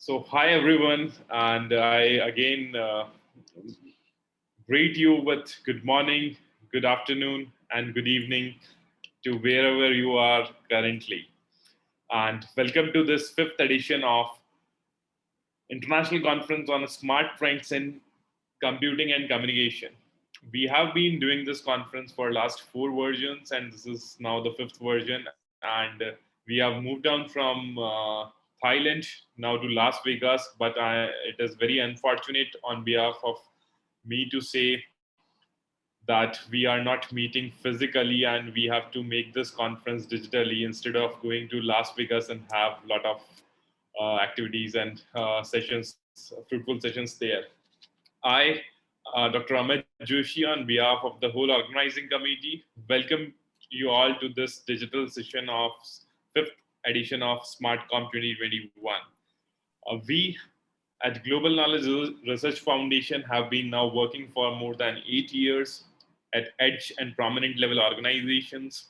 So, hi everyone, and I again greet you with good morning, good afternoon, and good evening to wherever you are currently. And welcome to this fifth edition of International Conference on Smart Trends in Computing and Communication. We have been doing this conference for last four versions, and this is now the fifth version. And we have moved down from Thailand now to Las Vegas, but it is very unfortunate on behalf of me to say that we are not meeting physically, and we have to make this conference digitally instead of going to Las Vegas and have a lot of activities and sessions, fruitful sessions there. I, Dr. Amit Joshi, on behalf of the whole organizing committee, welcome you all to this digital session of fifth edition of SmartCom 2021. We at Global Knowledge Research Foundation have been now working for more than 8 years at edge and prominent level organizations,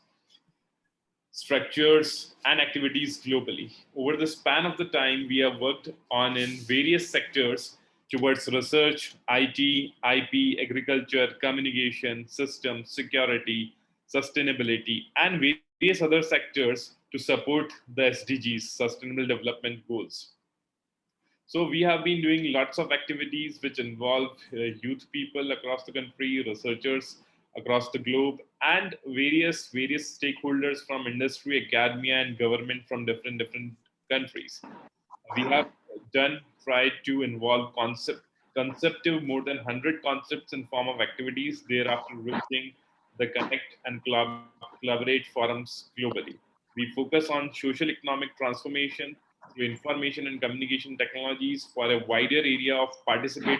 structures, and activities globally. Over the span of the time, we have worked on in various sectors towards research, IT, IP, agriculture, communication, systems, security, sustainability, and various other sectors to support the SDGs, Sustainable Development Goals. So we have been doing lots of activities which involve youth people across the country, researchers across the globe, and various stakeholders from industry, academia, and government from different countries. We have tried to involve conceptive more than 100 concepts in form of activities, thereafter reaching the connect and collaborate forums globally. We focus on social economic transformation through information and communication technologies for a wider area of participatory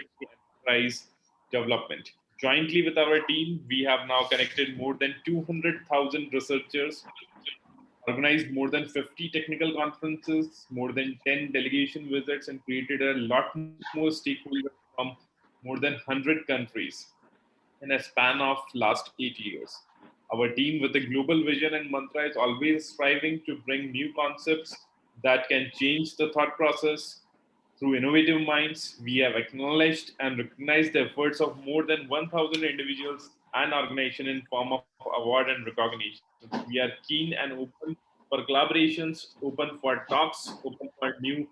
enterprise development. Jointly with our team, we have now connected more than 200,000 researchers, organized more than 50 technical conferences, more than 10 delegation visits, and created a lot more stakeholders from more than 100 countries in a span of last 8 years. Our team with a global vision and mantra is always striving to bring new concepts that can change the thought process through innovative minds. We have acknowledged and recognized the efforts of more than 1,000 individuals and organizations in form of award and recognitions. We are keen and open for collaborations, open for talks, open for new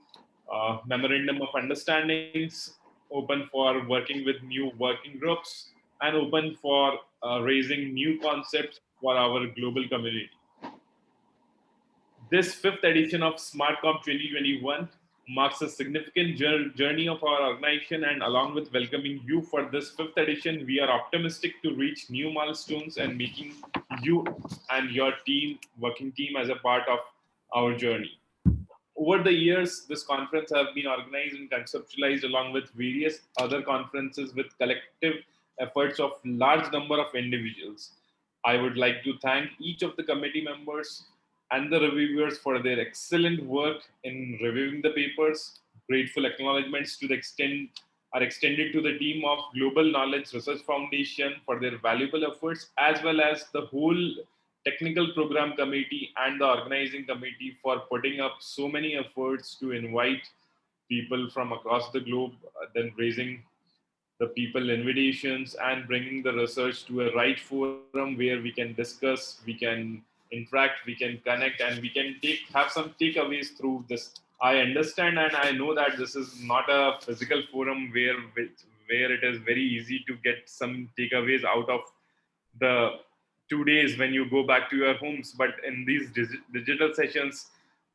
memorandum of understandings, open for working with new working groups, and open for raising new concepts for our global community. This fifth edition of SmartCom 2021 marks a significant journey of our organization, and along with welcoming you for this fifth edition, we are optimistic to reach new milestones and making you and your team, working team, as a part of our journey. Over the years, this conference has been organized and conceptualized along with various other conferences with collective efforts of large number of individuals. I would like to thank each of the committee members and the reviewers for their excellent work in reviewing the papers. Grateful acknowledgements to the extent are extended to the team of Global Knowledge Research Foundation for their valuable efforts, as well as the whole technical program committee and the organizing committee for putting up so many efforts to invite people from across the globe, then raising the people invitations and bringing the research to a right forum where we can discuss, we can interact, we can connect, and we can have some takeaways through this. I understand and I know that this is not a physical forum where it is very easy to get some takeaways out of the 2 days when you go back to your homes. But in these digital sessions,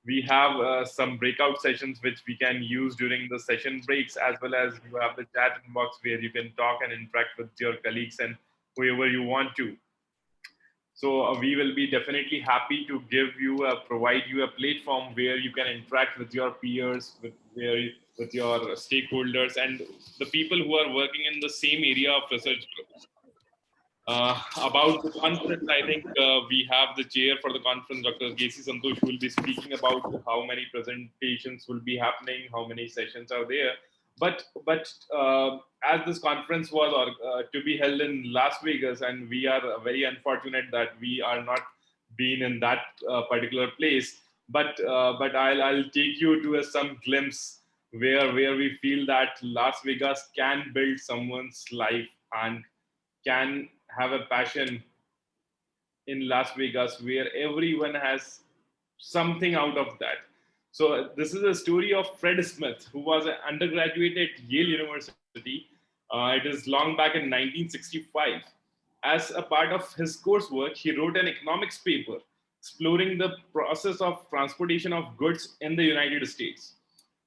we have some breakout sessions which we can use during the session breaks, as well as you have the chat inbox where you can talk and interact with your colleagues and whoever you want to. So we will be definitely happy to provide you a platform where you can interact with your peers, with your stakeholders, and the people who are working in the same area of research groups. About the conference, I think we have the chair for the conference, Dr. Casey Santosh, who will be speaking about how many presentations will be happening, how many sessions are there. But as this conference was to be held in Las Vegas, and we are very unfortunate that we are not being in that particular place. But I'll take you to some glimpse where we feel that Las Vegas can build someone's life and can have a passion in Las Vegas where everyone has something out of that. So this is a story of Fred Smith, who was an undergraduate at Yale University. It is long back in 1965. As a part of his coursework, he wrote an economics paper exploring the process of transportation of goods in the United States.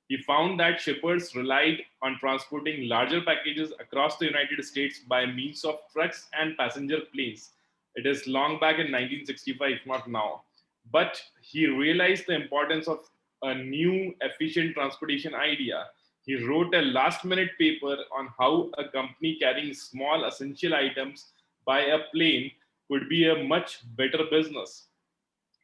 He found that shippers relied on transporting larger packages across the United States by means of trucks and passenger planes. It is long back in 1965, not now. But he realized the importance of a new efficient transportation idea. He wrote a last minute paper on how a company carrying small essential items by a plane could be a much better business.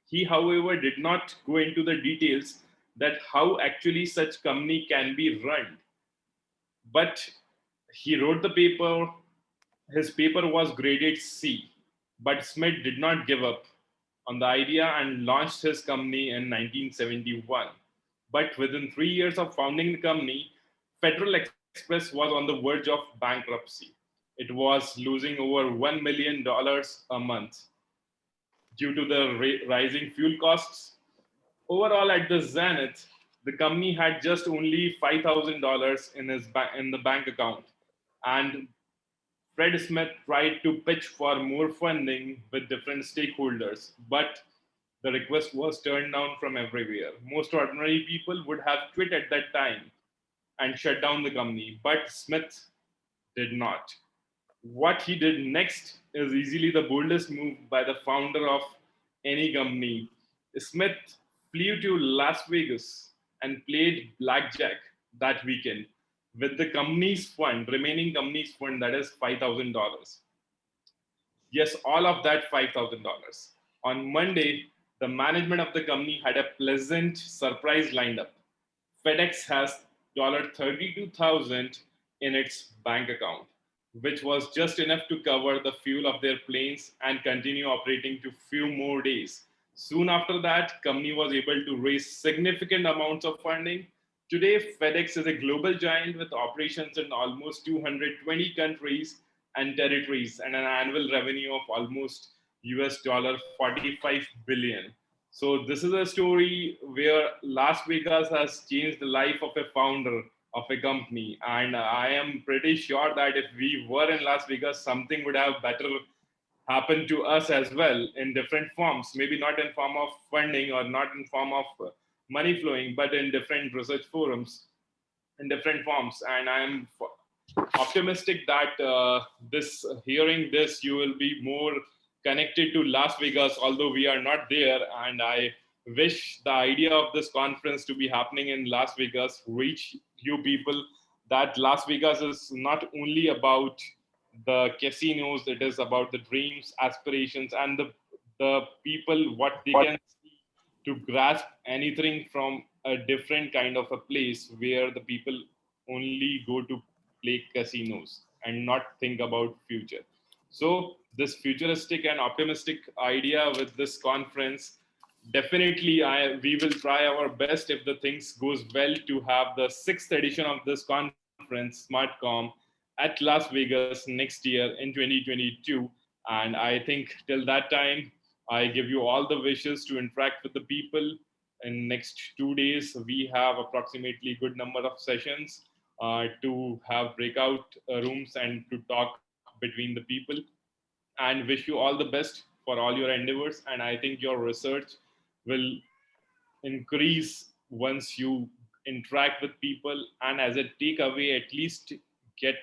He, however, did not go into the details that how actually such company can be run. But he wrote the paper. His paper was graded C. But Smith did not give up on the idea and launched his company in 1971. But within 3 years of founding the company, Federal Express was on the verge of bankruptcy. It was losing over $1 million a month due to the rising fuel costs. Overall, at the zenith, the company had just only $5,000 in the bank account, and Fred Smith tried to pitch for more funding with different stakeholders, but the request was turned down from everywhere. Most ordinary people would have quit at that time and shut down the company, but Smith did not. What he did next is easily the boldest move by the founder of any company. Smith flew to Las Vegas and played blackjack that weekend with the company's fund, remaining company's fund, that is $5,000. Yes, all of that $5,000. On Monday, the management of the company had a pleasant surprise lined up. FedEx has $32,000 in its bank account, which was just enough to cover the fuel of their planes and continue operating to few more days. Soon after that, company was able to raise significant amounts of funding. Today, FedEx is a global giant with operations in almost 220 countries and territories and an annual revenue of almost US dollar 45 billion. So this is a story where Las Vegas has changed the life of a founder of a company, and I am pretty sure that if we were in Las Vegas, something would have better happened to us as well in different forms. Maybe not in form of funding or not in form of money flowing, but in different research forums, in different forms. And I'm optimistic that this hearing this, you will be more connected to Las Vegas, although we are not there. And I wish the idea of this conference to be happening in Las Vegas reach you people, that Las Vegas is not only about the casinos, it is about the dreams, aspirations, and the people, what they can see to grasp anything from a different kind of a place where the people only go to play casinos and not think about future. So this futuristic and optimistic idea with this conference, definitely we will try our best, if the things goes well, to have the sixth edition of this conference, SMARTCOM, at Las Vegas next year in 2022. And I think till that time, I give you all the wishes to interact with the people. In next 2 days, we have approximately good number of sessions to have breakout rooms and to talk between the people, and wish you all the best for all your endeavors. And I think your research will increase once you interact with people, and as a takeaway, at least get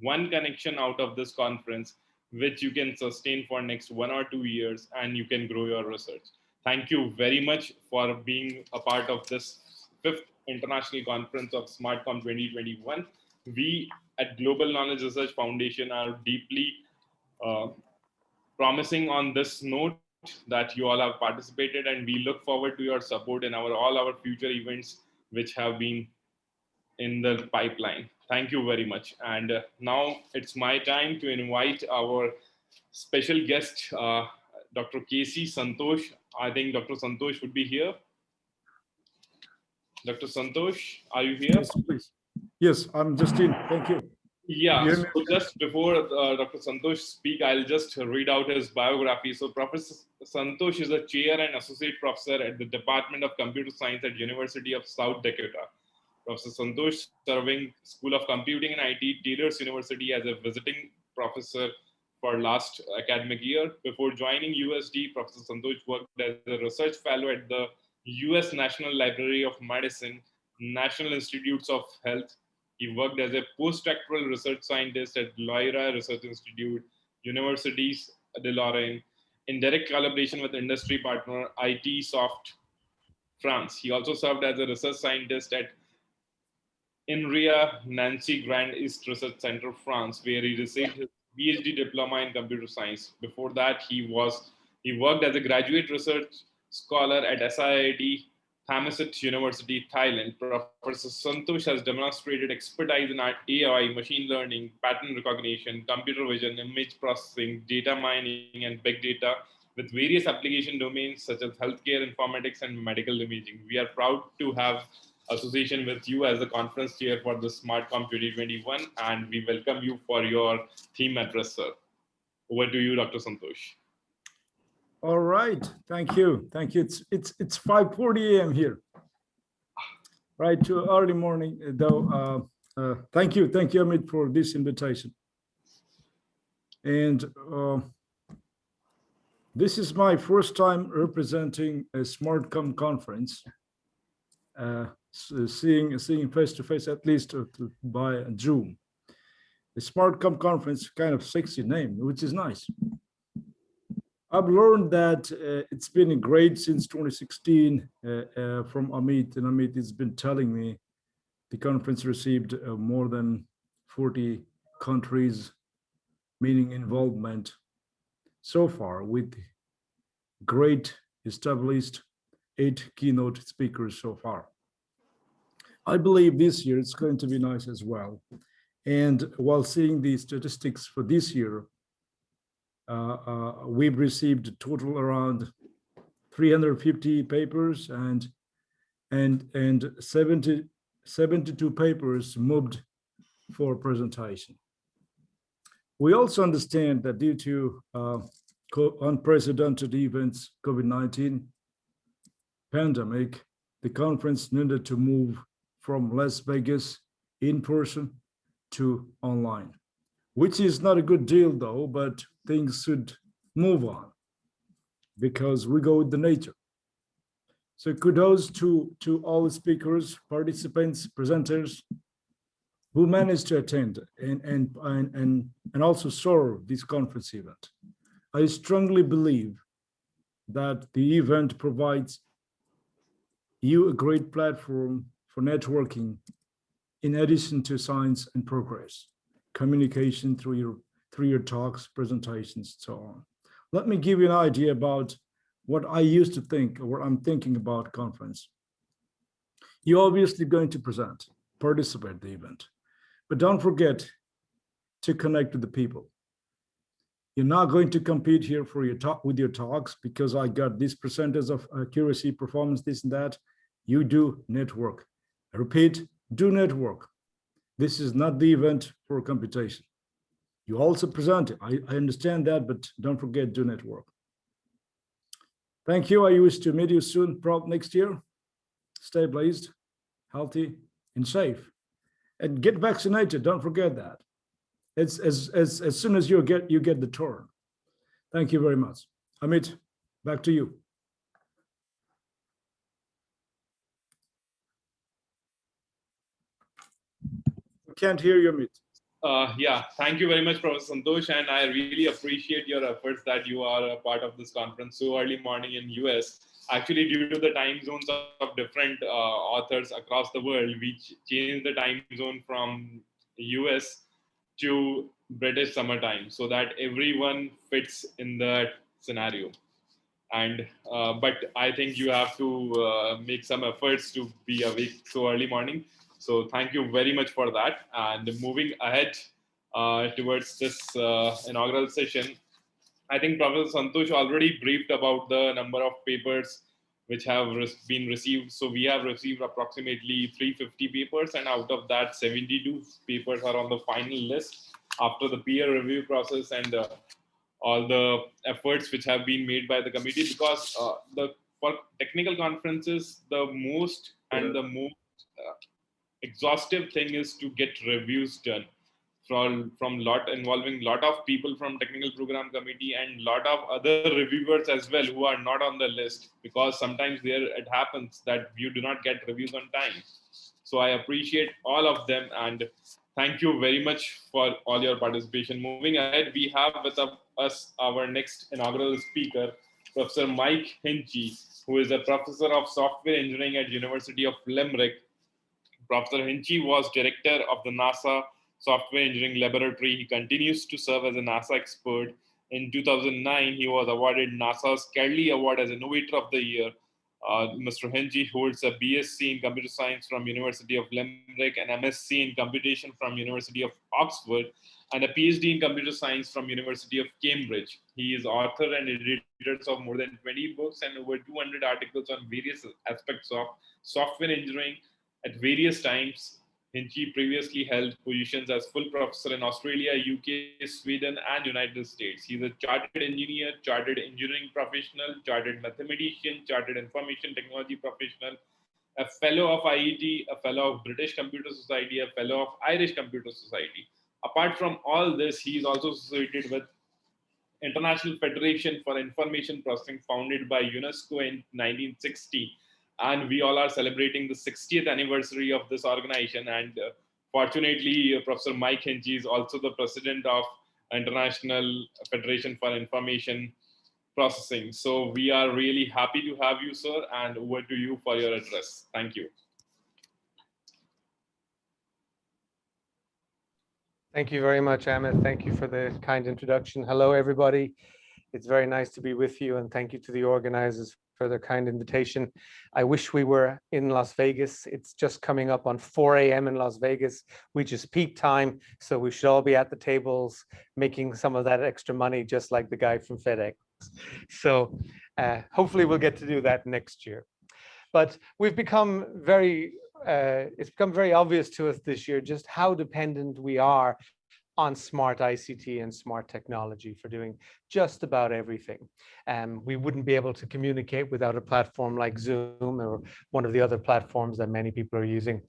one connection out of this conference, which you can sustain for next 1 or 2 years, and you can grow your research. Thank you very much for being a part of this fifth international conference of SmartCom 2021. We at Global Knowledge Research Foundation are deeply uh, promising on this note that you all have participated, and we look forward to your support in all our future events which have been in the pipeline. Thank you very much. And now it's my time to invite our special guest, Dr. Casey Santosh. I think Dr. Santosh would be here. Dr. Santosh, are you here? Yes, please. Yes, I'm just in. Thank you. You Yeah, hear so me? just before Dr. Santosh speak, I'll just read out his biography. So Professor Santosh is a chair and associate professor at the Department of Computer Science at University of South Dakota. Professor Santosh serving School of Computing and IT, Taylor's University as a visiting professor for last academic year. Before joining USD, Professor Santosh worked as a research fellow at the US National Library of Medicine, National Institutes of Health. He worked as a postdoctoral research scientist at Loira Research Institute, Universities de Lorraine, in direct collaboration with industry partner IT Soft France. He also served as a research scientist at INRIA Nancy Grand East Research Center, France, where he received his PhD diploma in computer science. Before that, he worked as a graduate research scholar at SIIT Thammasat University, Thailand. Professor Santosh has demonstrated expertise in AI, machine learning, pattern recognition, computer vision, image processing, data mining, and big data with various application domains such as healthcare, informatics, and medical imaging. We are proud to have association with you as the conference chair for the SmartCom 2021, and we welcome you for your theme address, sir. Over to you, Dr. Santosh. All right. Thank you. Thank you. It's 5:40 a.m. here. Right to early morning, though. Thank you, Amit, for this invitation. And this is my first time representing a SmartCom conference. Seeing face to face, at least by Zoom. The SmartCom conference, kind of sexy name, which is nice. I've learned that it's been great since 2016 from Amit, and Amit has been telling me the conference received more than 40 countries, meaning involvement so far, with great established 8 keynote speakers so far. I believe this year it's going to be nice as well. And while seeing the statistics for this year, we've received a total around 350 papers and 72 papers moved for presentation. We also understand that due to unprecedented events, COVID-19 pandemic, the conference needed to move from Las Vegas in person to online, which is not a good deal though, but things should move on because we go with the nature. So kudos to all the speakers, participants, presenters who managed to attend and also serve this conference event. I strongly believe that the event provides you a great platform for networking in addition to science and progress, communication through your talks, presentations, and so on. Let me give you an idea about what I used to think or what I'm thinking about conference. You're obviously going to present, participate in the event, but don't forget to connect with the people. You're not going to compete here for your talk with your talks because I got this percentage of accuracy, performance, this and that. You do network. I repeat, do network. This is not the event for computation. You also present it. I understand that, but don't forget, do network. Thank you. I wish to meet you soon, probably next year. Stay blessed, healthy, and safe. And get vaccinated. Don't forget that. It's as soon as you get the turn. Thank you very much. Amit, back to you. Can't hear you, Amit. Yeah, thank you very much, Professor Santosh, and I really appreciate your efforts that you are a part of this conference so early morning in US. Actually, due to the time zones of different authors across the world, we changed the time zone from US to British summertime so that everyone fits in that scenario. And but I think you have to make some efforts to be awake so early morning. So thank you very much for that. And moving ahead towards this inaugural session, I think Professor Santosh already briefed about the number of papers which have been received. So we have received approximately 350 papers, and out of that, 72 papers are on the final list after the peer review process and all the efforts which have been made by the committee. Because for technical conferences, the most and the most exhaustive thing is to get reviews done from lot involving lot of people from technical program committee and lot of other reviewers as well who are not on the list, because sometimes there it happens that you do not get reviews on time. So I appreciate all of them, and thank you very much for all your participation. Moving ahead, we have with us our next inaugural speaker, Professor Mike Hinchey, who is a professor of software engineering at University of Limerick. Professor Hinchey was director of the NASA Software Engineering Laboratory. He continues to serve as a NASA expert. In 2009, he was awarded NASA's Kelly Award as Innovator of the Year. Mr. Hinchey holds a BSc in Computer Science from University of Limerick, an MSc in Computation from University of Oxford, and a PhD in Computer Science from University of Cambridge. He is author and editor of more than 20 books and over 200 articles on various aspects of software engineering. At various times, Hinchey previously held positions as full professor in Australia, UK, Sweden, and United States. He's a chartered engineer, chartered engineering professional, chartered mathematician, chartered information technology professional, a fellow of IET, a fellow of British Computer Society, a fellow of Irish Computer Society. Apart from all this, he is also associated with International Federation for Information Processing, founded by UNESCO in 1960. And we all are celebrating the 60th anniversary of this organization. And fortunately, Professor Mike Hinchey is also the president of International Federation for Information Processing. So we are really happy to have you, sir, and over to you for your address. Thank you. Thank you very much, Amit. Thank you for the kind introduction. Hello, everybody. It's very nice to be with you, and thank you to the organizers for their kind invitation. I wish we were in Las Vegas. It's just coming up on 4 a.m. in Las Vegas, which is peak time. So we should all be at the tables making some of that extra money, just like the guy from FedEx. So hopefully we'll get to do that next year. But we've become it's become very obvious to us this year just how dependent we are on smart ICT and smart technology for doing just about everything. We wouldn't be able to communicate without a platform like Zoom or one of the other platforms that many people are using.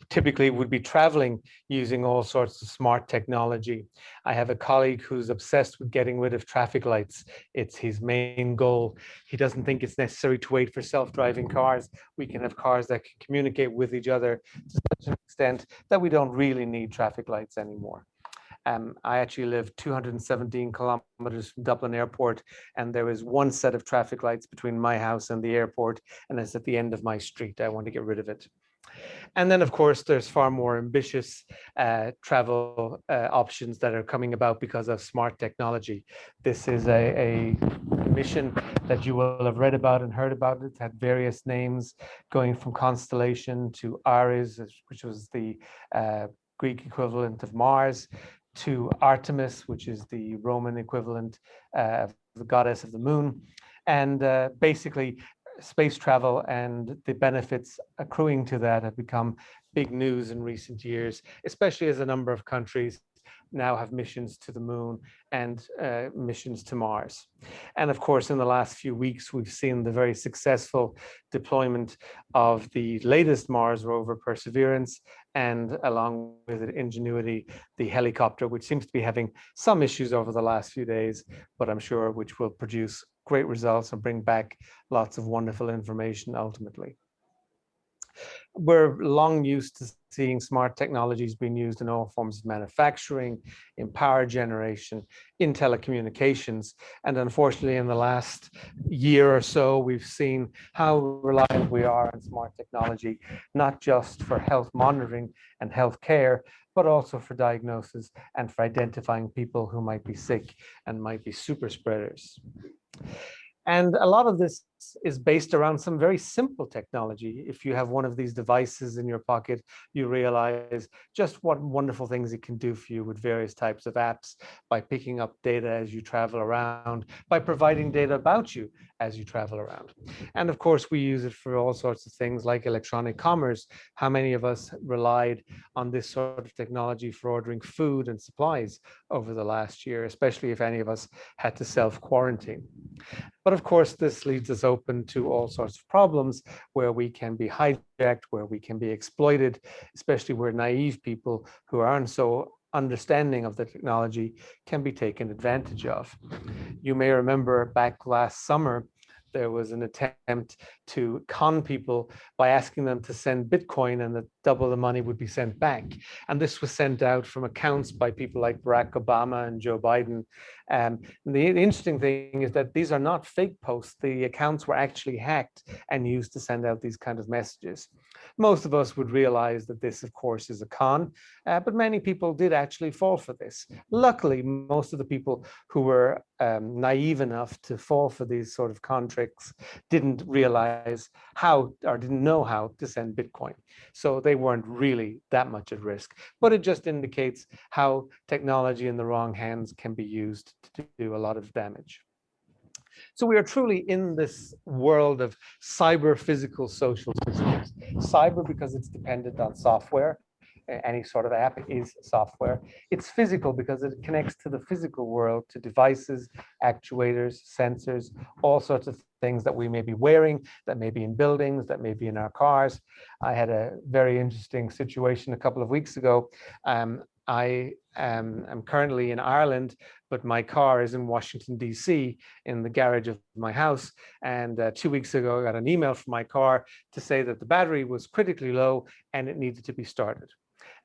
Typically, would be traveling using all sorts of smart technology. I have a colleague who's obsessed with getting rid of traffic lights. It's his main goal. He doesn't think it's necessary to wait for self-driving cars. We can have cars that can communicate with each other to such an extent that we don't really need traffic lights anymore. I actually live 217 kilometers from Dublin Airport, and there is one set of traffic lights between my house and the airport, and it's at the end of my street. I want to get rid of it. And then, of course, there's far more ambitious travel options that are coming about because of smart technology. This is a mission that you will have read about and heard about. It's had various names, going from Constellation to Ares, which was the Greek equivalent of Mars, to Artemis, which is the Roman equivalent of the goddess of the moon. And basically, space travel and the benefits accruing to that have become big news in recent years, especially as a number of countries now have missions to the moon and missions to Mars. And of course, in the last few weeks, we've seen the very successful deployment of the latest Mars rover, Perseverance, and along with it, Ingenuity, the helicopter, which seems to be having some issues over the last few days, but I'm sure which will produce great results and bring back lots of wonderful information ultimately. We're long used to seeing smart technologies being used in all forms of manufacturing, in power generation, in telecommunications. And unfortunately, in the last year or so, we've seen how reliant we are on smart technology, not just for health monitoring and health care, but also for diagnosis and for identifying people who might be sick and might be super spreaders. And a lot of this is based around some very simple technology. If you have one of these devices in your pocket, you realize just what wonderful things it can do for you with various types of apps, by picking up data as you travel around, by providing data about you as you travel around. And of course, we use it for all sorts of things like electronic commerce. How many of us relied on this sort of technology for ordering food and supplies over the last year, especially if any of us had to self-quarantine? But of course, this leaves us open to all sorts of problems where we can be hijacked, where we can be exploited, especially where naive people who aren't so understanding of the technology can be taken advantage of. You may remember back last summer, there was an attempt to con people by asking them to send Bitcoin, and that double the money would be sent back. And this was sent out from accounts by people like Barack Obama and Joe Biden. The interesting thing is that these are not fake posts. The accounts were actually hacked and used to send out these kind of messages. Most of us would realize that this, of course, is a con, but many people did actually fall for this. Luckily, most of the people who were naive enough to fall for these sort of con tricks didn't realize how, or didn't know how to send Bitcoin. So they weren't really that much at risk, but it just indicates how technology in the wrong hands can be used to do a lot of damage. So we are truly in this world of cyber, physical, social systems. Cyber because it's dependent on software. Any sort of app is software. It's physical because it connects to the physical world, to devices, actuators, sensors, all sorts of things that we may be wearing, that may be in buildings, that may be in our cars. I had a very interesting situation a couple of weeks ago. I am currently in Ireland, but my car is in Washington, D.C. in the garage of my house. And 2 weeks ago, I got an email from my car to say that the battery was critically low and it needed to be started.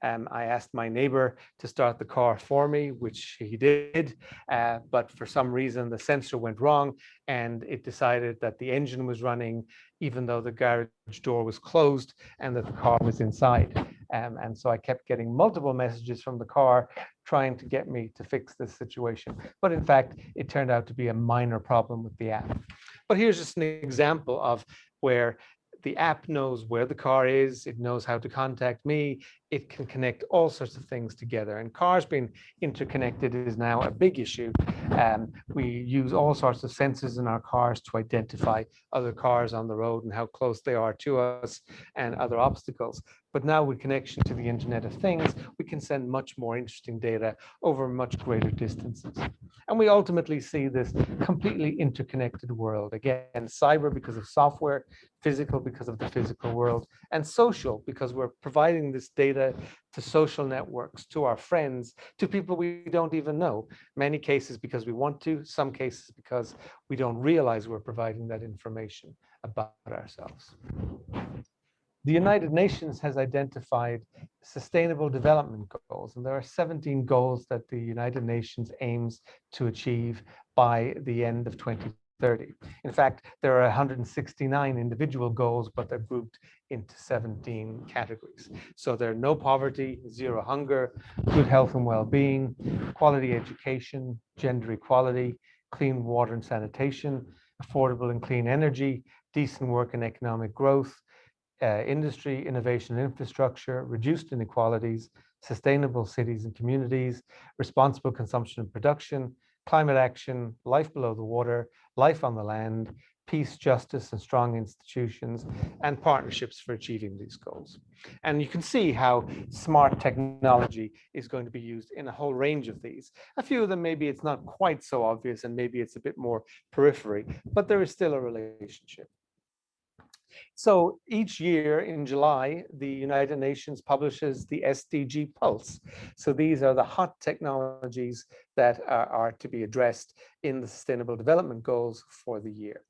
I asked my neighbor to start the car for me, which he did, but for some reason the sensor went wrong and it decided that the engine was running even though the garage door was closed and that the car was inside. And so I kept getting multiple messages from the car trying to get me to fix this situation. But in fact, it turned out to be a minor problem with the app. But here's just an example of where the app knows where the car is, it knows how to contact me, it can connect all sorts of things together. And cars being interconnected is now a big issue. We use all sorts of sensors in our cars to identify other cars on the road and how close they are to us and other obstacles. But now with connection to the Internet of Things, we can send much more interesting data over much greater distances. And we ultimately see this completely interconnected world. Again, cyber because of software, physical because of the physical world, and social because we're providing this data to social networks, to our friends, to people we don't even know. Many cases because we want to, some cases because we don't realize we're providing that information about ourselves. The United Nations has identified sustainable development goals, and there are 17 goals that the United Nations aims to achieve by the end of 2030. In fact, there are 169 individual goals, but they're grouped into 17 categories. So there are no poverty, zero hunger, good health and well-being, quality education, gender equality, clean water and sanitation, affordable and clean energy, decent work and economic growth, industry, innovation and infrastructure, reduced inequalities, sustainable cities and communities, responsible consumption and production, climate action, life below the water, life on the land, peace, justice, and strong institutions, and partnerships for achieving these goals. And you can see how smart technology is going to be used in a whole range of these. A few of them, maybe it's not quite so obvious, and maybe it's a bit more periphery, but there is still a relationship. So each year in July, the United Nations publishes the SDG Pulse. So these are the hot technologies that are to be addressed in the Sustainable Development Goals for the year.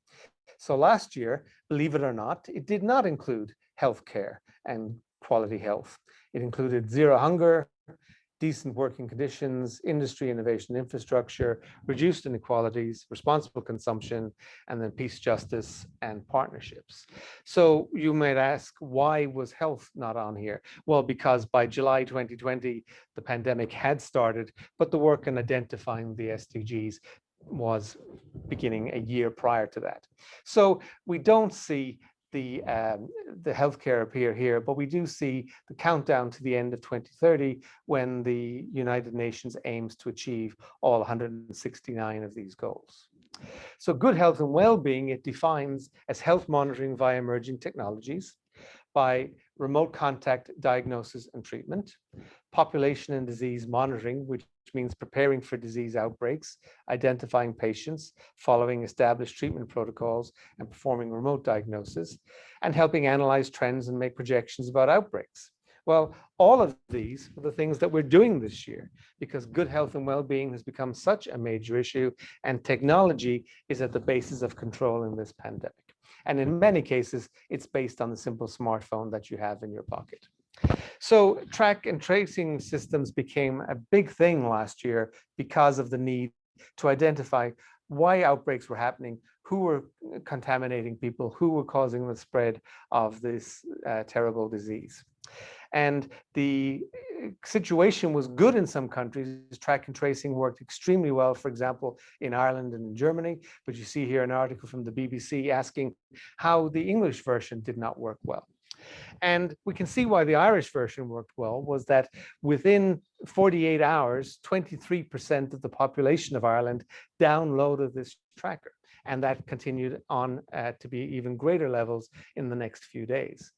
So last year, believe it or not, it did not include healthcare and quality health. It included zero hunger, decent working conditions, industry, innovation, infrastructure, reduced inequalities, responsible consumption, and then peace, justice, and partnerships. So you might ask, why was health not on here? Well, because by July 2020, the pandemic had started, but the work in identifying the SDGs was beginning a year prior to that. So we don't see the healthcare appear here, but we do see the countdown to the end of 2030 when the United Nations aims to achieve all 169 of these goals. So good health and well-being, it defines as health monitoring via emerging technologies, by remote contact diagnosis and treatment, population and disease monitoring, which means preparing for disease outbreaks, identifying patients, following established treatment protocols, and performing remote diagnosis, and helping analyze trends and make projections about outbreaks. Well, all of these are the things that we're doing this year because good health and well-being has become such a major issue, and technology is at the basis of controlling this pandemic. And in many cases, it's based on the simple smartphone that you have in your pocket. So track and tracing systems became a big thing last year because of the need to identify why outbreaks were happening, who were contaminating people, who were causing the spread of this terrible disease. And the situation was good in some countries. Track and tracing worked extremely well, for example, in Ireland and in Germany. But you see here an article from the BBC asking how the English version did not work well. And we can see why the Irish version worked well was that within 48 hours, 23% of the population of Ireland downloaded this tracker. And that continued on to be even greater levels in the next few days.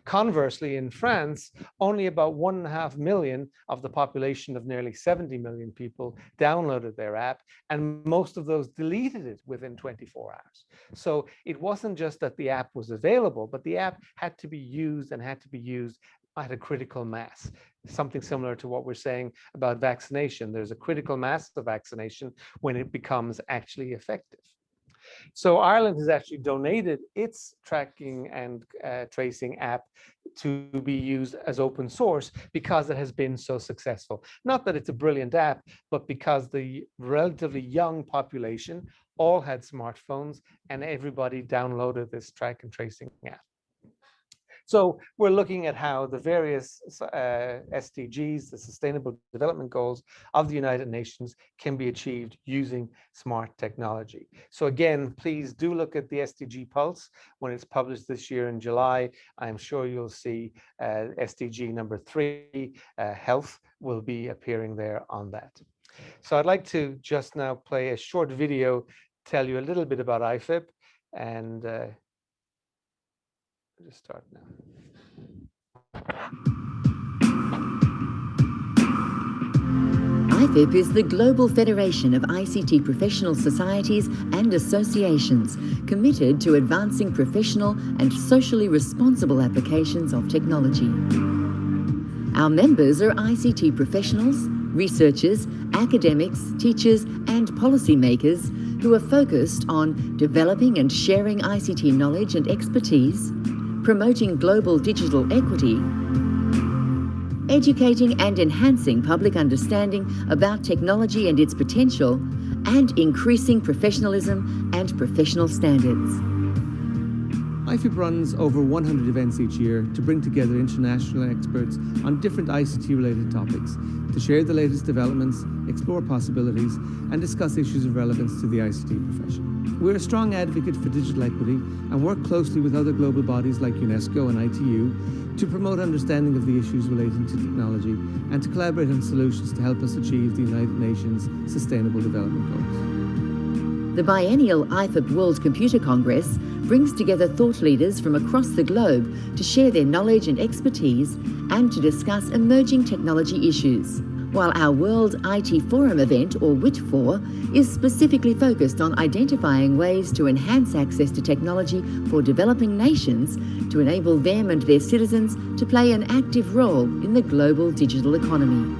Conversely, in France, only about 1.5 million of the population of nearly 70 million people downloaded their app, and most of those deleted it within 24 hours. So it wasn't just that the app was available, but the app had to be used and had to be used at a critical mass, something similar to what we're saying about vaccination. There's a critical mass of vaccination when it becomes actually effective. So Ireland has actually donated its tracking and tracing app to be used as open source because it has been so successful. Not that it's a brilliant app, but because the relatively young population all had smartphones and everybody downloaded this track and tracing app. So we're looking at how the various SDGs, the Sustainable Development Goals of the United Nations, can be achieved using smart technology. So again, please do look at the Sdg Pulse when it's published this year in July. I'm sure you'll see SDG number 3, health, will be appearing there on that. So I'd like to just now play a short video, tell you a little bit about IFIP, and just start now. IFIP is the global federation of ICT professional societies and associations committed to advancing professional and socially responsible applications of technology. Our members are ICT professionals, researchers, academics, teachers, and policymakers who are focused on developing and sharing ICT knowledge and expertise, promoting global digital equity, educating and enhancing public understanding about technology and its potential, and increasing professionalism and professional standards. IFIP runs over 100 events each year to bring together international experts on different ICT-related topics, to share the latest developments, explore possibilities, and discuss issues of relevance to the ICT profession. We're a strong advocate for digital equity and work closely with other global bodies like UNESCO and ITU to promote understanding of the issues relating to technology and to collaborate on solutions to help us achieve the United Nations Sustainable Development Goals. The biennial IFIP World Computer Congress brings together thought leaders from across the globe to share their knowledge and expertise and to discuss emerging technology issues, while our World IT Forum event, or WIT4, is specifically focused on identifying ways to enhance access to technology for developing nations to enable them and their citizens to play an active role in the global digital economy.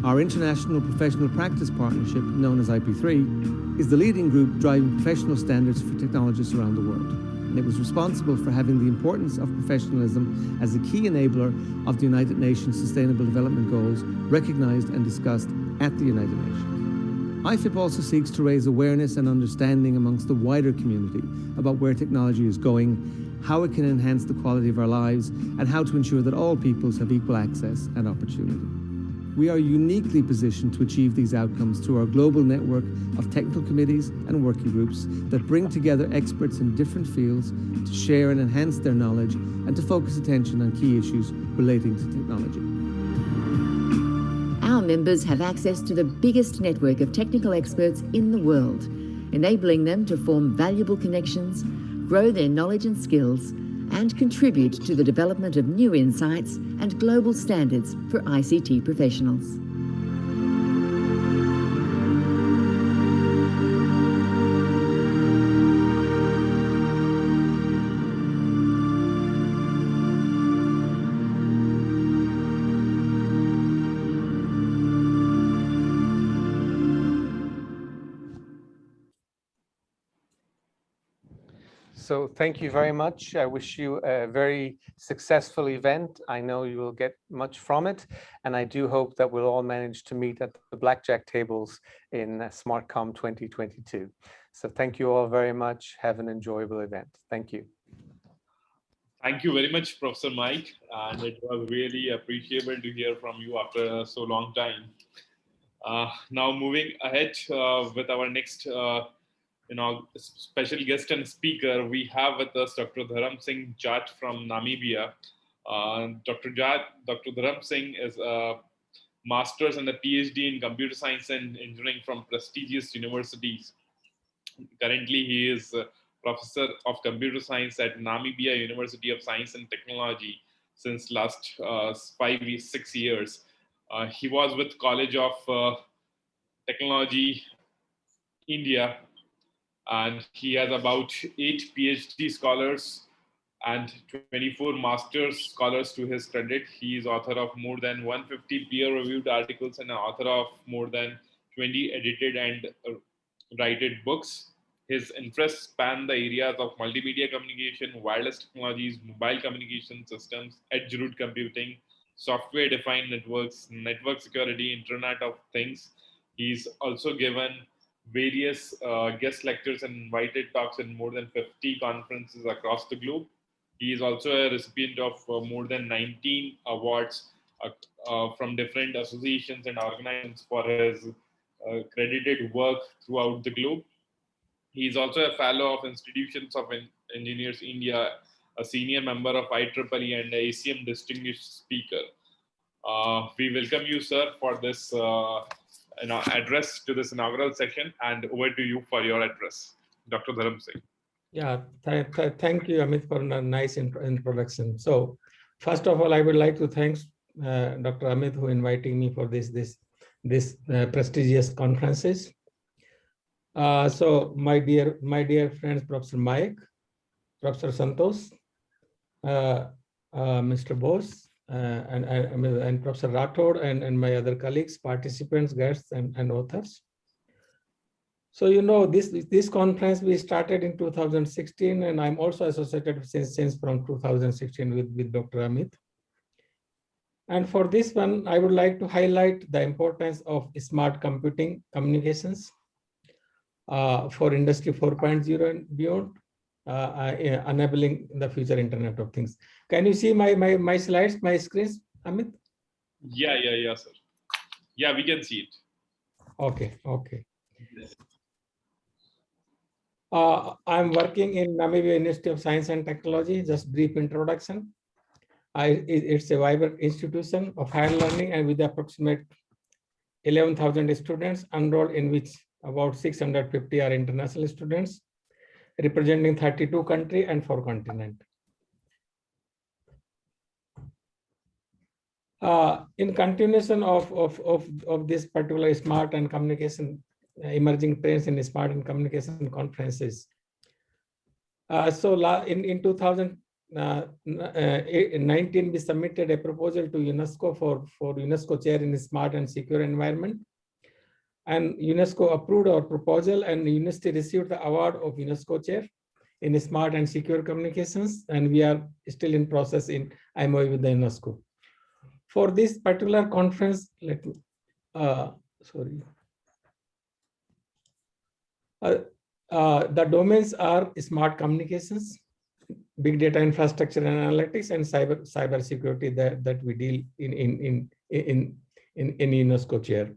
Our International Professional Practice Partnership, known as IP3, is the leading group driving professional standards for technologists around the world. And it was responsible for having the importance of professionalism as a key enabler of the United Nations Sustainable Development Goals recognized and discussed at the United Nations. IFIP also seeks to raise awareness and understanding amongst the wider community about where technology is going, how it can enhance the quality of our lives, and how to ensure that all peoples have equal access and opportunity. we are uniquely positioned to achieve these outcomes through our global network of technical committees and working groups that bring together experts in different fields to share and enhance their knowledge and to focus attention on key issues relating to technology. Our members have access to the biggest network of technical experts in the world, enabling them to form valuable connections, grow their knowledge and skills, and contribute to the development of new insights and global standards for ICT professionals. So thank you very much. I wish you a very successful event. I know you will get much from it. And I do hope that we'll all manage to meet at the blackjack tables in SMARTCOM 2022. So thank you all very much. Have an enjoyable event. Thank you. Thank you very much, Professor Mike. And it was really appreciable to hear from you after so long time. Now moving ahead with our next special guest and speaker, we have with us Dr. Dharam Singh Jat from Namibia. Dr. Dharam Singh is a master's and a PhD in computer science and engineering from prestigious universities. Currently, he is a professor of computer science at Namibia University of Science and Technology since last 6 years. He was with College of Technology, India, and he has about 8 PhD scholars and 24 master's scholars to his credit. He is author of more than 150 peer-reviewed articles and author of more than 20 edited and written books. His interests span the areas of multimedia communication, wireless technologies, mobile communication systems, edge root computing, software-defined networks, network security, Internet of Things. He's also given various guest lectures and invited talks in more than 50 conferences across the globe. He is also a recipient of more than 19 awards from different associations and organizations for his credited work throughout the globe. He is also a fellow of Institutions of Engineers India, a senior member of IEEE, and a ACM distinguished speaker. We welcome you, sir, for this address to this inaugural session, and over to you for your address, Dr. Dharam Singh. Yeah, thank you, Amit, for a nice introduction. So, first of all, I would like to thank Dr. Amit who inviting me for this prestigious conferences. So, my dear friends, Professor Mike, Professor Santosh, Mr. Bose, and Professor Rathod and my other colleagues, participants, guests, and authors. So, you know, this conference we started in 2016, and I'm also associated since from 2016 with Dr. Amit. And for this one, I would like to highlight the importance of smart computing communications for Industry 4.0 and beyond, enabling the future Internet of Things. Can you see my slides, my screens, Amit? Yeah, sir. Yeah, we can see it. Okay. Yes. I'm working in Namibia University of Science and Technology. Just brief introduction. It's a vibrant institution of higher learning, and with approximate 11,000 students enrolled, in which about 650 are international students, representing 32 countries and 4 continents. In continuation of this particular smart and communication, emerging trends in smart and communication conferences. So in 2019, we submitted a proposal to UNESCO for UNESCO chair in smart and secure environment. And UNESCO approved our proposal, and university received the award of UNESCO chair in smart and secure communications. And we are still in process in MOU with the UNESCO. For this particular conference, let me, the domains are smart communications, big data infrastructure and analytics, and cyber security that we deal in UNESCO chair.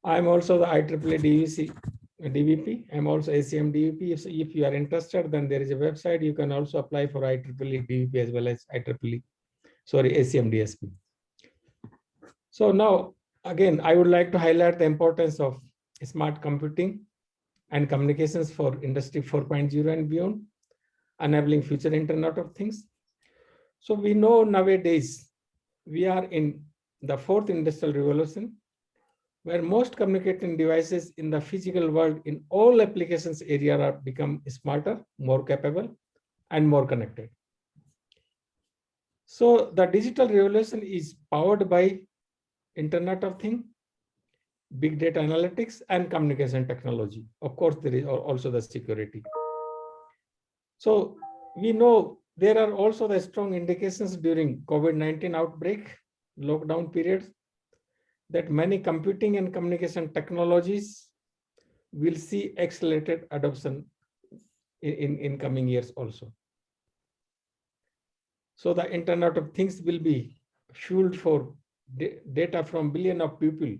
I'm also the IEEE DVP. I'm also ACM DVP. If you are interested, then there is a website. You can also apply for IEEE DVP as well as ACM DSP. So now, again, I would like to highlight the importance of smart computing and communications for Industry 4.0 and beyond, enabling future Internet of Things. So we know nowadays we are in the fourth industrial revolution, where most communicating devices in the physical world in all applications area are become smarter, more capable, and more connected. So the digital revolution is powered by Internet of Things, big data analytics, and communication technology. Of course, there is also the security. So we know there are also the strong indications during COVID-19 outbreak, lockdown periods, that many computing and communication technologies will see accelerated adoption in coming years also. So the Internet of Things will be fueled for data from billions of people,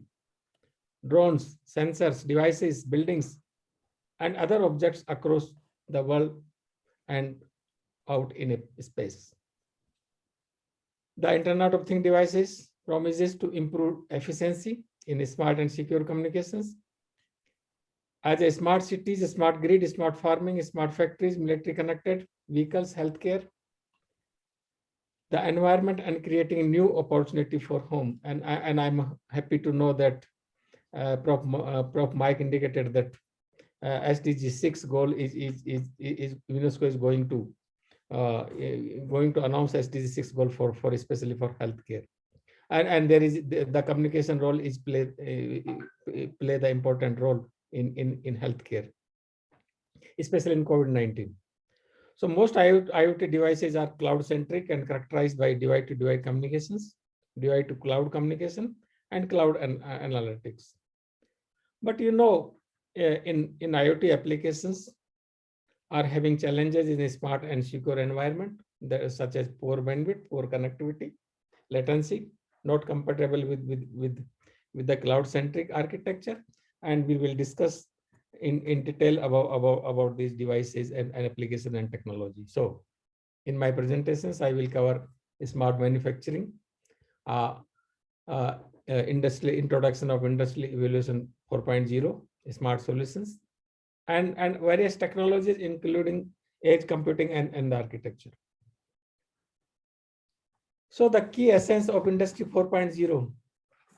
drones, sensors, devices, buildings, and other objects across the world and out in a space. The Internet of Things devices promises to improve efficiency in smart and secure communications. As a smart cities, a smart grid, smart farming, smart factories, military connected vehicles, healthcare, the environment, and creating new opportunity for home. And I'm happy to know that Prof. Mike indicated that SDG 6 goal is UNESCO is going to announce SDG 6 goal for especially for healthcare. And there is the communication role is play the important role in healthcare, especially in COVID-19. So most IoT devices are cloud-centric and characterized by device-to-device communications, device-to-cloud communication, and cloud analytics. But you know, in IoT applications are having challenges in a smart and secure environment, such as poor bandwidth, poor connectivity, latency, not compatible with the cloud-centric architecture, and we will discuss in detail about these devices and application and technology. So in my presentations, I will cover smart manufacturing, introduction of Industry Evolution 4.0, smart solutions, and various technologies, including edge computing and the architecture. So the key essence of Industry 4.0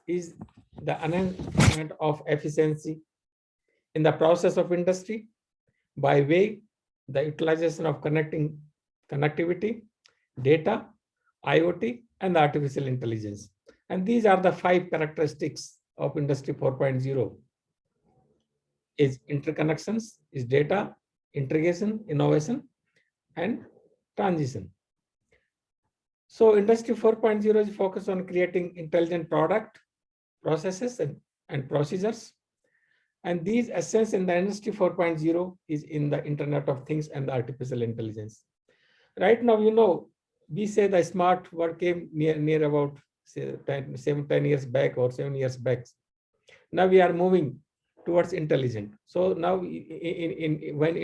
is the enhancement of efficiency in the process of industry by way the utilization of connectivity, data, IoT, and artificial intelligence. And these are the 5 characteristics of Industry 4.0. Is interconnections, is data, integration, innovation, and transition. So Industry 4.0 is focused on creating intelligent product, processes, and procedures. And these essence in the Industry 4.0 is in the Internet of Things and the artificial intelligence. Right now, you know, we say the smart word came near about say 10 years back or 7 years back. Now we are moving towards intelligent. So now in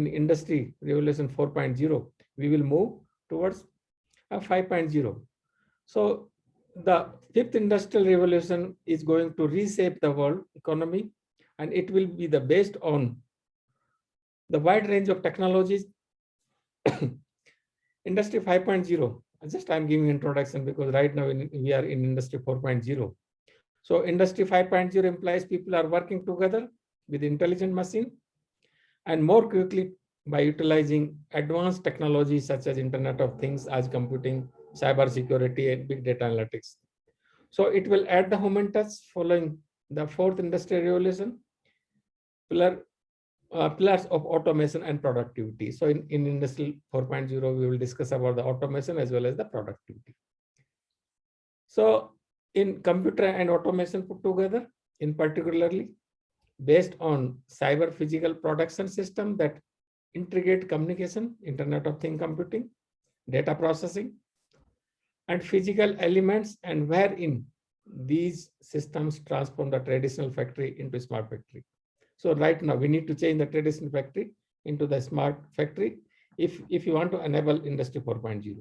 Industry Revolution 4.0, we will move towards a 5.0. So the 5th industrial revolution is going to reshape the world economy, and it will be based on the wide range of technologies. Industry 5.0, just I'm giving introduction because right now we are in Industry 4.0. So Industry 5.0 implies people are working together with intelligent machine and more quickly by utilizing advanced technologies such as Internet of Things, edge computing, cyber security, and big data analytics. So it will add the human touch following the 4th industrial revolution, pillars of automation and productivity. So in Industry 4.0, we will discuss about the automation as well as the productivity. So in computer and automation put together, in particularly based on cyber physical production system that integrate communication, Internet of Things computing, data processing, and physical elements, and wherein these systems transform the traditional factory into smart factory. So right now we need to change the traditional factory into the smart factory if you want to enable Industry 4.0.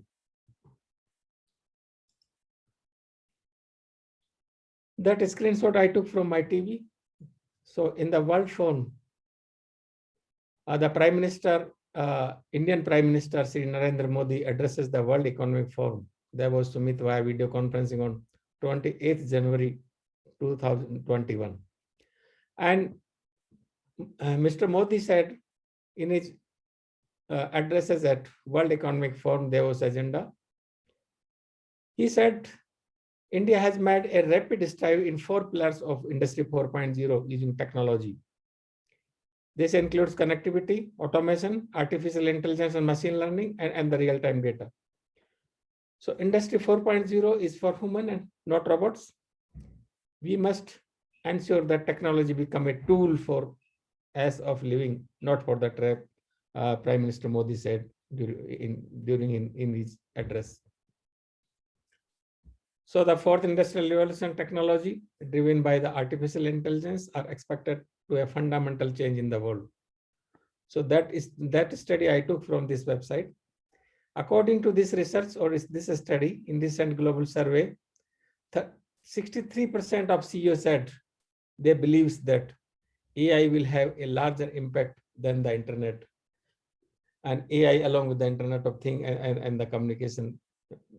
That screenshot I took from my TV. So in the World Phone, the Prime Minister, Indian Prime Minister Sri Narendra Modi addresses the World Economic Forum. There was to meet via video conferencing on 28th January 2021. And Mr. Modi said in his addresses at World Economic Forum Davos agenda, he said, India has made a rapid stride in 4 pillars of Industry 4.0 using technology. This includes connectivity, automation, artificial intelligence and machine learning, and the real-time data. So Industry 4.0 is for human and not robots. We must ensure that technology become a tool for as of living, not for the trap, Prime Minister Modi said during his address. So the 4th industrial revolution technology driven by the artificial intelligence are expected to a fundamental change in the world. So that study I took from this website. According to this research or this study in recent global survey, 63% of CEOs said they believe that AI will have a larger impact than the internet, and AI along with the Internet of Things and the communication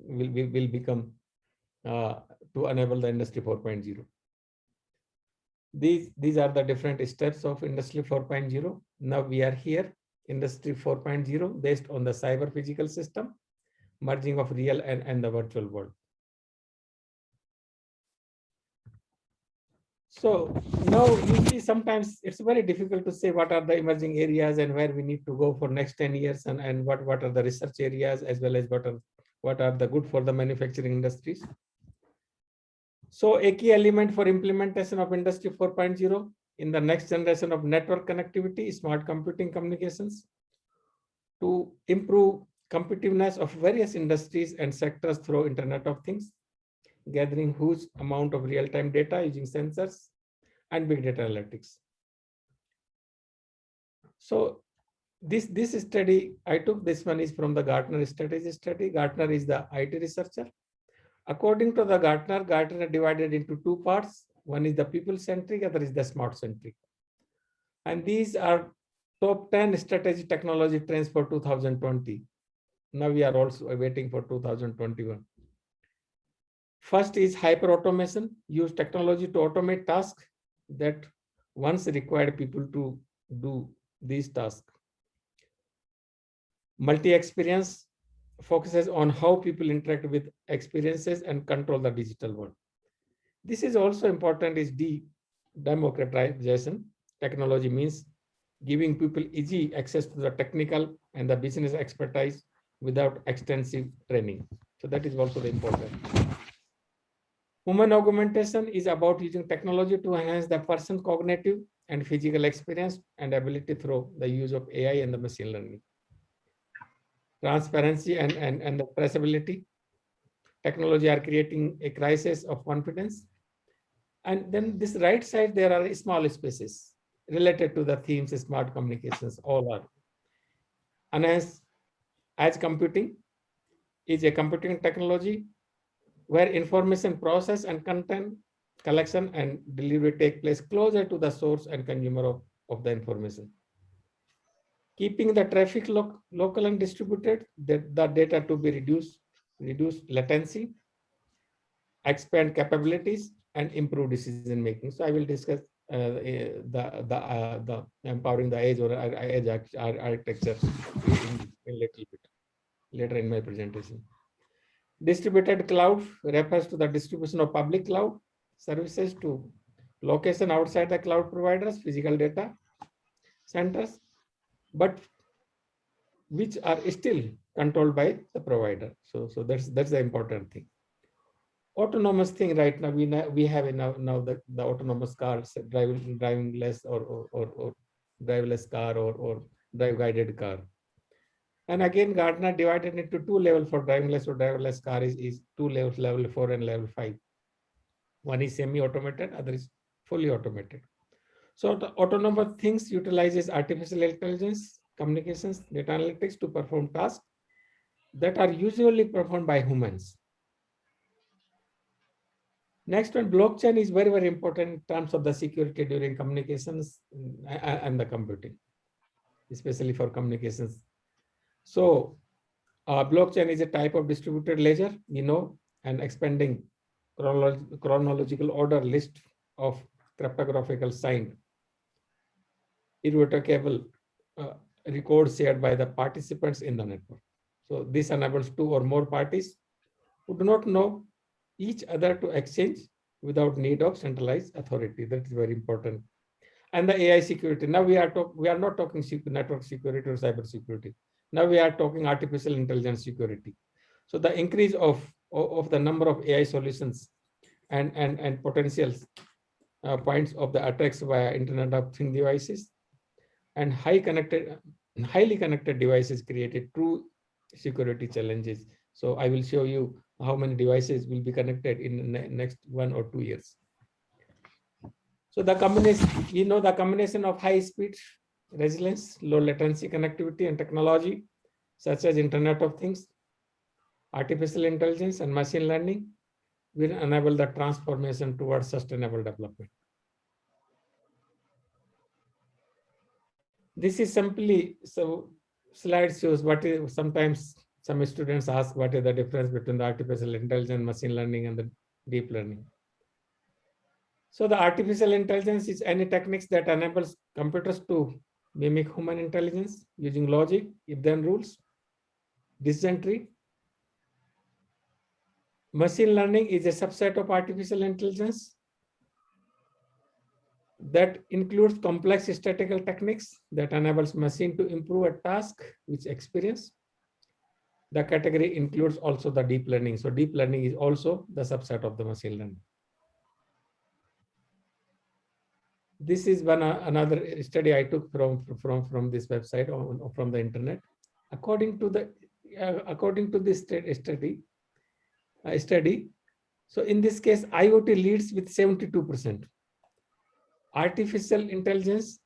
will become to enable the Industry 4.0. These are the different steps of Industry 4.0. Now we are here, Industry 4.0 based on the cyber physical system, merging of real and the virtual world. So now you see sometimes it's very difficult to say what are the emerging areas and where we need to go for next 10 years and what are the research areas as well as what are the good for the manufacturing industries. So a key element for implementation of Industry 4.0 in the next generation of network connectivity, smart computing communications, to improve competitiveness of various industries and sectors through Internet of Things, gathering huge amount of real-time data using sensors and big data analytics. So this study I took, this one is from the Gartner strategy study. Gartner is the IT researcher. According to the Gartner divided into 2 parts. One is the people-centric, other is the smart-centric. And these are top 10 strategy technology trends for 2020. Now we are also waiting for 2021. First is hyper-automation. Use technology to automate tasks that once required people to do these tasks. Multi-experience focuses on how people interact with experiences and control the digital world. This is also important is democratization. Technology means giving people easy access to the technical and the business expertise without extensive training. So that is also important. Human augmentation is about using technology to enhance the person's cognitive and physical experience and ability through the use of AI and the machine learning. Transparency and the traceability. Technology are creating a crisis of confidence. And then this right side, there are small spaces related to the themes, smart communications, all are. Enhanced edge computing is a computing technology where information process and content collection and delivery take place closer to the source and consumer of the information. Keeping the traffic local and distributed, the data to be reduce latency, expand capabilities, and improve decision making. So I will discuss the empowering the edge or edge architecture in a little bit later in my presentation. Distributed cloud refers to the distribution of public cloud services to location outside the cloud providers, physical data centers, but which are still controlled by the provider. So that's the important thing. Autonomous thing right now, we have now the autonomous cars, driverless or driverless car or drive guided car. And again, Gartner divided into two levels for driverless or driverless car is two levels, level 4 and level 5. One is semi-automated, other is fully automated. So the autonomous things utilizes artificial intelligence, communications, data analytics to perform tasks that are usually performed by humans. Next one, blockchain is very, very important in terms of the security during communications and the computing, especially for communications. So blockchain is a type of distributed ledger, and expanding chronological order list of cryptographical signed irrevocable records shared by the participants in the network. So this enables two or more parties who do not know each other to exchange without need of centralized authority. That is very important. And the AI security. Now we are not talking network security or cyber security. Now we are talking artificial intelligence security. So the increase of the number of AI solutions and potential points of the attacks via Internet of Things devices and highly connected devices created true security challenges. So I will show you how many devices will be connected in the next 1 or 2 years. So the combination, the combination of high speed, resilience, low latency connectivity and technology, such as Internet of Things, artificial intelligence and machine learning will enable the transformation towards sustainable development. This is simply, so slide shows what is, sometimes some students ask what is the difference between the artificial intelligence, machine learning and the deep learning. So the artificial intelligence is any techniques that enables computers to mimic human intelligence using logic, if-then rules, decision tree. Machine learning is a subset of artificial intelligence that includes complex statistical techniques that enables machine to improve a task with experience. The category includes also the deep learning. So deep learning is also the subset of the machine learning. This is another study I took from this website or from the internet. According to this study, so in this case, IoT leads with 72%. Artificial intelligence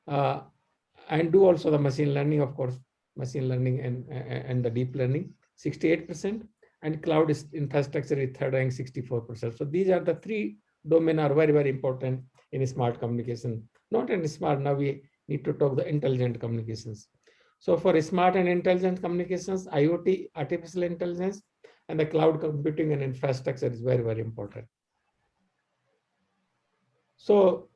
and do also the machine learning, of course, machine learning and the deep learning, 68%, and cloud infrastructure is third rank, 64%. So these are the three domain are very, very important in smart communication. Not in smart, now we need to talk the intelligent communications. So for smart and intelligent communications, IoT, artificial intelligence, and the cloud computing and infrastructure is very, very important. So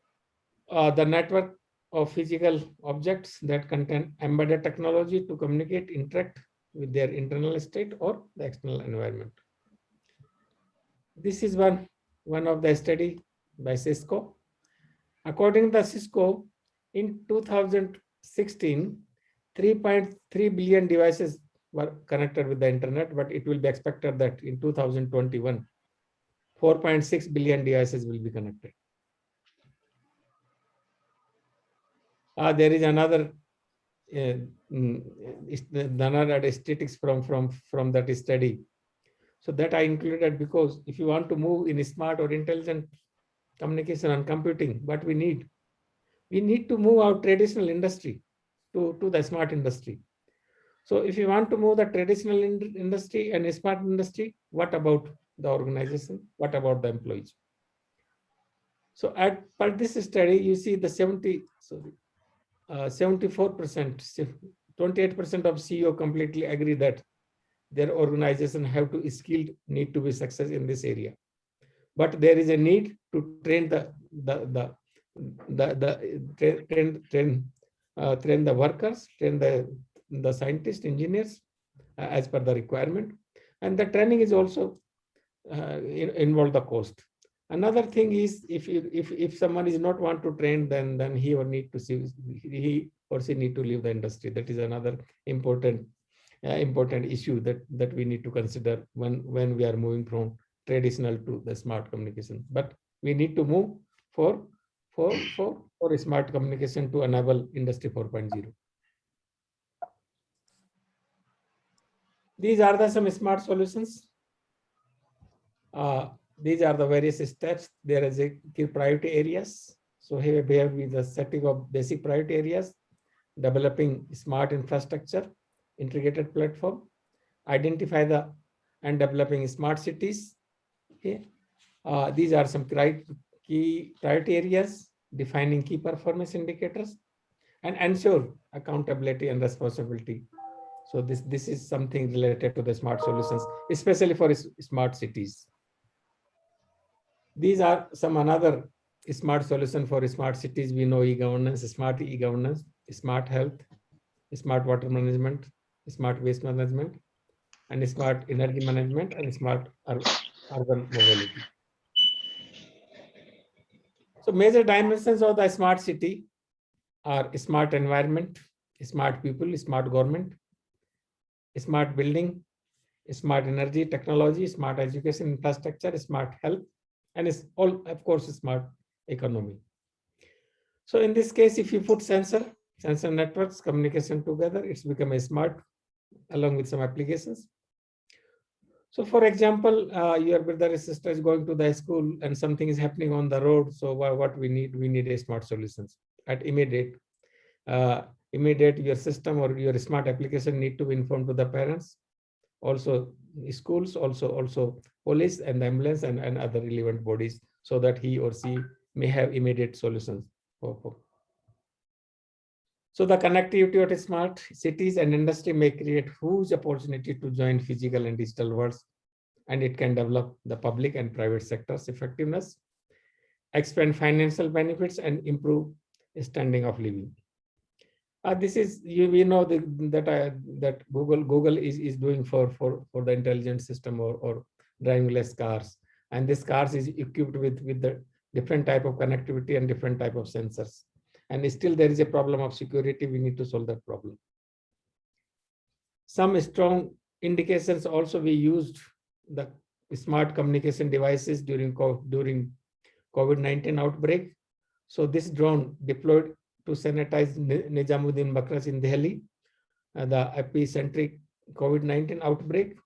the network of physical objects that contain embedded technology to communicate, interact with their internal state or the external environment. This is one of the study by Cisco. According to Cisco, in 2016, 3.3 billion devices were connected with the internet, but it will be expected that in 2021, 4.6 billion devices will be connected. There is another statistics from that study. So that I included because if you want to move in smart or intelligent communication and computing, what we need to move our traditional industry to the smart industry. So if you want to move the traditional industry and smart industry, what about the organization? What about the employees? So per this study, you see the 74%, 28% of CEO completely agree that their organization have to need to be success in this area. But there is a need to train train the workers, train the scientists, engineers as per the requirement, and the training is also involve the cost. Another thing is if someone is not want to train, then he or she need to leave the industry. That is another important issue that we need to consider when we are moving from traditional to the smart communication. But we need to move for smart communication to enable industry 4.0. These are some smart solutions. These are the various steps. There is a key priority areas. So here we have the setting of basic priority areas, developing smart infrastructure, integrated platform, identify and developing smart cities. Okay. These are some key priority areas, defining key performance indicators, and ensure accountability and responsibility. So this is something related to the smart solutions, especially for smart cities. These are some another smart solution for smart cities. We know e-governance, smart e-governance, smart health, smart water management, smart waste management, and smart energy management, and smart urban mobility. So major dimensions of the smart city are smart environment, smart people, smart government, smart building, smart energy technology, smart education infrastructure, smart health, and it's all, of course, smart economy. So in this case, if you put sensor networks, communication together, it's become a smart along with some applications. So for example, your brother or sister is going to the school and something is happening on the road. So what we need a smart solutions at immediate. Immediate your system or your smart application need to be informed to the parents, also schools, also police and ambulance and other relevant bodies, so that he or she may have immediate solutions. So the connectivity of smart cities and industry may create huge opportunity to join physical and digital worlds, and it can develop the public and private sectors effectiveness, expand financial benefits, and improve standing of living. This is we know that Google is doing for the intelligent system or driverless cars, and this cars is equipped with the different type of connectivity and different type of sensors, and still there is a problem of security. We need to solve that problem. Some strong indications also, we used the smart communication devices during COVID-19 outbreak. So this drone deployed to sanitize Nizamuddin Makras in Delhi, the epicentric COVID-19 outbreak.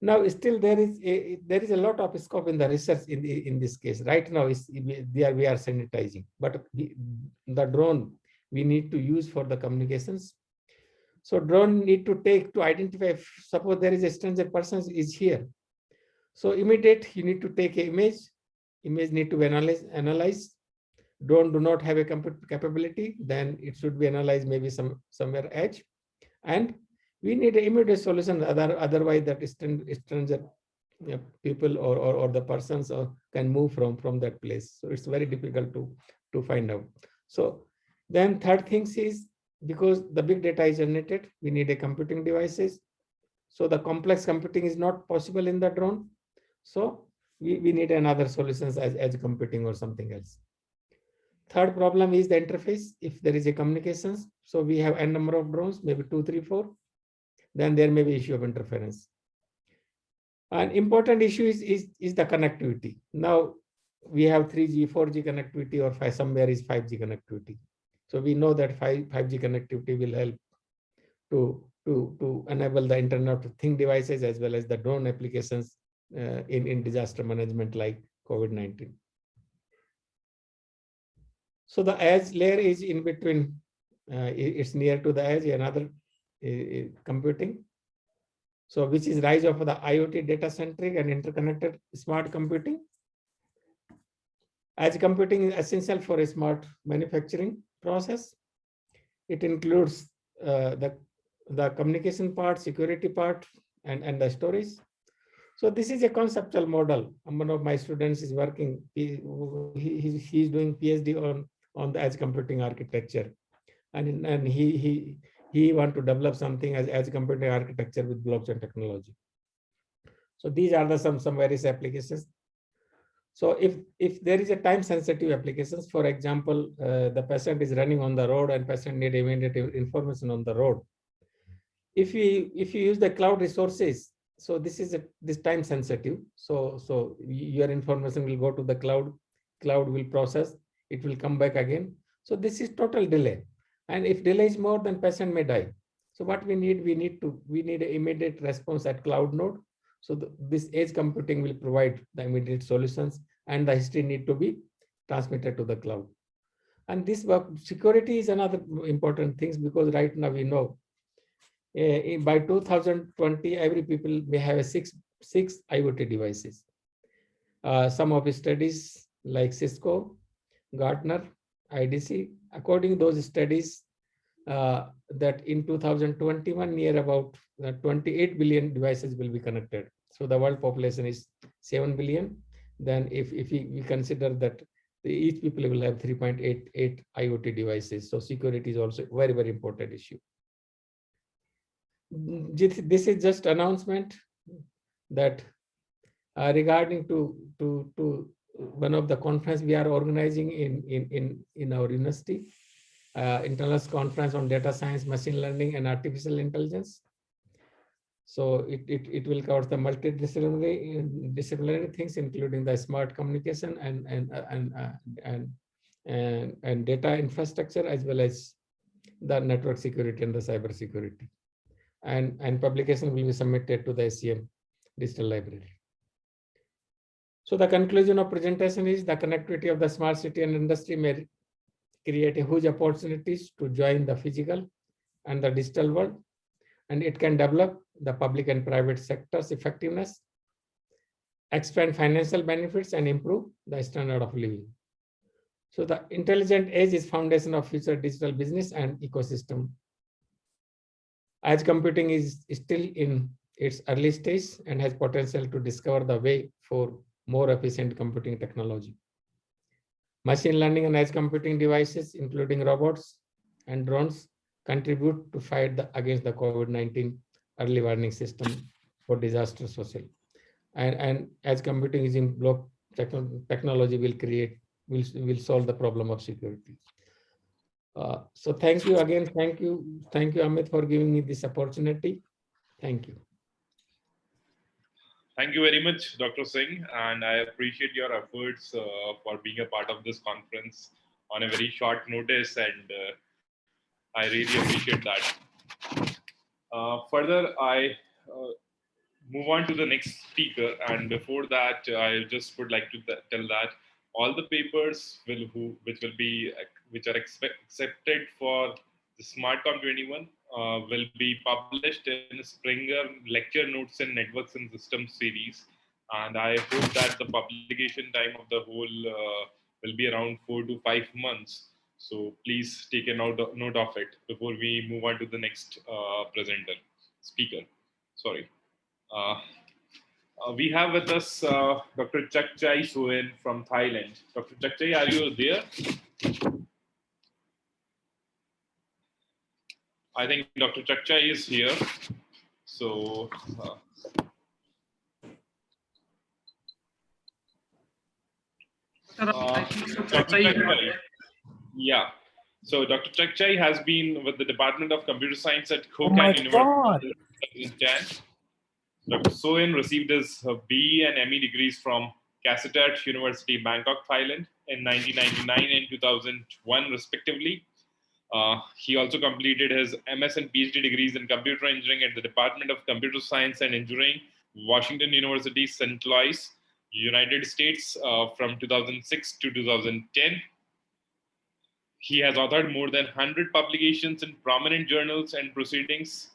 Now, still there is a lot of scope in the research in this case. Right now, we are sanitizing, but the drone we need to use for the communications. So drone need to identify, suppose there is a stranger person is here. So immediate, you need to take an image need to be analyzed. Drone do not have a capability, then it should be analyzed maybe somewhere edge, and we need an immediate solution. Otherwise, that stranger people or the persons can move from that place. So it's very difficult to find out. So then third thing is, because the big data is generated, we need a computing devices. So the complex computing is not possible in the drone. So we need another solutions as edge computing or something else. Third problem is the interface. If there is a communications, so we have n number of drones, maybe 2, 3, 4, then there may be issue of interference. An important issue is the connectivity. Now we have 3G, 4G connectivity, or somewhere is 5G connectivity. So we know that 5G connectivity will help to enable the Internet of Things devices as well as the drone applications in disaster management like COVID-19. So the edge layer is in between, it's near to the edge, another computing. So which is rise of the IoT data-centric and interconnected smart computing. Edge computing is essential for a smart manufacturing process. It includes the communication part, security part, and the storage. So this is a conceptual model. One of my students is working, he's doing PhD on the edge computing architecture, and he want to develop something as edge computing architecture with blockchain technology. So these are some various applications. So if there is a time sensitive applications, for example, the patient is running on the road and patient need immediate information on the road. If you use the cloud resources, so this is this time sensitive. So your information will go to the cloud will process, it will come back again. So this is total delay. And if delay is more, then patient may die. So what we need an immediate response at cloud node. So this edge computing will provide the immediate solutions, and the history need to be transmitted to the cloud. And this security is another important thing, because right now we know by 2020 every people may have six IoT devices. Some of the studies like Cisco, Gartner, IDC, according to those studies, that in 2021 near about 28 billion devices will be connected. So the world population is 7 billion. Then if we consider that each people will have 3.88 IoT devices, so security is also a very, very important issue. This is just announcement that regarding to one of the conference we are organizing in our university, international conference on data science, machine learning, and artificial intelligence. So it will cover the multidisciplinary things, including the smart communication and data infrastructure, as well as the network security and the cyber security. And publication will be submitted to the SCM digital library. So the conclusion of presentation is the connectivity of the smart city and industry may create a huge opportunities to join the physical and the digital world, and it can develop the public and private sector's effectiveness, expand financial benefits, and improve the standard of living. So the intelligent edge is foundation of future digital business and ecosystem. Edge computing is still in its early stage and has potential to discover the way for more efficient computing technology. Machine learning and edge computing devices, including robots and drones, contribute to fight against the COVID-19 early warning system for disaster social. And edge computing is in block technology will solve the problem of security. So thank you again. Thank you, Amit, for giving me this opportunity. Thank you. Thank you very much, Dr. Singh, and I appreciate your efforts for being a part of this conference on a very short notice, and I really appreciate that. Further, I move on to the next speaker, and before that, I just would like to tell that all the papers which are accepted for the SMARTCOM 21 will be published in Springer Lecture Notes in Networks and Systems series, and I hope that the publication time of the whole will be around 4 to 5 months. So please take a note of it before we move on to the next speaker. Sorry. We have with us Dr. Chakchai Soen from Thailand. Dr. Chakchai, are you there? I think Dr. Chakchai is here. So, Dr. Chakchai. Yeah. So Dr. Chakchai has been with the Department of Computer Science at Kokang University in 2010. Dr. Soen received his BE and ME degrees from Kasset University, Bangkok, Thailand in 1999 and 2001, respectively. He also completed his MS and PhD degrees in computer engineering at the Department of Computer Science and Engineering, Washington University, St. Louis, United States, from 2006 to 2010. He has authored more than 100 publications in prominent journals and proceedings,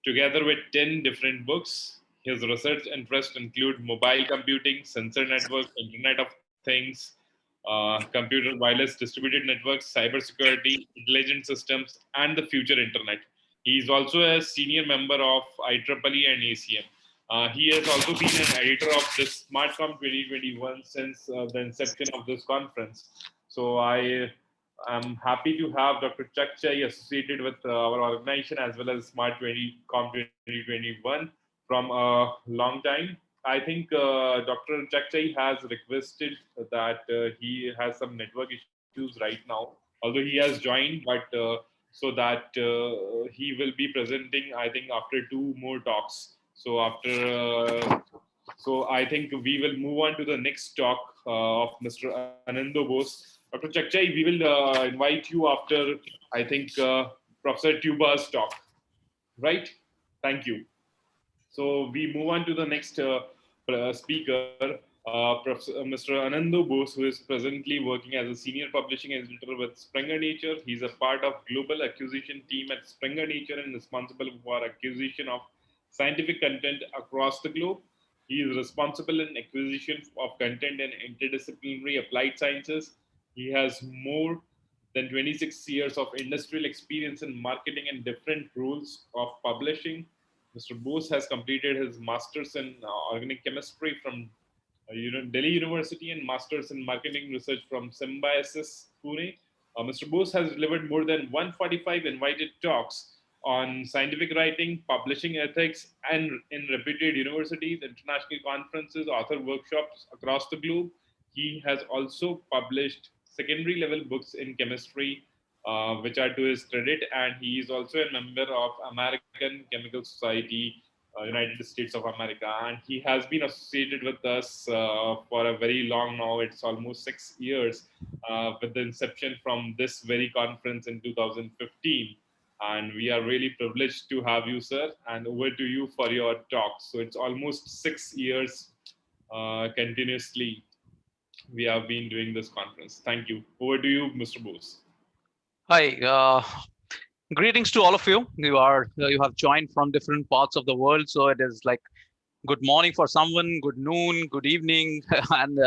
together with 10 different books. His research interests include mobile computing, sensor networks, Internet of Things, computer wireless distributed networks, cybersecurity, intelligent systems, and the future internet. He is also a senior member of IEEE and ACM. He has also been an editor of this SMARTCOM 2021 since the inception of this conference. So I am happy to have Dr. Chakchai associated with our organization as well as SMARTCOM 2021 from a long time. I think Dr. Chakchai has requested that he has some network issues right now, although he has joined, but so that he will be presenting, I think, after 2 more talks. So so I think we will move on to the next talk of Mr. Anando Bose. Dr. Chakchai, we will invite you after, I think, Professor Tuba's talk. right? Thank you. So we move on to the next speaker, Mr. Anandu Bose, who is presently working as a senior publishing editor with Springer Nature. He's a part of global acquisition team at Springer Nature and responsible for acquisition of scientific content across the globe. He is responsible in acquisition of content in interdisciplinary applied sciences. He has more than 26 years of industrial experience in marketing and different roles of publishing. Mr. Bose has completed his master's in organic chemistry from Delhi University and master's in marketing research from Symbiosis, Pune. Mr. Bose has delivered more than 145 invited talks on scientific writing, publishing ethics, and in reputed universities, international conferences, author workshops across the globe. He has also published secondary level books in chemistry, which are to his credit, and he is also a member of American Chemical Society, United States of America, and he has been associated with us for a very long now. It's almost 6 years with the inception from this very conference in 2015. And we are really privileged to have you, sir. And over to you for your talk. So it's almost 6 years continuously we have been doing this conference. Thank you. Over to you, Mr. Bose. Hi, greetings to all of you. You have joined from different parts of the world, so it is like good morning for someone, good noon, good evening, and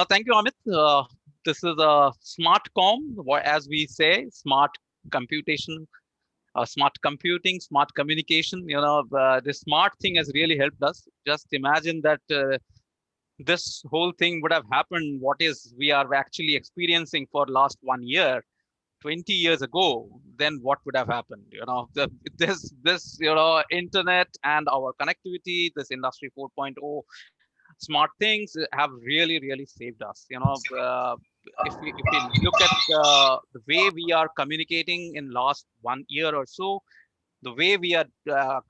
thank you, Amit. This is a SMARTCOM, or as we say, smart computation, smart computing, smart communication. This smart thing has really helped us. Just imagine that this whole thing would have happened. What is we are actually experiencing for last 1 year. 20 years ago, then what would have happened? This internet and our connectivity, this industry 4.0 smart things have really saved us. If we look at the way we are communicating in last 1 year or so, the way we are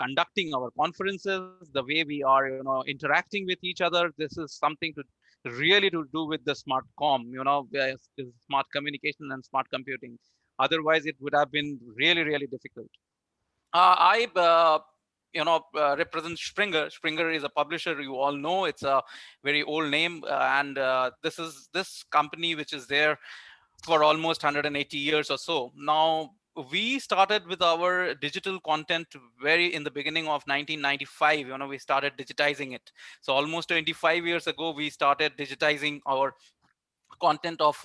conducting our conferences, the way we are interacting with each other, this is something to really to do with the SMARTCOM, smart communication and smart computing. Otherwise, it would have been really difficult. I represent Springer. Springer is a publisher, you all know. It's a very old name, and this is this company which is there for almost 180 years or so. Now, we started with our digital content very in the beginning of 1995. We started digitizing it. So almost 25 years ago, we started digitizing our content of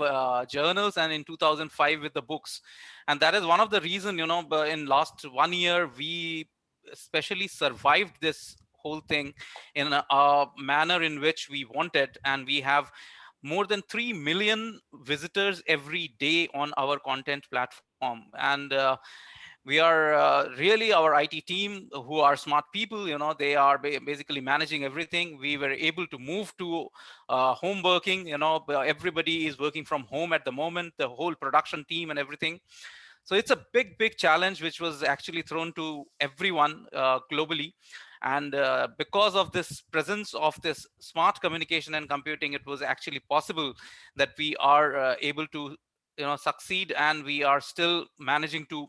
journals, and in 2005 with the books. And that is one of the reason, in last 1 year, we especially survived this whole thing in a manner in which we wanted, and we have more than 3 million visitors every day on our content platform. And we are really, our IT team, who are smart people, they are basically managing everything. We were able to move to home working. Everybody is working from home at the moment, the whole production team and everything. So it's a big challenge which was actually thrown to everyone globally. And because of this presence of this smart communication and computing, it was actually possible that we are able to succeed, and we are still managing to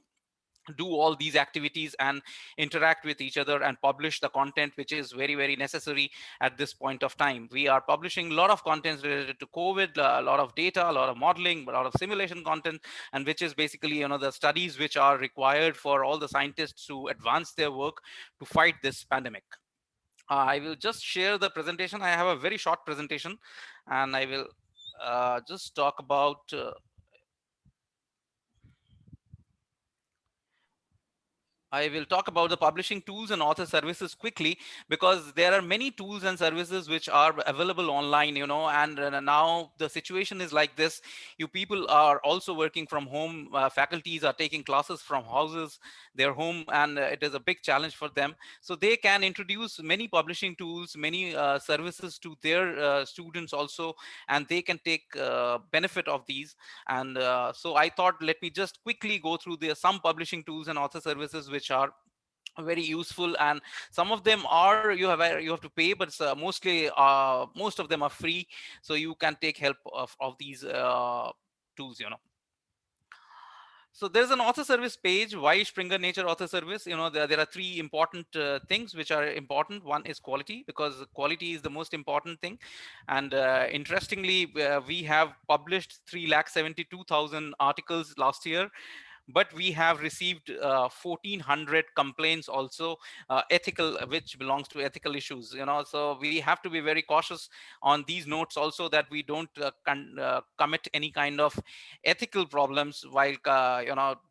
do all these activities and interact with each other and publish the content which is very necessary at this point of time. We are publishing a lot of content related to COVID, a lot of data, a lot of modeling, a lot of simulation content, and which is basically the studies which are required for all the scientists to advance their work to fight this pandemic. I will just share the presentation. I have a very short presentation, and I will just talk about I will talk about the publishing tools and author services quickly, because there are many tools and services which are available online, and now the situation is like this. You people are also working from home. Faculties are taking classes from houses, their home, and it is a big challenge for them. So they can introduce many publishing tools, many services to their students also, and they can take benefit of these. And so I thought, let me just quickly go through some publishing tools and author services which are very useful, and some of them are you have to pay, but mostly most of them are free, so you can take help of these tools. So there's an author service page. Why Springer Nature author service? There are three important things which are important. One is quality, because quality is the most important thing. And interestingly, we have published 372,000 articles last year, but we have received 1400 complaints also, ethical, which belongs to ethical issues. So we have to be very cautious on these notes also, that we don't commit any kind of ethical problems while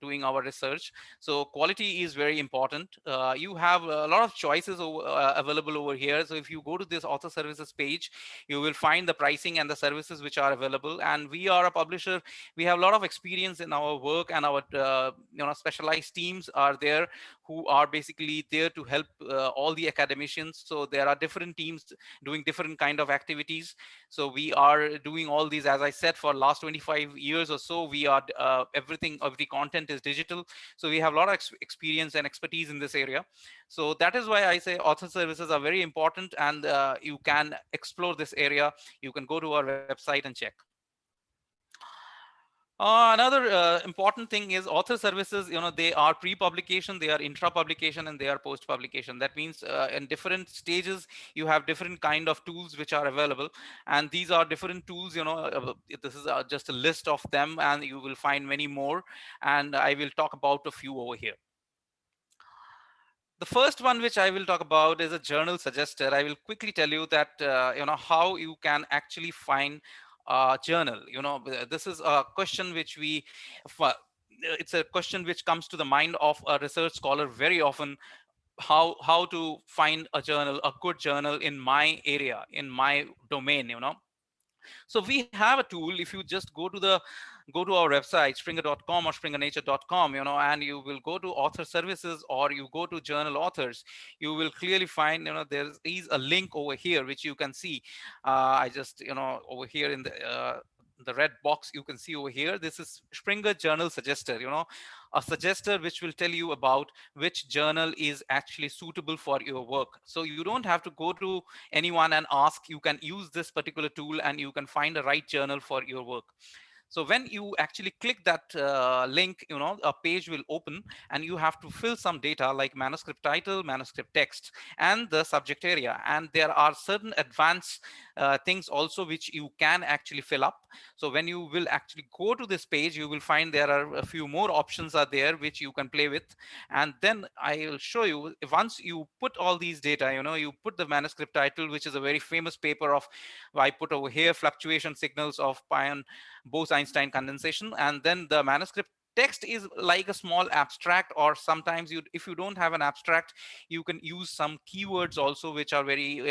doing our research. So quality is very important. You have a lot of choices available over here. So if you go to this author services page, you will find the pricing and the services which are available. And we are a publisher. We have a lot of experience in our work, and our specialized teams are there, who are basically there to help all the academicians. So there are different teams doing different kind of activities. So we are doing all these, as I said, for last 25 years or so. We are every content is digital. So we have a lot of experience and expertise in this area. So that is why I say author services are very important, and you can explore this area. You can go to our website and check. Another important thing is author services. They are pre-publication, they are intra-publication, and they are post-publication. That means in different stages, you have different kind of tools which are available, and these are different tools. This is just a list of them, and you will find many more. And I will talk about a few over here. The first one which I will talk about is a journal suggester. I will quickly tell you that how you can actually find journal. This is a question which it's a question which comes to the mind of a research scholar very often. How to find a journal, a good journal in my area, in my domain. So we have a tool. If you just go to our website, springer.com or springernature.com, and you will go to author services, or you go to journal authors, you will clearly find, there is a link over here which you can see. I just, over here in the red box, you can see over here, this is Springer Journal Suggester, a suggester which will tell you about which journal is actually suitable for your work. So you don't have to go to anyone and ask. You can use this particular tool, and you can find the right journal for your work. So when you actually click that link, a page will open, and you have to fill some data like manuscript title, manuscript text, and the subject area. And there are certain advanced things also which you can actually fill up. So when you will actually go to this page, you will find there are a few more options are there which you can play with. And then I will show you, once you put all these data, you put the manuscript title, which is a very famous paper of, I put over here, fluctuation signals of pion Bose-Einstein condensation. And then the manuscript text is like a small abstract, or sometimes if you don't have an abstract, you can use some keywords also, which are very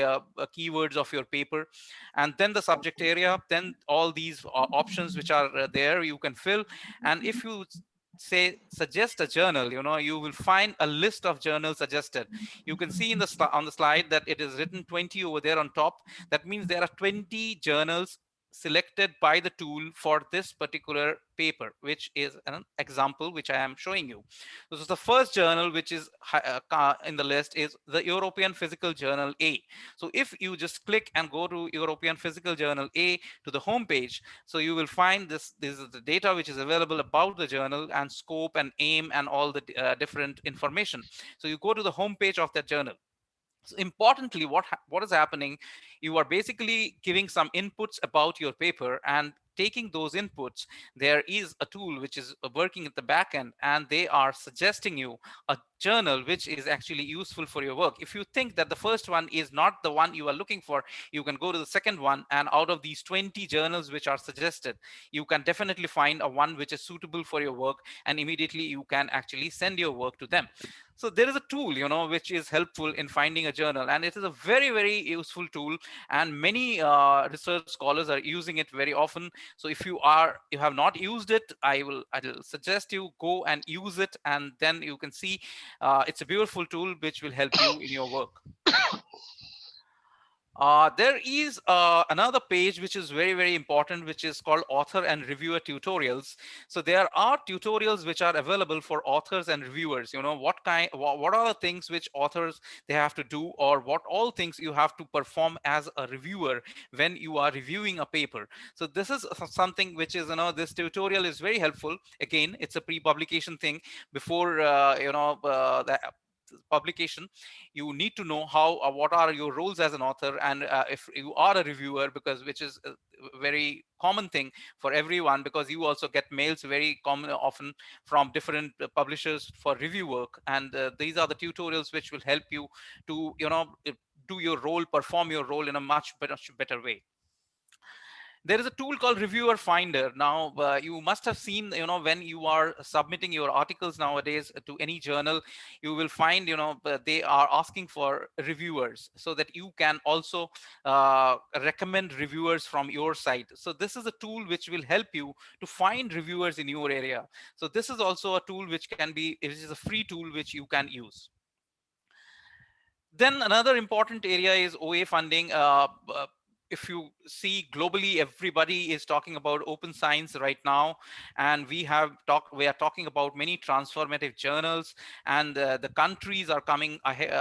keywords of your paper. And then the subject area, then all these options which are there, you can fill. And if you say suggest a journal, you will find a list of journals suggested. You can see in on the slide that it is written 20 over there on top. That means there are 20 journals selected by the tool for this particular paper, which is an example which I am showing you. This is the first journal which is in the list, is the European Physical Journal A. So if you just click and go to European Physical Journal A to the home page, so you will find this is the data which is available about the journal, and scope and aim and all the different information. So you go to the home page of that journal. So importantly, what is happening, you are basically giving some inputs about your paper, and taking those inputs, there is a tool which is working at the back end, and they are suggesting you a journal which is actually useful for your work. If you think that the first one is not the one you are looking for, you can go to the second one, and out of these 20 journals which are suggested, you can definitely find a one which is suitable for your work, and immediately you can actually send your work to them. So there is a tool, which is helpful in finding a journal, and it is a very, very useful tool, and many research scholars are using it very often. So if you have not used it, I'll suggest you go and use it, and then you can see it's a beautiful tool which will help you in your work. There is another page which is very, very important, which is called author and reviewer tutorials. So there are tutorials which are available for authors and reviewers. You know, what are the things which authors they have to do, or what all things you have to perform as a reviewer when you are reviewing a paper. So this is something which is, this tutorial is very helpful. Again, it's a pre-publication thing before, the publication. You need to know how what are your roles as an author, and if you are a reviewer, because which is a very common thing for everyone, because you also get mails very common often from different publishers for review work, and these are the tutorials which will help you to do your role, perform your role in a much better way. There is a tool called Reviewer Finder. Now, you must have seen, when you are submitting your articles nowadays to any journal, you will find, they are asking for reviewers so that you can also recommend reviewers from your site. So this is a tool which will help you to find reviewers in your area. So this is also a tool which is a free tool which you can use. Then another important area is OA funding. If you see globally, everybody is talking about open science right now, and we are talking about many transformative journals, and the countries are coming ahead,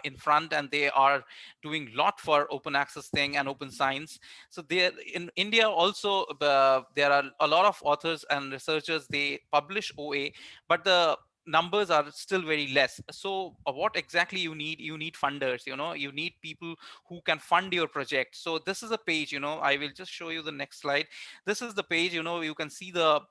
in front, and they are doing a lot for open access thing and open science. So there in India also, there are a lot of authors and researchers, they publish OA, but the numbers are still very less. So what exactly you need funders, you need people who can fund your project. So this is a page, I will just show you the next slide. This is the page, you can see the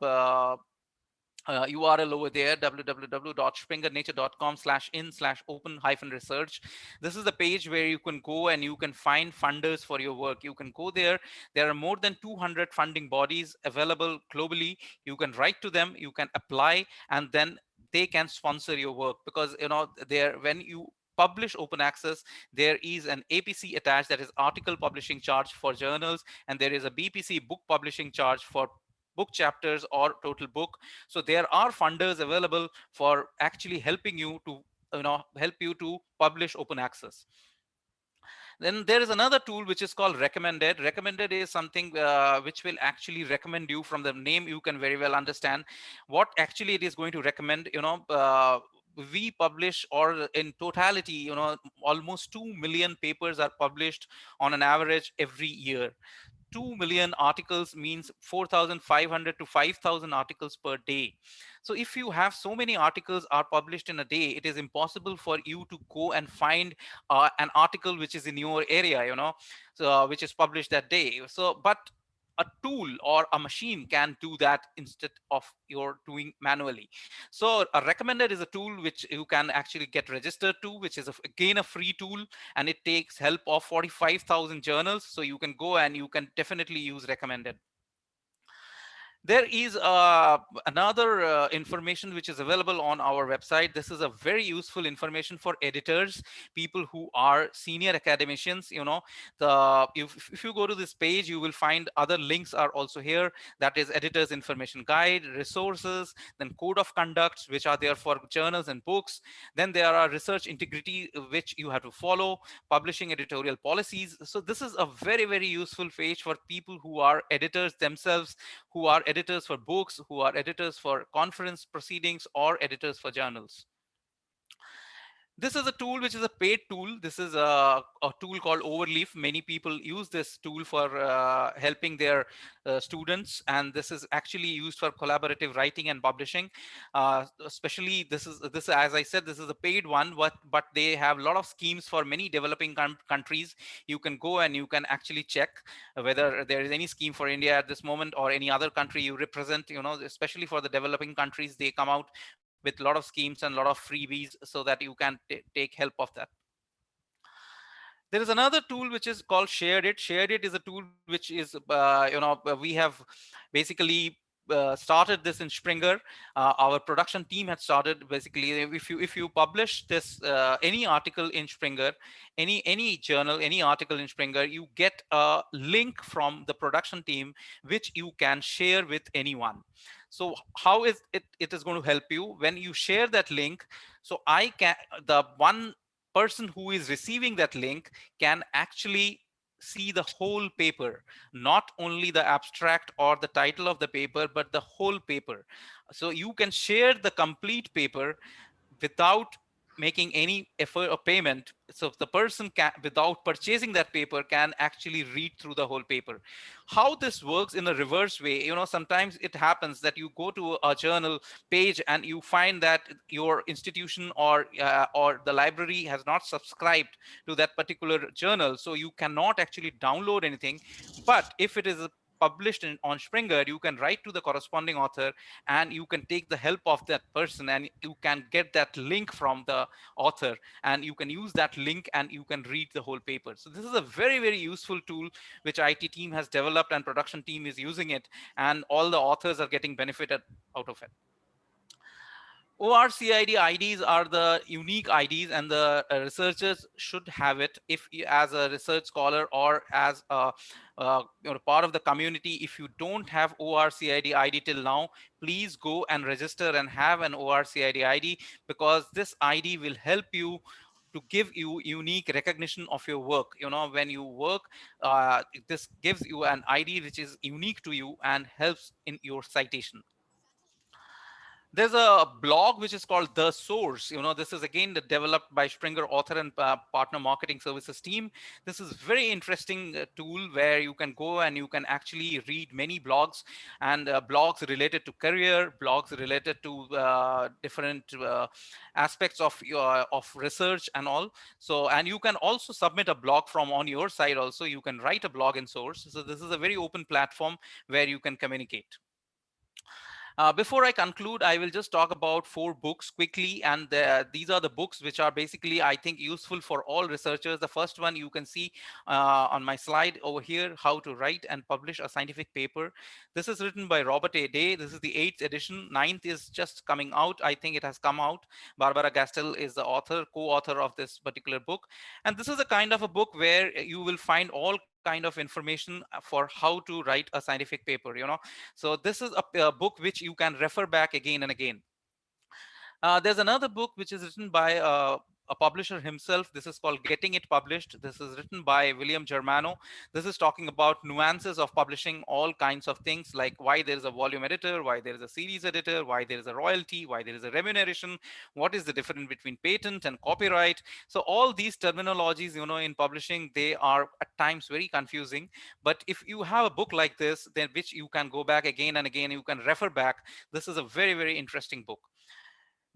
URL over there, www.springernature.com/in/open-research. This is the page where you can go and you can find funders for your work. You can go there. There are more than 200 funding bodies available globally. You can write to them, you can apply, and then they can sponsor your work, because there, when you publish open access, there is an APC attached, that is article publishing charge for journals, and there is a BPC, book publishing charge for book chapters or total book. So there are funders available for actually helping you to help you to publish open access. Then there is another tool which is called recommended. Recommended is something which will actually recommend you. From the name you can very well understand what actually it is going to recommend. We publish, or in totality, almost 2 million papers are published on an average every year. 2 million articles means 4,500 to 5,000 articles per day. So if you have so many articles are published in a day, it is impossible for you to go and find an article which is in your area, so which is published that day. So but a tool or a machine can do that instead of your doing manually. So a recommended is a tool which you can actually get registered to, which is again a free tool, and it takes help of 45,000 journals. So you can go and you can definitely use recommended. There is another information which is available on our website. This is a very useful information for editors, people who are senior academicians. If you go to this page, you will find other links are also here. That is editors information guide, resources, then code of conducts, which are there for journals and books. Then there are research integrity, which you have to follow, publishing editorial policies. So this is a very, very useful page for people who are editors themselves, who are editors for books, who are editors for conference proceedings, or editors for journals. This is a tool which is a paid tool. This is a tool called Overleaf. Many people use this tool for helping their students, and this is actually used for collaborative writing and publishing. Especially this, as I said, this is a paid one, but they have a lot of schemes for many developing countries. You can go and you can actually check whether there is any scheme for India at this moment, or any other country you represent. Especially for the developing countries, they come out with a lot of schemes and a lot of freebies, so that you can take help of that. There is another tool which is called SharedIt. SharedIt is a tool which is, we have basically started this in Springer. Our production team had started. Basically, if you publish this any article in Springer, any journal, any article in Springer, you get a link from the production team which you can share with anyone. So how is it is going to help you when you share that link? So the one person who is receiving that link can actually see the whole paper, not only the abstract or the title of the paper, but the whole paper. So you can share the complete paper without making any effort or payment. So the person can, without purchasing that paper, can actually read through the whole paper. How this works in a reverse way, sometimes it happens that you go to a journal page and you find that your institution or the library has not subscribed to that particular journal, so you cannot actually download anything. But if it is published on Springer, you can write to the corresponding author and you can take the help of that person, and you can get that link from the author, and you can use that link and you can read the whole paper. So this is a very, very useful tool which IT team has developed, and production team is using it, and all the authors are getting benefited out of it. ORCID IDs are the unique IDs, and the researchers should have it. If you, as a research scholar or as a part of the community, if you don't have ORCID ID till now, please go and register and have an ORCID ID, because this ID will help you to give you unique recognition of your work. When you work, this gives you an ID which is unique to you and helps in your citation. There's a blog which is called The Source. This is again developed by Springer author and partner marketing services team. This is very interesting tool where you can go and you can actually read many blogs, and blogs related to career, blogs related to different aspects of research and all. So, and you can also submit a blog from on your side also. You can write a blog in Source. So this is a very open platform where you can communicate. Before I conclude, I will just talk about 4 books quickly, and these are the books which are basically, I think, useful for all researchers. The first one you can see on my slide over here, How to Write and Publish a Scientific Paper. This is written by Robert A. Day. This is the 8th edition. 9th is just coming out. I think it has come out. Barbara Gastel is the author, co-author of this particular book. And this is a kind of a book where you will find all kind of information for how to write a scientific paper. So this is a book which you can refer back again and again. There's another book which is written by a publisher himself. This is called Getting It Published. This is written by William Germano. This is talking about nuances of publishing all kinds of things, like why there is a volume editor, why there is a series editor, why there is a royalty, why there is a remuneration, what is the difference between patent and copyright. So all these terminologies, in publishing, they are at times very confusing. But if you have a book like this, then which you can go back again and again, you can refer back, this is a very, very interesting book.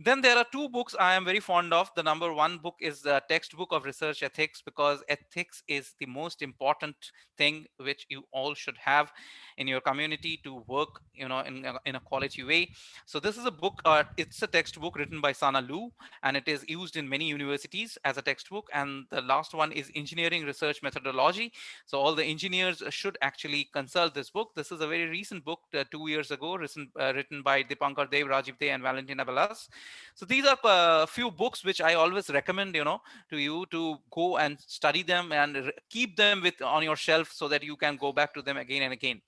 Then there are 2 books I am very fond of. The number 1 book is the textbook of research ethics, because ethics is the most important thing which you all should have in your community to work, in a quality way. So this is a book, it's a textbook written by Sana Lu, and it is used in many universities as a textbook. And the last one is Engineering Research Methodology. So all the engineers should actually consult this book. This is a very recent book, 2 years ago, written by Dipankar Dev, Rajiv Dey, and Valentina Balas. So these are a few books which I always recommend, to you to go and study them and keep them on your shelf so that you can go back to them again and again.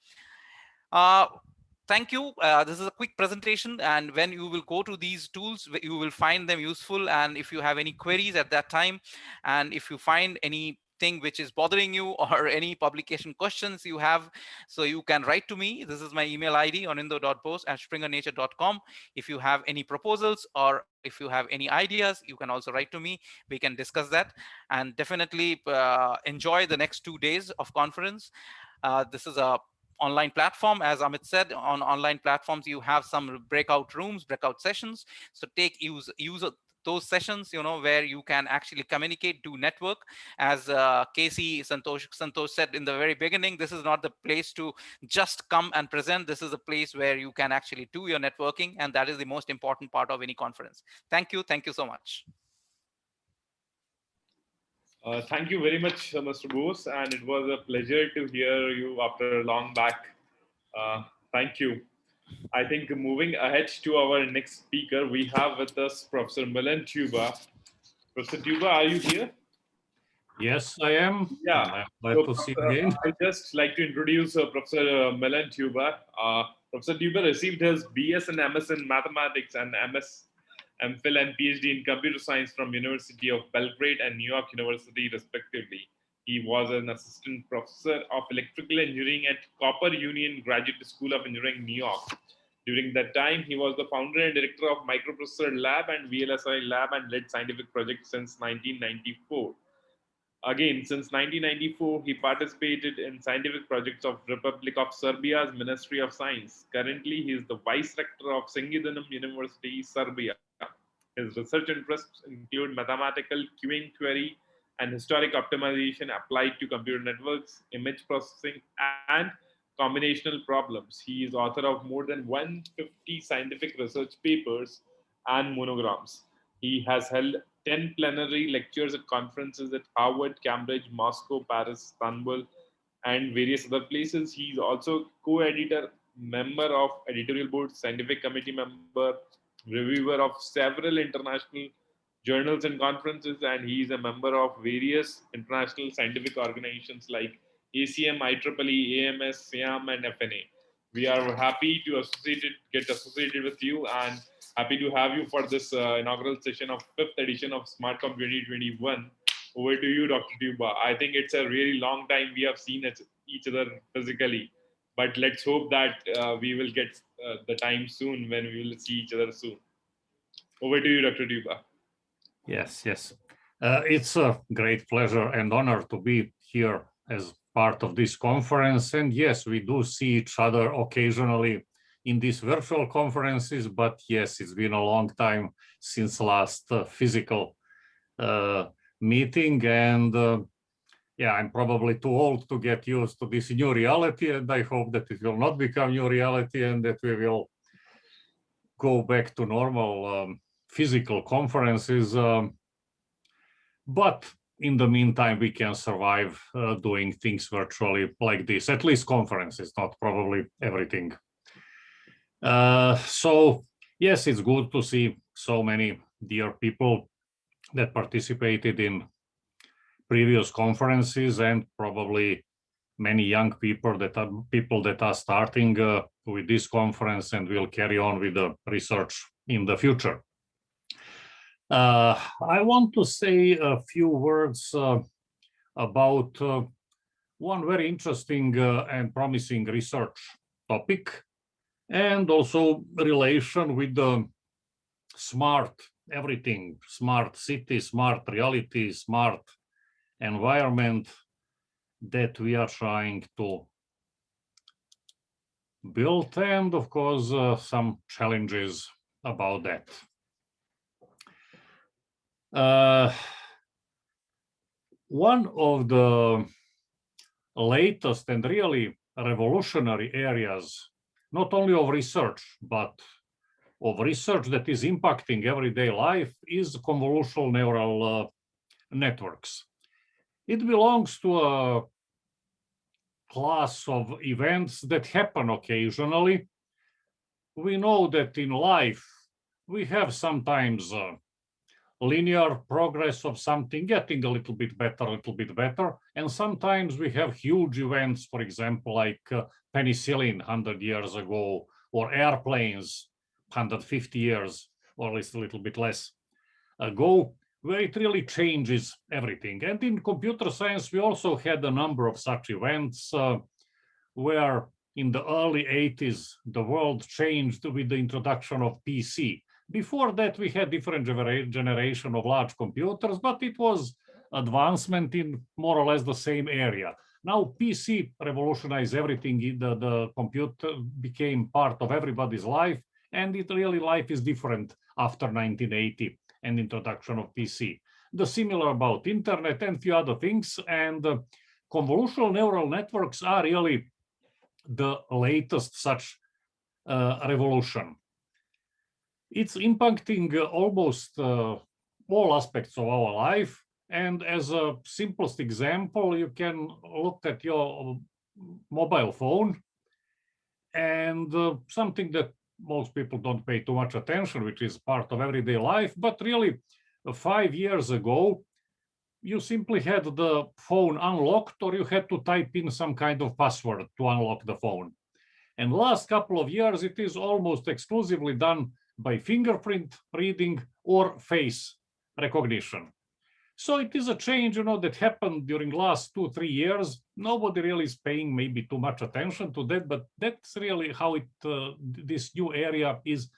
Thank you. This is a quick presentation, and when you will go to these tools, you will find them useful. And if you have any queries at that time, and if you find anything which is bothering you or any publication questions you have, so you can write to me. This is my email ID, onindo.bose@springernature.com. If you have any proposals or if you have any ideas, you can also write to me. We can discuss that, and definitely enjoy the next 2 days of conference. This is a online platform. As Amit said, on online platforms, you have some breakout rooms, breakout sessions. So use those sessions, where you can actually communicate, do network. As Casey Santosh said in the very beginning, this is not the place to just come and present. This is a place where you can actually do your networking, and that is the most important part of any conference. Thank you. Thank you so much. Thank you very much, Mr. Bose, and it was a pleasure to hear you after a long back. Thank you. I think moving ahead to our next speaker, we have with us Professor Milan Tuba. Professor Tuba, are you here? Yes, I am. Yeah. I'll proceed again. I'd just like to introduce Professor Milan Tuba. Professor Tuba received his BS and MS in mathematics and MS MPhil and PhD in computer science from University of Belgrade and New York University, respectively. He was an assistant professor of electrical engineering at Copper Union Graduate School of Engineering, New York. During that time, he was the founder and director of Microprocessor Lab and VLSI Lab and led scientific projects since 1994. Again, since 1994, he participated in scientific projects of Republic of Serbia's Ministry of Science. Currently, he is the vice rector of Singidunum University, Serbia. His research interests include mathematical queuing query and historic optimization applied to computer networks, image processing, and combinational problems. He is author of more than 150 scientific research papers and monograms. He has held 10 plenary lectures at conferences at Harvard, Cambridge, Moscow, Paris, Istanbul, and various other places. He is also co-editor, member of editorial board, scientific committee member, reviewer of several international journals and conferences, and he is a member of various international scientific organizations like ACM, IEEE, AMS, SIAM, and FNA. We are happy to get associated with you and happy to have you for this inaugural session of 5th edition of SmartCom 2021. Over to you, Dr. Tuba. I think it's a really long time we have seen each other physically, but let's hope that we will get the time soon when we will see each other soon. Over to you, Dr. Tuba. Yes. It's a great pleasure and honor to be here as part of this conference. And yes, we do see each other occasionally in these virtual conferences, but yes, it's been a long time since last physical meeting. And yeah, I'm probably too old to get used to this new reality, and I hope that it will not become new reality and that we will go back to normal physical conferences. But in the meantime, we can survive doing things virtually like this, at least conferences, not probably everything. So yes, it's good to see so many dear people that participated in previous conferences, and probably many young people that are starting with this conference and will carry on with the research in the future. I want to say a few words about one very interesting and promising research topic, and also relation with the smart everything, smart city, smart reality, smart environment that we are trying to build, and of course some challenges about that. One of the latest and really revolutionary areas, not only of research, but of research that is impacting everyday life, is convolutional neural networks. It belongs to a class of events that happen occasionally. We know that in life we have sometimes linear progress of something getting a little bit better, and sometimes we have huge events, for example, like penicillin 100 years ago, or airplanes 150 years, or at least a little bit less ago, where it really changes everything. And in computer science, we also had a number of such events where in the early 80s, the world changed with the introduction of PC. Before that, we had different generation of large computers, but it was advancement in more or less the same area. Now PC revolutionized everything. The computer became part of everybody's life, and life is different after 1980 and introduction of PC. The similar about internet and few other things, and convolutional neural networks are really the latest such revolution. It's impacting almost all aspects of our life. And as a simplest example, you can look at your mobile phone, and something that most people don't pay too much attention, which is part of everyday life. But really, 5 years ago, you simply had the phone unlocked, or you had to type in some kind of password to unlock the phone. And last couple of years, it is almost exclusively done by fingerprint reading or face recognition. So it is a change, that happened during last 2-3 years. Nobody really is paying maybe too much attention to that, but that's really how this new area is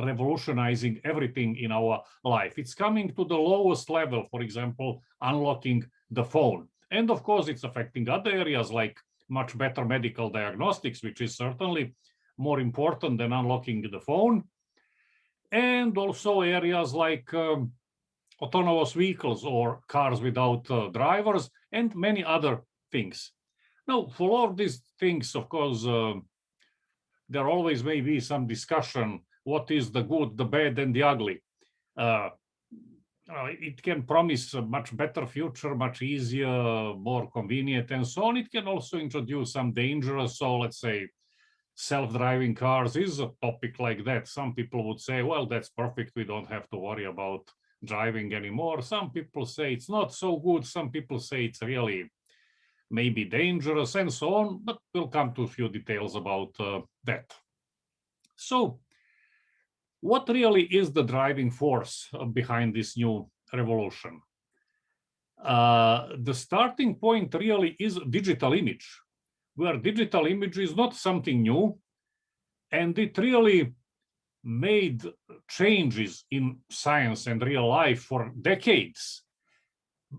revolutionizing everything in our life. It's coming to the lowest level, for example, unlocking the phone. And of course, it's affecting other areas like much better medical diagnostics, which is certainly more important than unlocking the phone. And also areas like autonomous vehicles or cars without drivers and many other things. Now, for all of these things, of course, there always may be some discussion. What is the good, the bad, and the ugly? It can promise a much better future, much easier, more convenient, and so on. It can also introduce some dangers. So let's say self-driving cars is a topic like that. Some people would say, well, that's perfect. We don't have to worry about driving anymore. Some people say it's not so good. Some people say it's really maybe dangerous and so on, but we'll come to a few details about that. So what really is the driving force behind this new revolution? The starting point really is digital image, where digital image is not something new, and it really made changes in science and real life for decades.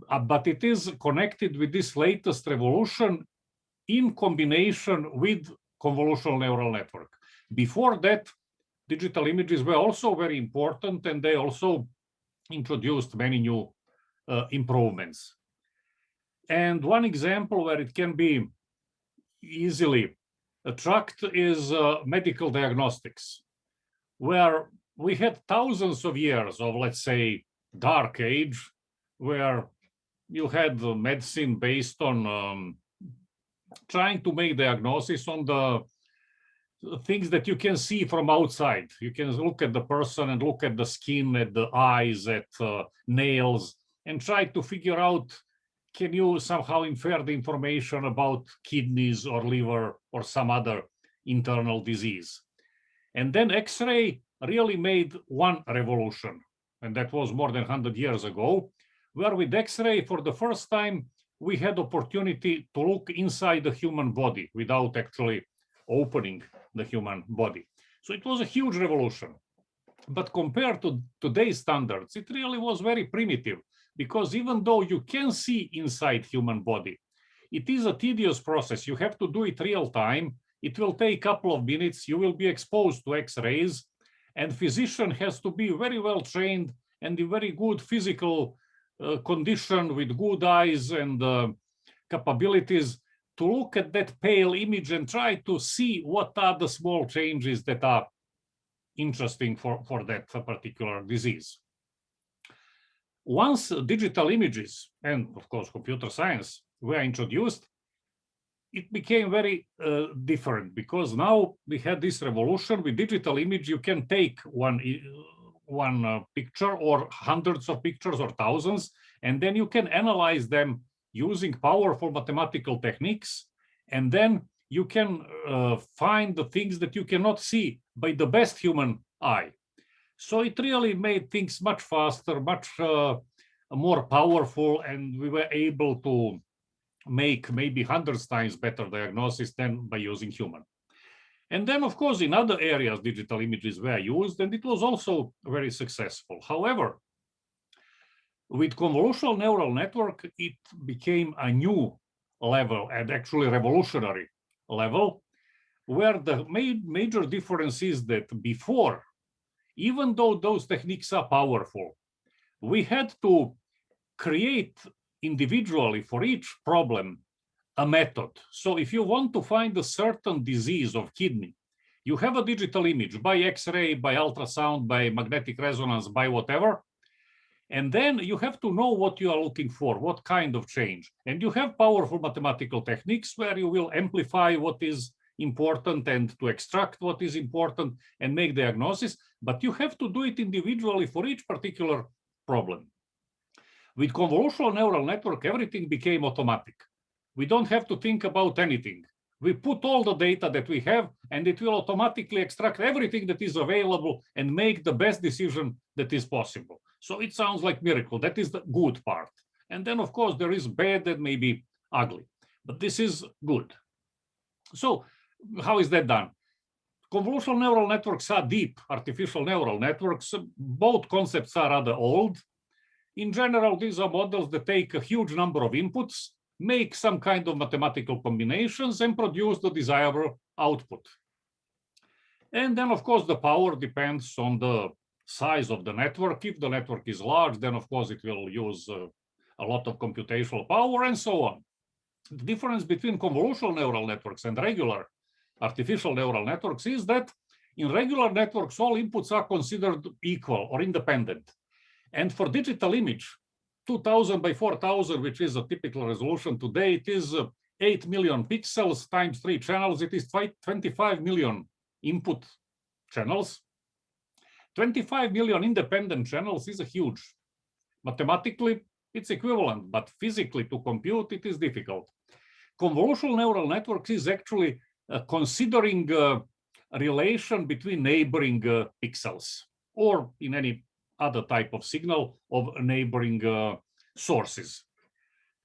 But it is connected with this latest revolution in combination with convolutional neural network. Before that, digital images were also very important, and they also introduced many new improvements. And one example where it can be easily tracked is medical diagnostics, where we had thousands of years of, let's say, dark age, where you had medicine based on trying to make diagnosis on the things that you can see from outside. You can look at the person and look at the skin, at the eyes, at nails, and try to figure out, can you somehow infer the information about kidneys or liver or some other internal disease? And then X-ray really made one revolution, and that was more than 100 years ago, where with X-ray, for the first time, we had opportunity to look inside the human body without actually opening the human body. So it was a huge revolution. But compared to today's standards, it really was very primitive, because even though you can see inside human body, it is a tedious process. You have to do it real time. It will take a couple of minutes. You will be exposed to X-rays, and physician has to be very well trained and in very good physical condition with good eyes and capabilities to look at that pale image and try to see what are the small changes that are interesting for that particular disease. Once digital images and, of course, computer science were introduced, it became very different, because now we had this revolution. With digital image, you can take one picture or hundreds of pictures or thousands, and then you can analyze them using powerful mathematical techniques, and then you can find the things that you cannot see by the best human eye. So it really made things much faster, much more powerful, and we were able to make maybe hundreds times better diagnosis than by using human. And then, of course, in other areas, digital images were used, and it was also very successful. However, with convolutional neural network, it became a new level, and actually revolutionary level, where the major difference is that before, even though those techniques are powerful, we had to create individually for each problem a method. So if you want to find a certain disease of kidney, you have a digital image by X-ray, by ultrasound, by magnetic resonance, by whatever, and then you have to know what you are looking for, what kind of change. And you have powerful mathematical techniques where you will amplify what is important and to extract what is important and make diagnosis, but you have to do it individually for each particular problem. With convolutional neural network, everything became automatic. We don't have to think about anything. We put all the data that we have, and it will automatically extract everything that is available and make the best decision that is possible. So it sounds like miracle. That is the good part. And then, of course, there is bad and maybe ugly, but this is good. So how is that done? Convolutional neural networks are deep artificial neural networks. Both concepts are rather old. In general, these are models that take a huge number of inputs, make some kind of mathematical combinations, and produce the desirable output. And then, of course, the power depends on the size of the network. If the network is large, then, of course, it will use a lot of computational power and so on. The difference between convolutional neural networks and regular artificial neural networks is that in regular networks, all inputs are considered equal or independent. And for digital image, 2000 by 4000, which is a typical resolution today, it is 8 million pixels times 3 channels. It is 25 million input channels. 25 million independent channels is a huge. Mathematically, it's equivalent, but physically to compute, it is difficult. Convolutional neural networks is actually considering a relation between neighboring pixels, or in any other type of signal of neighboring sources.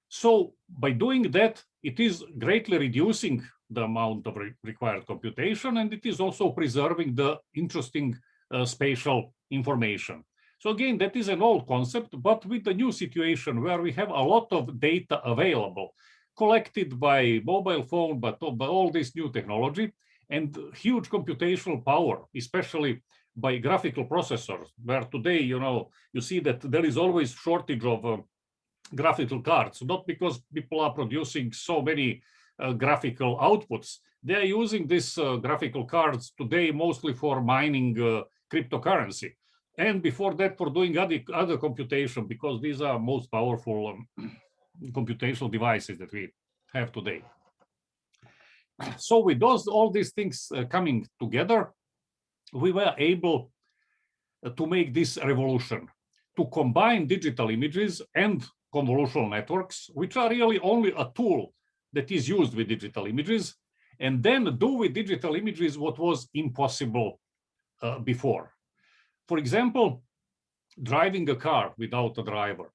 So by doing that, it is greatly reducing the amount of required computation, and it is also preserving the interesting spatial information. So again, that is an old concept, but with the new situation where we have a lot of data available, collected by mobile phone, but by all this new technology, and huge computational power, especially by graphical processors, where today, you see that there is always shortage of graphical cards, not because people are producing so many graphical outputs. They are using these graphical cards today mostly for mining cryptocurrency. And before that, for doing other computation, because these are most powerful computational devices that we have today. So with all these things coming together, we were able to make this revolution, to combine digital images and convolutional networks, which are really only a tool that is used with digital images, and then do with digital images what was impossible before. For example, driving a car without a driver.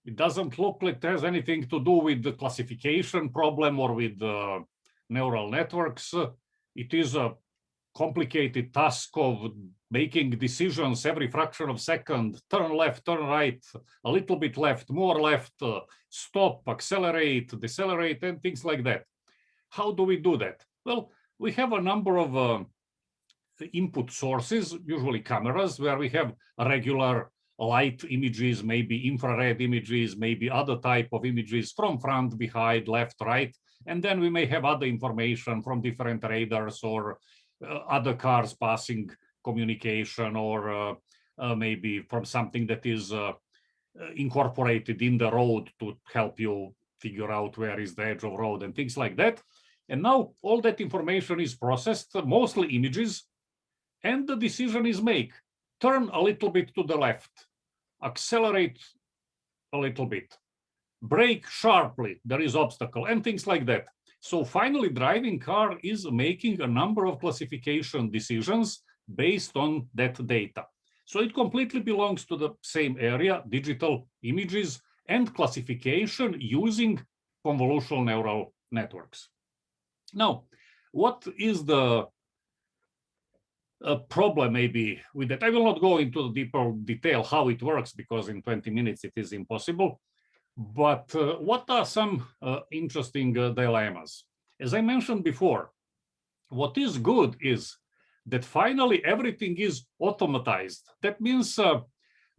It doesn't look like it has anything to do with the classification problem or with neural networks. It is a complicated task of making decisions every fraction of a second, turn left, turn right, a little bit left, more left, stop, accelerate, decelerate, and things like that. How do we do that? Well, we have a number of input sources, usually cameras, where we have regular light images, maybe infrared images, maybe other type of images from front, behind, left, right. And then we may have other information from different radars or other cars passing communication, or maybe from something that is incorporated in the road to help you figure out where is the edge of road and things like that. And now all that information is processed, mostly images, and the decision is made. Turn a little bit to the left, accelerate a little bit, brake sharply, there is obstacle, and things like that. So finally, driving car is making a number of classification decisions based on that data. So it completely belongs to the same area, digital images and classification using convolutional neural networks. Now, what is the problem maybe with that? I will not go into the deeper detail how it works, because in 20 minutes it is impossible. But what are some interesting dilemmas? As I mentioned before, what is good is that finally everything is automatized. That means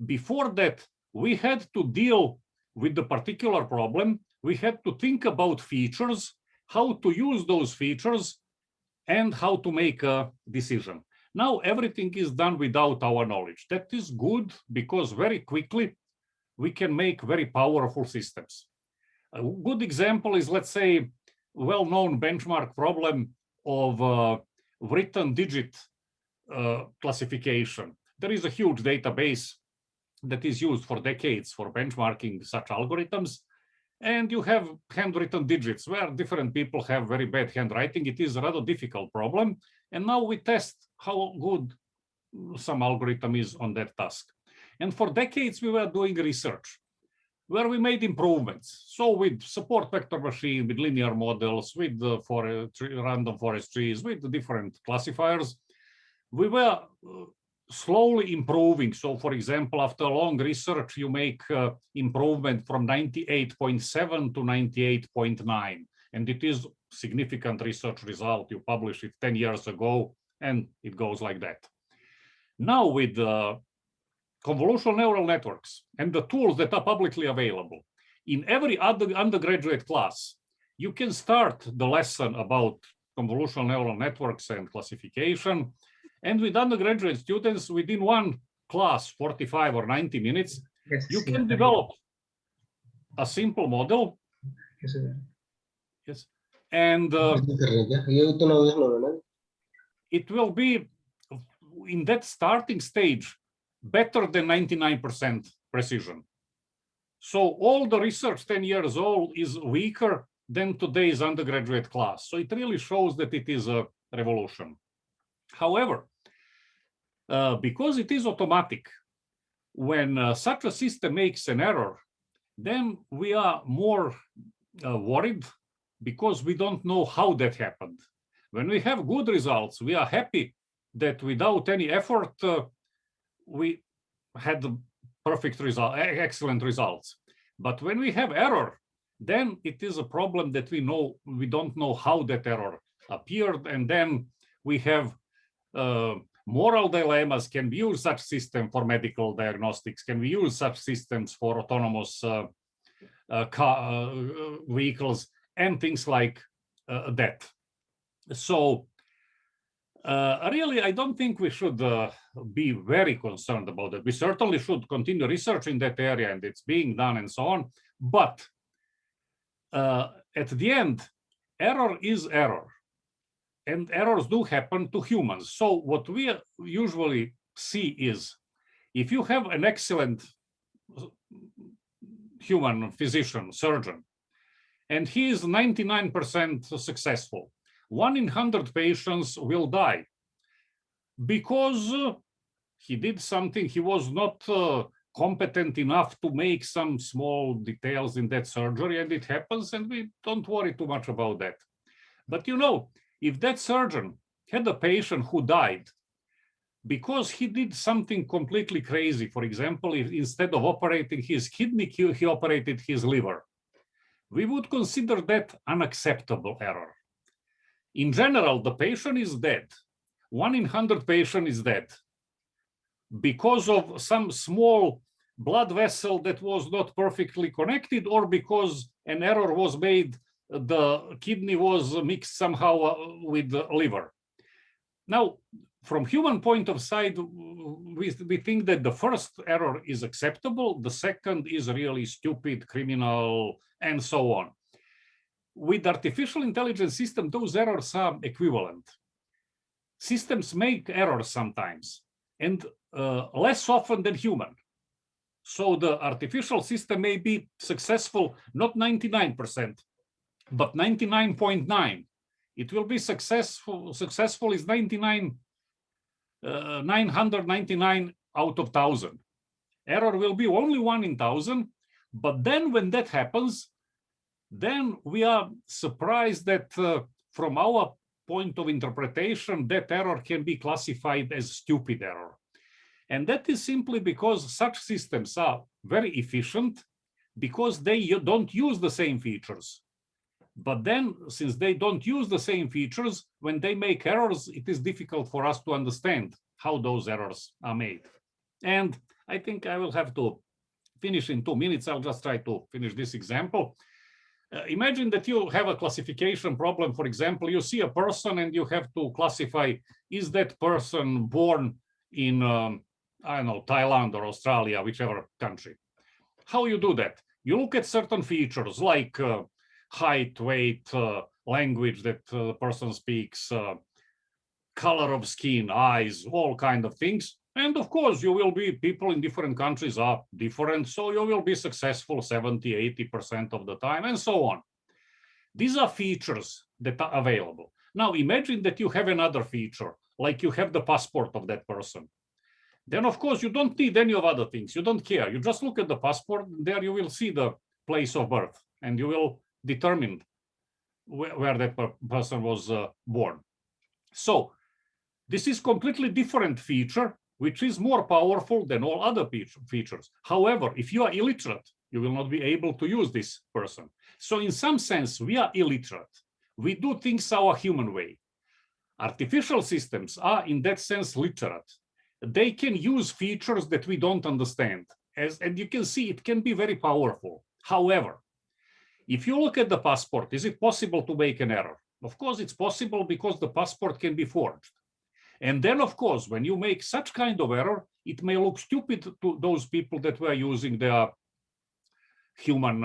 before that, we had to deal with the particular problem. We had to think about features, how to use those features, and how to make a decision. Now everything is done without our knowledge. That is good, because very quickly we can make very powerful systems. A good example is, let's say, well-known benchmark problem of written digit classification. There is a huge database that is used for decades for benchmarking such algorithms. and you have handwritten digits where different people have very bad handwriting. It is a rather difficult problem. And now we test how good some algorithm is on that task. And for decades, we were doing research where we made improvements. So with support vector machine, with linear models, with random forest trees, with different classifiers, we were slowly improving. So for example, after long research, you make improvement from 98.7 to 98.9. And it is significant research result. You published it 10 years ago, and it goes like that. Now with convolutional neural networks and the tools that are publicly available, in every other undergraduate class, you can start the lesson about convolutional neural networks and classification. And with undergraduate students, within one class, 45 or 90 minutes, you can develop a simple model. Yes. And it will be, in that starting stage, better than 99% precision. So all the research 10 years old is weaker than today's undergraduate class. So it really shows that it is a revolution. However, because it is automatic, when such a system makes an error, then we are more worried because we don't know how that happened. When we have good results, we are happy that without any effort, we had perfect result, excellent results. But when we have error, then it is a problem that we don't know how that error appeared, and then we have moral dilemmas. Can we use such system for medical diagnostics? Can we use such systems for autonomous vehicles and things like that? So really, I don't think we should be very concerned about it. We certainly should continue research in that area, and it's being done and so on. But at the end, error is error. And errors do happen to humans. So what we usually see is, if you have an excellent human physician, surgeon, and he is 99% successful, 1 in 100 patients will die because he did something, he was not competent enough to make some small details in that surgery, and it happens, and we don't worry too much about that. But you know, if that surgeon had a patient who died because he did something completely crazy, for example, if instead of operating his kidney, he operated his liver, we would consider that unacceptable error. In general, the patient is dead. 1 in 100 patient is dead because of some small blood vessel that was not perfectly connected, or because an error was made, the kidney was mixed somehow with the liver. Now, from human point of sight, we think that the first error is acceptable, the second is really stupid, criminal, and so on. With artificial intelligence system, those errors are equivalent. Systems make errors sometimes, and less often than human. So the artificial system may be successful, not 99%, but 99.9. It will be successful is 999 out of 1,000. Error will be only 1 in 1,000, but then when that happens, then we are surprised that from our point of interpretation, that error can be classified as stupid error. And that is simply because such systems are very efficient because they don't use the same features. But then, since they don't use the same features, when they make errors, it is difficult for us to understand how those errors are made. And I think I will have to finish in 2 minutes. I'll just try to finish this example. Imagine that you have a classification problem. For example, you see a person and you have to classify, is that person born in, I don't know, Thailand or Australia, whichever country. How you do that? You look at certain features like height, weight, language that the person speaks, color of skin, eyes, all kind of things. And of course, you will be, people in different countries are different, so you will be successful 70, 80% of the time, and so on. These are features that are available. Now, imagine that you have another feature, like you have the passport of that person. Then, of course, you don't need any of other things. You don't care. You just look at the passport. There you will see the place of birth, and you will determine where that person was born. So this is completely different feature, which is more powerful than all other features. However, if you are illiterate, you will not be able to use this person. So in some sense, we are illiterate. We do things our human way. Artificial systems are, in that sense, literate. They can use features that we don't understand. And you can see it can be very powerful. However, if you look at the passport, is it possible to make an error? Of course, it's possible because the passport can be forged. And then, of course, when you make such kind of error, it may look stupid to those people that were using their human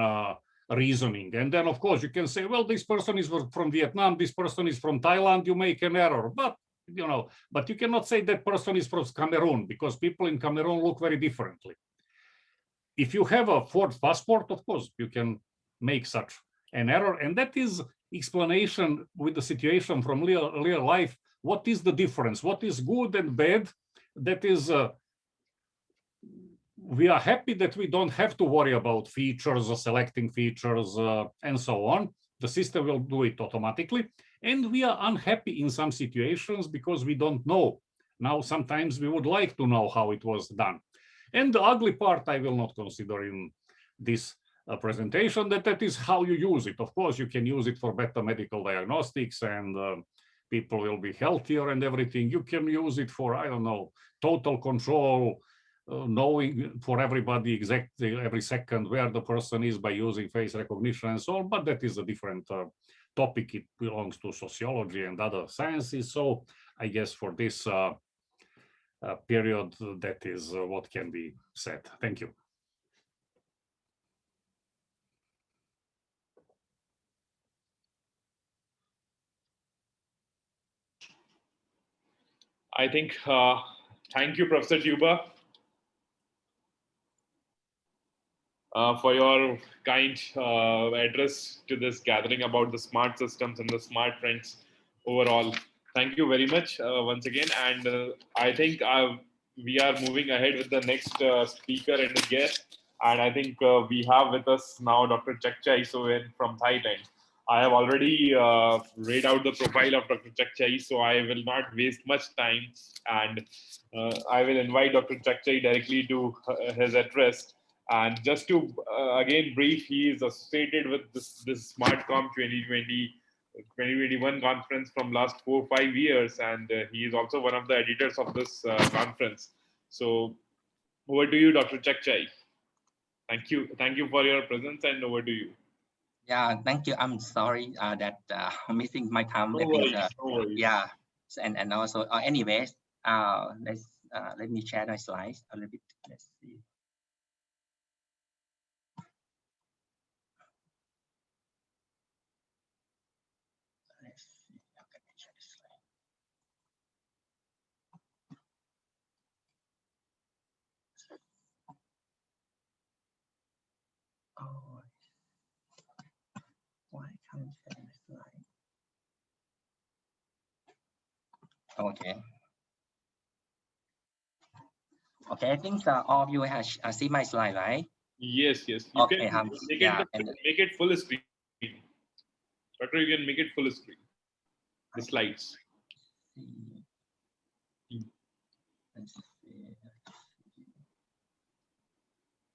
reasoning. And then, of course, you can say, well, this person is from Vietnam, this person is from Thailand, you make an error. But, you know, but you cannot say that person is from Cameroon, because people in Cameroon look very differently. If you have a forged passport, of course, you can make such an error. And that is explanation with the situation from real life. What is the difference? What is good and bad? That is, we are happy that we don't have to worry about features or selecting features and so on. The system will do it automatically. And we are unhappy in some situations because we don't know. Now, sometimes we would like to know how it was done. And the ugly part I will not consider in this presentation, that is how you use it. Of course, you can use it for better medical diagnostics, and people will be healthier and everything. You can use it for, I don't know, total control, knowing for everybody exactly every second where the person is by using face recognition and so on, but that is a different topic. It belongs to sociology and other sciences. So I guess for this period, that is what can be said. Thank you. I think, thank you, Professor Juba, for your kind address to this gathering about the smart systems and the smart trends overall. Thank you very much once again. And I think we are moving ahead with the next speaker and guest. And I think we have with us now Dr. Chakchai Soen from Thailand. I have already read out the profile of Dr. Chakchai, so I will not waste much time. And I will invite Dr. Chakchai directly to his address. And just to again brief, he is associated with this SMARTCOM 2021 conference from last 4 or 5 years, and he is also one of the editors of this conference. So over to you, Dr. Chakchai. Thank you for your presence, and over to you. Yeah, thank you. I'm sorry that missing my time. No worries, no worries. Yeah, and also anyways, let me share my slides a little bit. Let's see. Let's see. Okay, let me share this slide. Oh, why can't I share my slide? Okay. Okay, I think all of you have seen my slide, right? Yes. You okay, can make it full screen. Doctor, you can make it full screen. The slides. Let's see.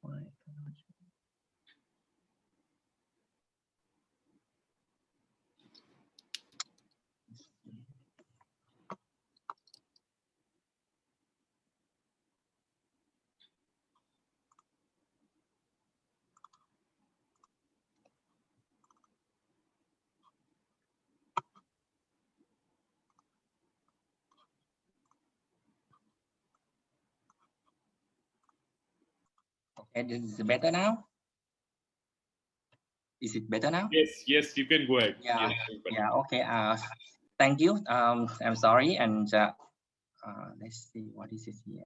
Why can't I? Okay, this is better now. Is it better now? Yes, you can go ahead. Yeah, yes, yeah. Okay. Thank you. I'm sorry, and let's see what is it here.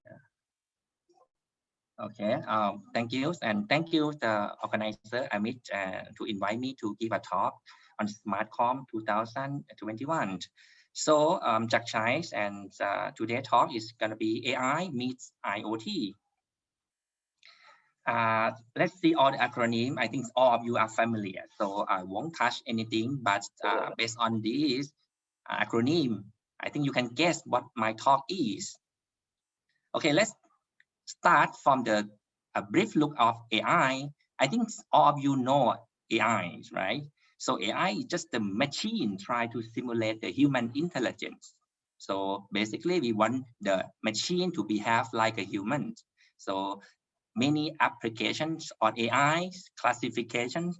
Okay, thank you, and thank you the organizer Amit to invite me to give a talk on SmartCom 2021. So Jack Chais, and today's talk is gonna be AI meets IoT. Let's see all the acronym. I think all of you are familiar, so I won't touch anything, but based on this acronym, I think you can guess what my talk is. Okay, let's start from a brief look of AI. I think all of you know AI, right? So AI is just the machine try to simulate the human intelligence. So basically, we want the machine to behave like a human. So many applications on AI, classification,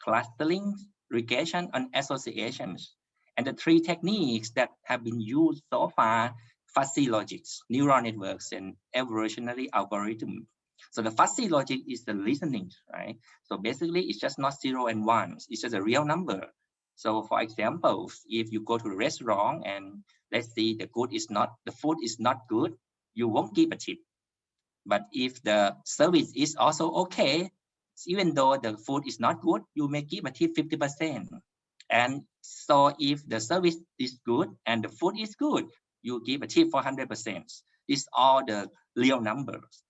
clustering, regression, and associations. And the three techniques that have been used so far: fuzzy logics, neural networks, and evolutionary algorithms. So the fuzzy logic is the listening, right? So basically, it's just not 0 and 1. It's just a real number. So for example, if you go to a restaurant and let's say the food is not good, you won't give a tip. But if the service is also okay, even though the food is not good, you may give a tip 50%. And so if the service is good and the food is good, you give a tip for 100%. These are the real numbers.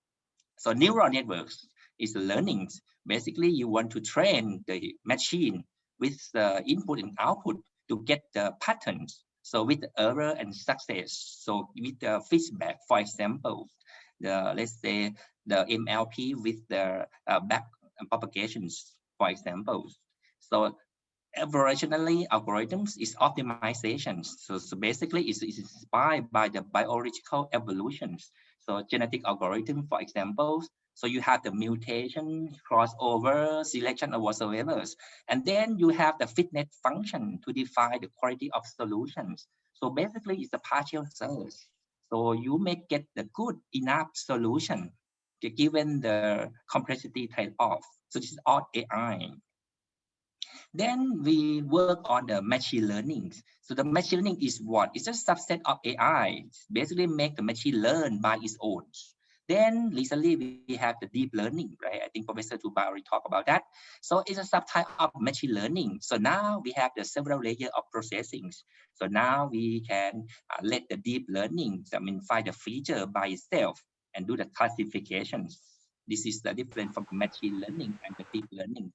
So neural networks is learning. Basically, you want to train the machine with the input and output to get the patterns. So with the error and success. So with the feedback, for example, let's say the MLP with the back propagations, for example. So evolutionary algorithms is optimizations. So basically it's inspired by the biological evolutions. So genetic algorithm, for example, so you have the mutation, crossover, selection, or whatsoever. And then you have the fitness function to define the quality of solutions. So basically it's a partial search. So you may get the good enough solution given the complexity trade-off. So this is all AI. Then we work on the machine learning. So the machine learning is what? It's a subset of AI. Basically make the machine learn by its own. Then recently we have the deep learning, right? I think Professor Tuba already talked about that. So it's a subtype of machine learning. So now we have the several layers of processing. So now we can let the deep learning, find the feature by itself and do the classifications. This is the difference from machine learning and the deep learning.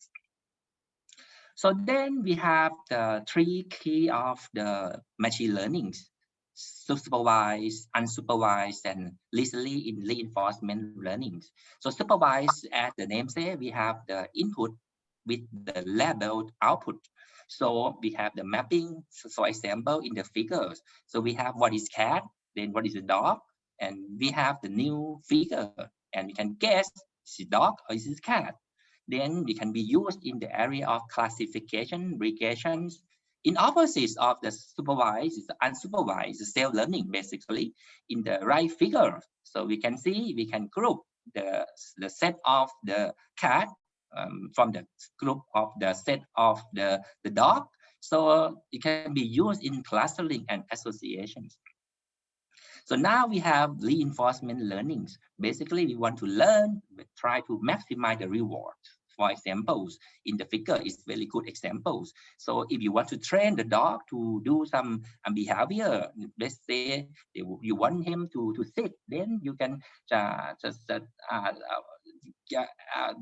So then we have the three key of the machine learning: supervised, unsupervised, and recently in reinforcement learning. So supervised, as the name says, we have the input with the labeled output. So we have the mapping, so for example, in the figures. So we have what is cat, then what is a dog, and we have the new figure, and we can guess is it dog or is it cat. Then it can be used in the area of classification, regressions. In opposites of the supervised, is unsupervised self-learning, basically in the right figure. So we can see, we can group the set of the cat from the group of the set of the dog. So it can be used in clustering and associations. So now we have reinforcement learnings. Basically, we want to learn, try to maximize the reward. For examples, in the figure is very good examples. So if you want to train the dog to do some behavior, let's say you want him to sit, then you can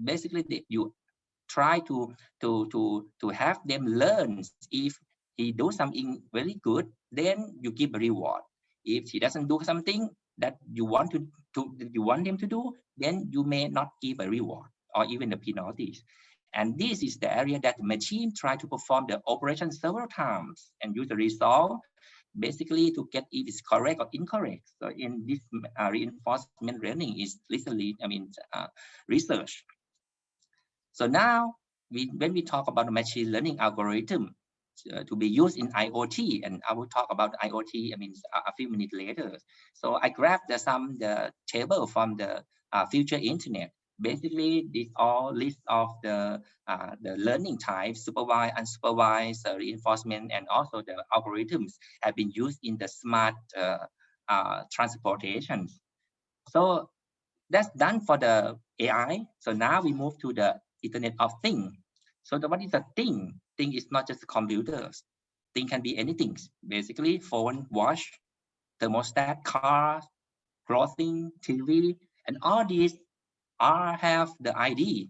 basically you try to have them learn. If he do something very good, then you give a reward. If he doesn't do something that you want him to do, then you may not give a reward or even the penalties. And this is the area that the machine try to perform the operation several times and use the result basically to get if it's correct or incorrect. So in this reinforcement learning is recently, research. So now when we talk about the machine learning algorithm to be used in IoT, and I will talk about IoT a few minutes later. So I grabbed the table from the future internet. Basically, this all list of the learning types: supervised, unsupervised, reinforcement, and also the algorithms have been used in the smart transportation. So that's done for the AI. So now we move to the Internet of Things. So what is a thing? Thing is not just computers. Thing can be anything. Basically, phone, watch, thermostat, car, clothing, TV, and all these have the ID.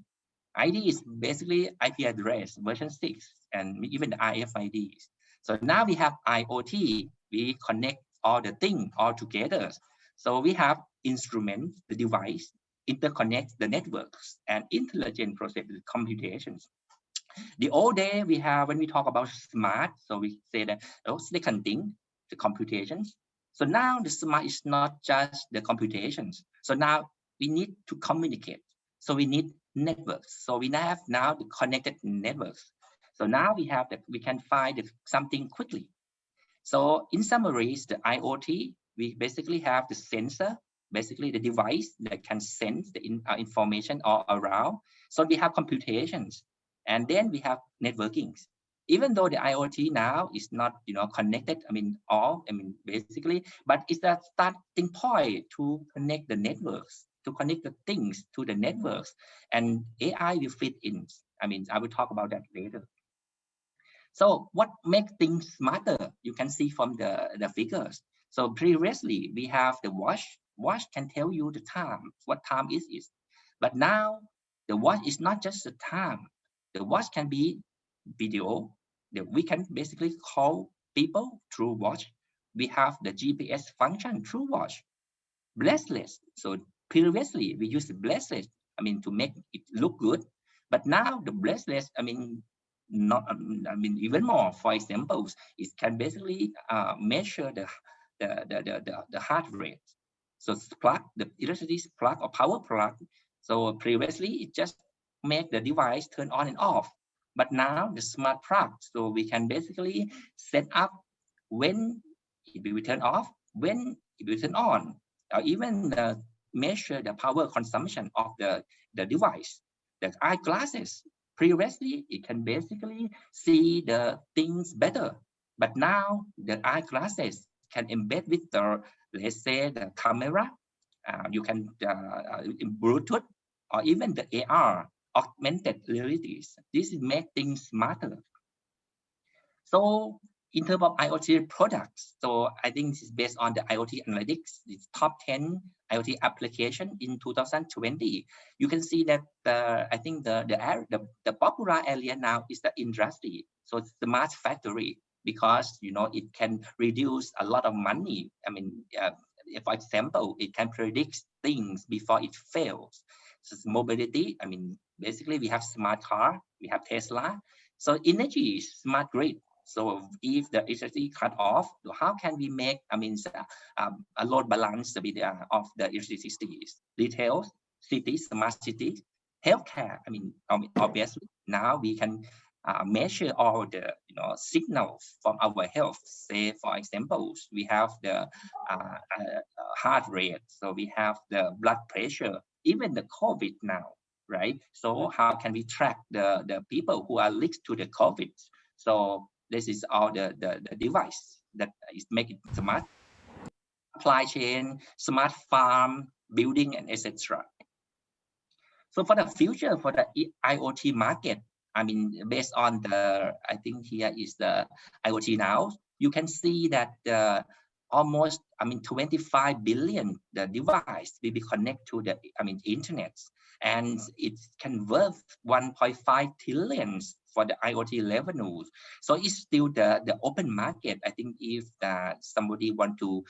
ID is basically IP address, version 6, and even the RFIDs. So now we have IoT. We connect all the things all together. So we have instruments, the device, interconnect the networks, and intelligent process computations. The old day we have, when we talk about smart, so we say that, oh, second thing, the computations. So now the smart is not just the computations. So now we need to communicate. So we need networks. So we have now the connected networks. So now we have that we can find something quickly. So in summary, the IoT, we basically have the sensor, basically the device that can sense the information all around. So we have computations, and then we have networking. Even though the IoT now is not, connected, basically, but it's a starting point to connect the networks, to connect the things to the networks, and AI will fit in. I will talk about that later. So what makes things smarter? You can see from the figures. So previously we have the watch. Watch can tell you the time, what time it is. But now the watch is not just the time. The watch can be video. We can basically call people through watch. We have the GPS function through watch. Bracelets. So previously we used the bracelet, to make it look good. But now the bracelets, even more. For example, it can basically measure the heart rate. So plug, the electricity plug or power plug. So previously it just make the device turn on and off. But now the smart plug, so we can basically set up when it will turn off, when it will turn on, or even measure the power consumption of the device. The eyeglasses, previously it can basically see the things better, but now the eyeglasses can embed with the, let's say, the camera. You can Bluetooth, or even the AR, augmented realities. This is make things smarter. So in terms of IoT products, so I think this is based on the IoT analytics, it's top 10 IoT application in 2020. You can see that I think the popular area now is the industry. So it's the smart factory, because it can reduce a lot of money. For example, it can predict things before it fails. So mobility, basically we have smart car, we have Tesla. So energy is smart grid. So if the electricity cut off, how can we make, a load balance of the electricity? Retail, cities, smart cities, healthcare. Obviously now we can measure all the signals from our health. Say, for example, we have the heart rate, so we have the blood pressure, even the COVID now, right? So how can we track the people who are linked to the COVID? So this is all the device that is making smart supply chain, smart farm, building, and etc. So for the future, for the IoT market, based on I think here is the IoT now, you can see that almost, 25 billion the device will be connected to the, internet, and it can worth 1.5 trillion for the IoT revenues. So it's still the open market. I think if somebody want to,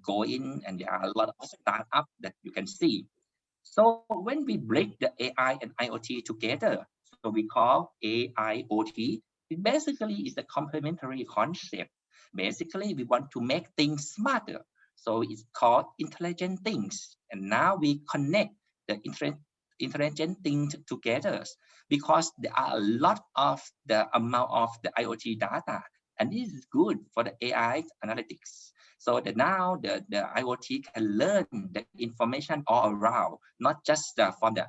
go in, and there are a lot of startups that you can see. So when we break the AI and IoT together, so we call AIoT, it basically is a complementary concept. Basically, we want to make things smarter. So it's called intelligent things. And now we connect the intelligent things together, because there are a lot of the amount of the IoT data. And this is good for the AI analytics. So that now the IoT can learn the information all around, not just from the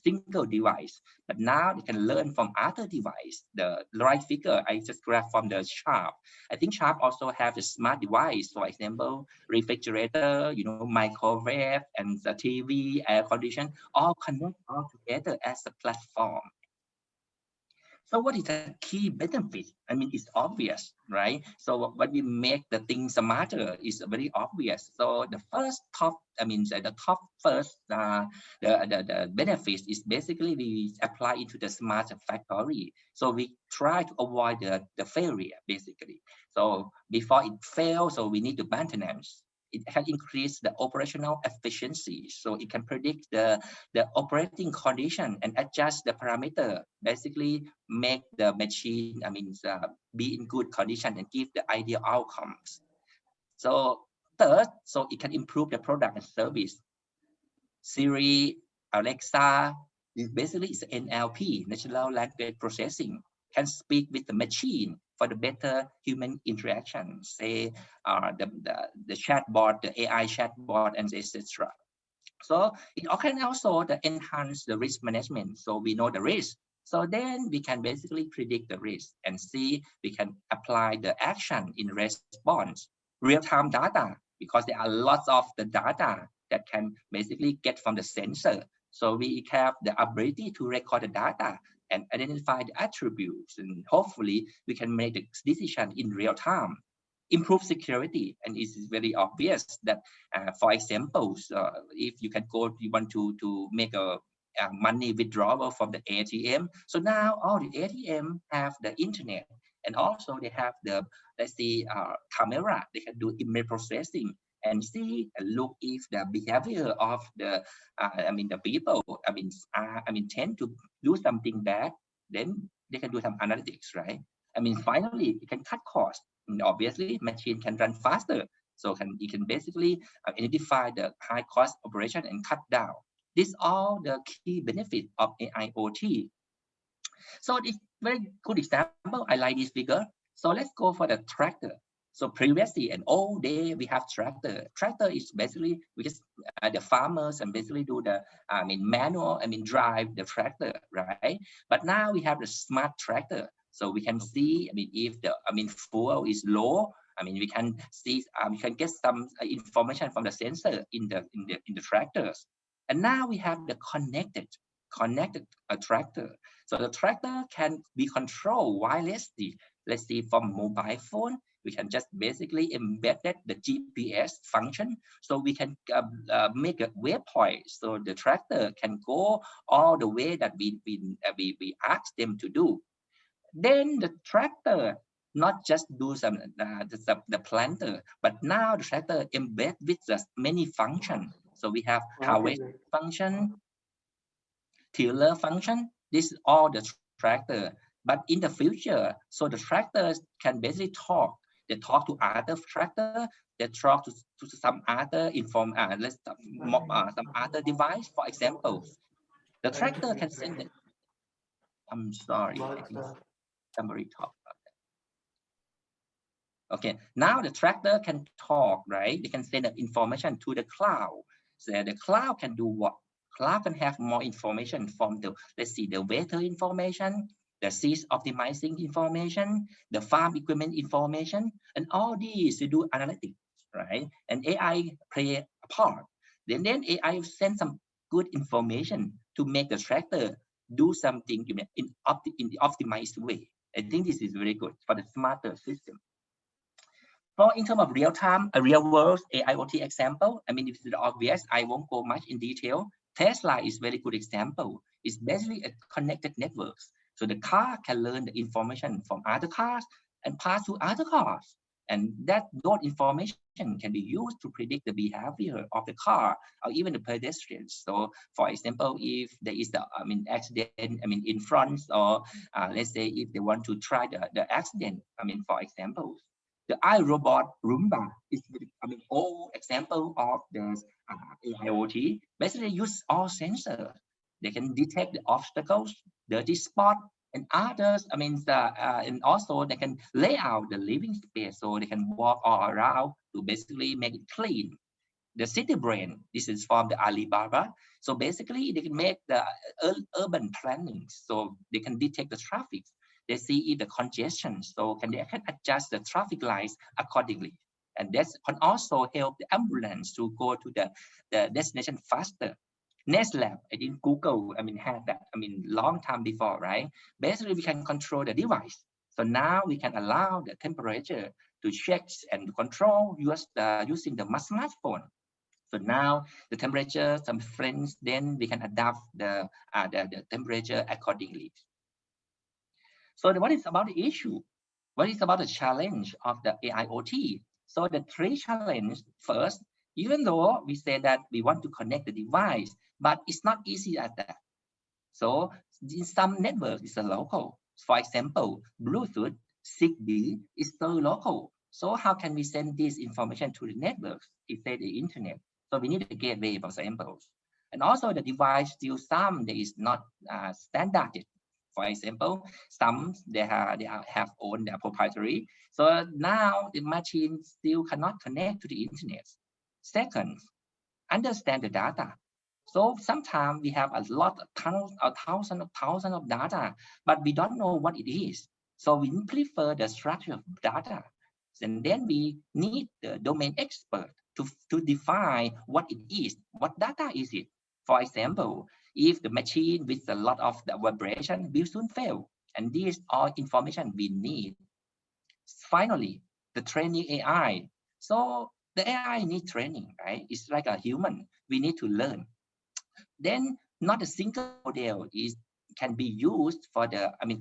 single device, but now they can learn from other device. The right figure I just grabbed from the Sharp. I think Sharp also have the smart device, for example, refrigerator, microwave, and the TV, air condition, all connect all together as a platform. So what is the key benefit? It's obvious, right? So when we make the thing smarter is very obvious. So the first top, the benefits is basically we apply into the smart factory. So we try to avoid the failure, basically. So before it fails, so we need to maintenance. It can increase the operational efficiency, so it can predict the operating condition and adjust the parameter, basically make the machine be in good condition and give the ideal outcomes. So third, so it can improve the product and service. Siri, Alexa, this basically is NLP, natural language processing, can speak with the machine for the better human interaction, say the chatbot, the AI chatbot, and etc. So it can also enhance the risk management. So we know the risk. So then we can basically predict the risk and see we can apply the action in response. Real-time data, because there are lots of the data that can basically get from the sensor. So we have the ability to record the data and identify the attributes, and hopefully we can make the decision in real time. Improve security, and it's very obvious that, for example, if you want to make a money withdrawal from the ATM. So now all the ATM have the internet, and also they have the, let's see, camera. They can do image processing and see and look if the behavior of the people tend to do something bad, then they can do some analytics, right? Finally, it can cut costs. And obviously, machine can run faster, so it can basically identify the high cost operation and cut down. These are the key benefits of AIoT. So it's very good example. I like this figure. So let's go for the tractor. So previously and all day we have tractor. Tractor is basically because the farmers and basically do the manual drive the tractor, right? But now we have the smart tractor. So we can see if the fuel is low. We can see we can get some information from the sensor in the tractors. And now we have the connected tractor. So the tractor can be controlled wirelessly. Let's see, from mobile phone, we can just basically embed the GPS function. So we can make a waypoint. So the tractor can go all the way that we ask them to do. Then the tractor not just do some the planter, but now the tractor embed with just many functions. So we have harvest function, tiller function. This is all the tractor. But in the future, so the tractors can basically talk. They talk to other tractor. They talk to some other some other device. For example, the tractor can send it. I'm sorry, I think somebody talked about that. Okay, now the tractor can talk, right? They can send the information to the cloud. So the cloud can do what? Cloud can have more information from the, let's see, the weather information, the seed optimizing information, the farm equipment information, and all these to do analytics, right? And AI play a part. Then AI send some good information to make the tractor do something in the optimized way. I think this is very good for the smarter system. For in terms of real time, a real world AIoT example, this is obvious. I won't go much in detail. Tesla is very good example. It's basically a connected networks. So the car can learn the information from other cars and pass to other cars. And those information can be used to predict the behavior of the car or even the pedestrians. So for example, if there is the accident in front, or let's say if they want to try the accident, for example, the Irobot Roomba is all example of the AIoT. Basically use all sensors. They can detect the obstacles, dirty spot, And others, and also they can lay out the living space so they can walk all around to basically make it clean. The city brain, this is from the Alibaba. So basically they can make the urban planning, so they can detect the traffic. They see if the congestion, so they can adjust the traffic lights accordingly. And that can also help the ambulance to go to the destination faster. Nest Lab, I think Google, had that, long time before, right? Basically, we can control the device. So now we can allow the temperature to check and control using the smartphone. So now the temperature, some friends, then we can adapt the temperature accordingly. So what is about the issue? What is about the challenge of the AIoT? So the three challenges, first, even though we say that we want to connect the device, but it's not easy at that. So in some networks, it's a local. For example, Bluetooth, Zigbee is so local. So how can we send this information to the networks if they the internet? So we need a gateway, for example. And also the device still some that is not standardized. For example, some they have owned their proprietary. So now the machine still cannot connect to the internet. Second, understand the data. So sometimes we have a lot of thousands of data, but we don't know what it is. So we prefer the structure of data. And then we need the domain expert to define what it is, what data is it. For example, if the machine with a lot of the vibration will soon fail. And these are information we need. Finally, the training AI. So the AI needs training, right? It's like a human. We need to learn. Then not a single model can be used for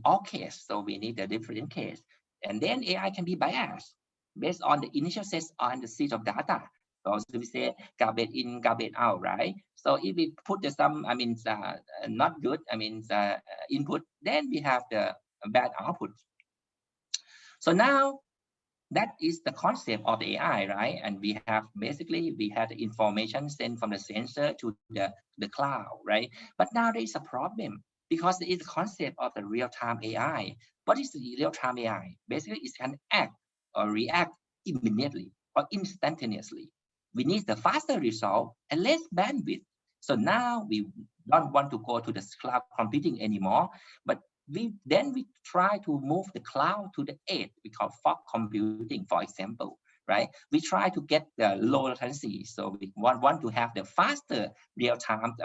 all case. So we need a different case. And then AI can be biased based on the initial set on the set of data. So we say garbage in, garbage out, right? So if we put some, not good, input, then we have the bad output. So now that is the concept of the AI, right? And we have the information sent from the sensor to the cloud, right? But now there is a problem because there is the concept of the real-time AI. What is the real-time AI? Basically, it can act or react immediately or instantaneously. We need the faster result and less bandwidth. So now we don't want to go to the cloud computing anymore, but we try to move the cloud to the edge. We call fog computing, for example, right? We try to get the low latency. So we want to have the faster real-time,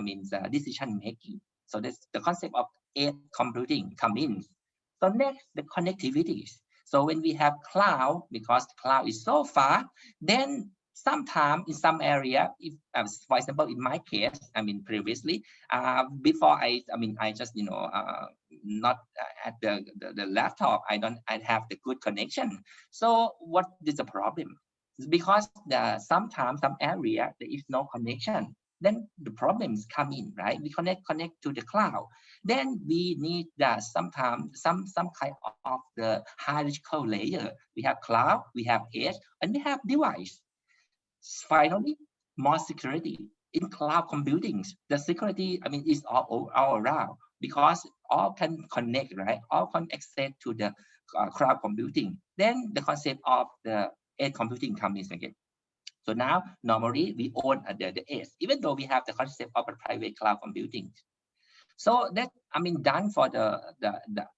decision making. So that's the concept of edge computing come in. So next, the connectivities. So when we have cloud, because cloud is so far, then sometimes in some area, if for example in my case, previously, before I just not at the laptop, I have the good connection. So what is the problem? It's because sometimes some area there is no connection. Then the problems come in, right? We connect to the cloud. Then we need sometimes some kind of the hierarchical layer. We have cloud, we have edge, and we have device. Finally, more security in cloud computing. The security, is all around because all can connect, right? All can access to the cloud computing. Then the concept of the edge computing comes in again. So now, normally we own the edge, even though we have the concept of a private cloud computing. So that, done for the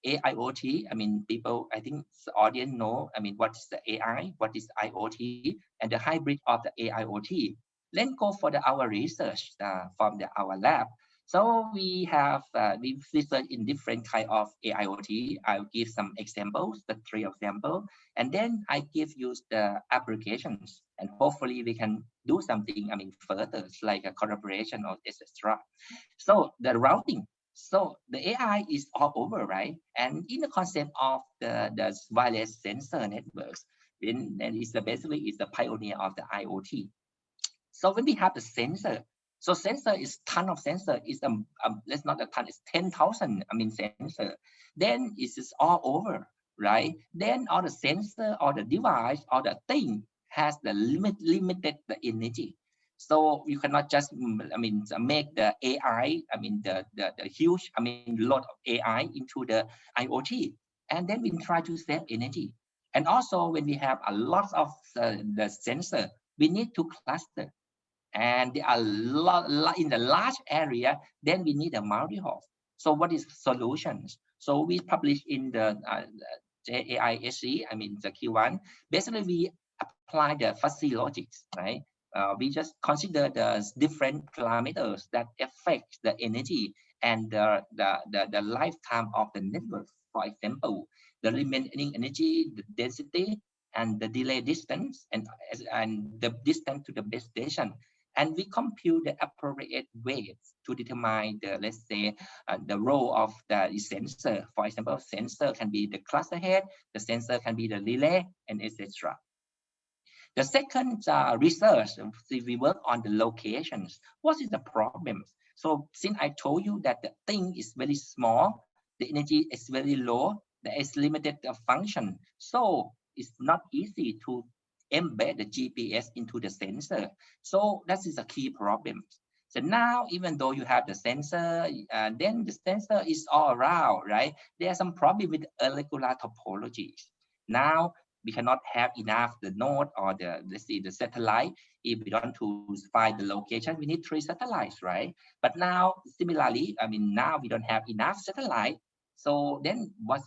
AIoT. People, I think the audience know, what is the AI, what is IoT, and the hybrid of the AIoT. Let's go for our research from our lab. So we have we research in different kind of AIoT. I'll give some examples, the 3 examples, and then I give you the applications, and hopefully we can do something, further, like a collaboration or etc. So the routing. So the AI is all over, right? And in the concept of the wireless sensor networks, and it's basically is the pioneer of the IoT. So when we have the sensor, so sensor is ton of sensor, is let's not a ton, it's 10,000 sensor. Then it's all over, right? Then all the sensor or the device or the thing has the limited the energy. So you cannot just, make the AI, the huge, lot of AI into the IoT, and then we try to save energy. And also when we have a lot of the sensor, we need to cluster, and there are in the large area, then we need a multi-hop. So what is solutions? So we publish in the JAISC, the Q1. Basically, we apply the fuzzy logics, right? We just consider the different parameters that affect the energy and the lifetime of the network. For example, the remaining energy, the density, and the delay distance, and the distance to the base station. And we compute the appropriate weights to determine the, let's say, the role of the sensor. For example, sensor can be the cluster head, the sensor can be the relay, and etc. The second research, we work on the locations. What is the problem? So since I told you that the thing is very small, the energy is very low, there is limited function. So it's not easy to embed the GPS into the sensor. So that is a key problem. So now, even though you have the sensor, then the sensor is all around, right? There are some problem with irregular topologies. Now, we cannot have enough the node or the, let's see, the satellite. If we want to find the location, we need 3 satellites, right? But now, similarly, now we don't have enough satellite. So then what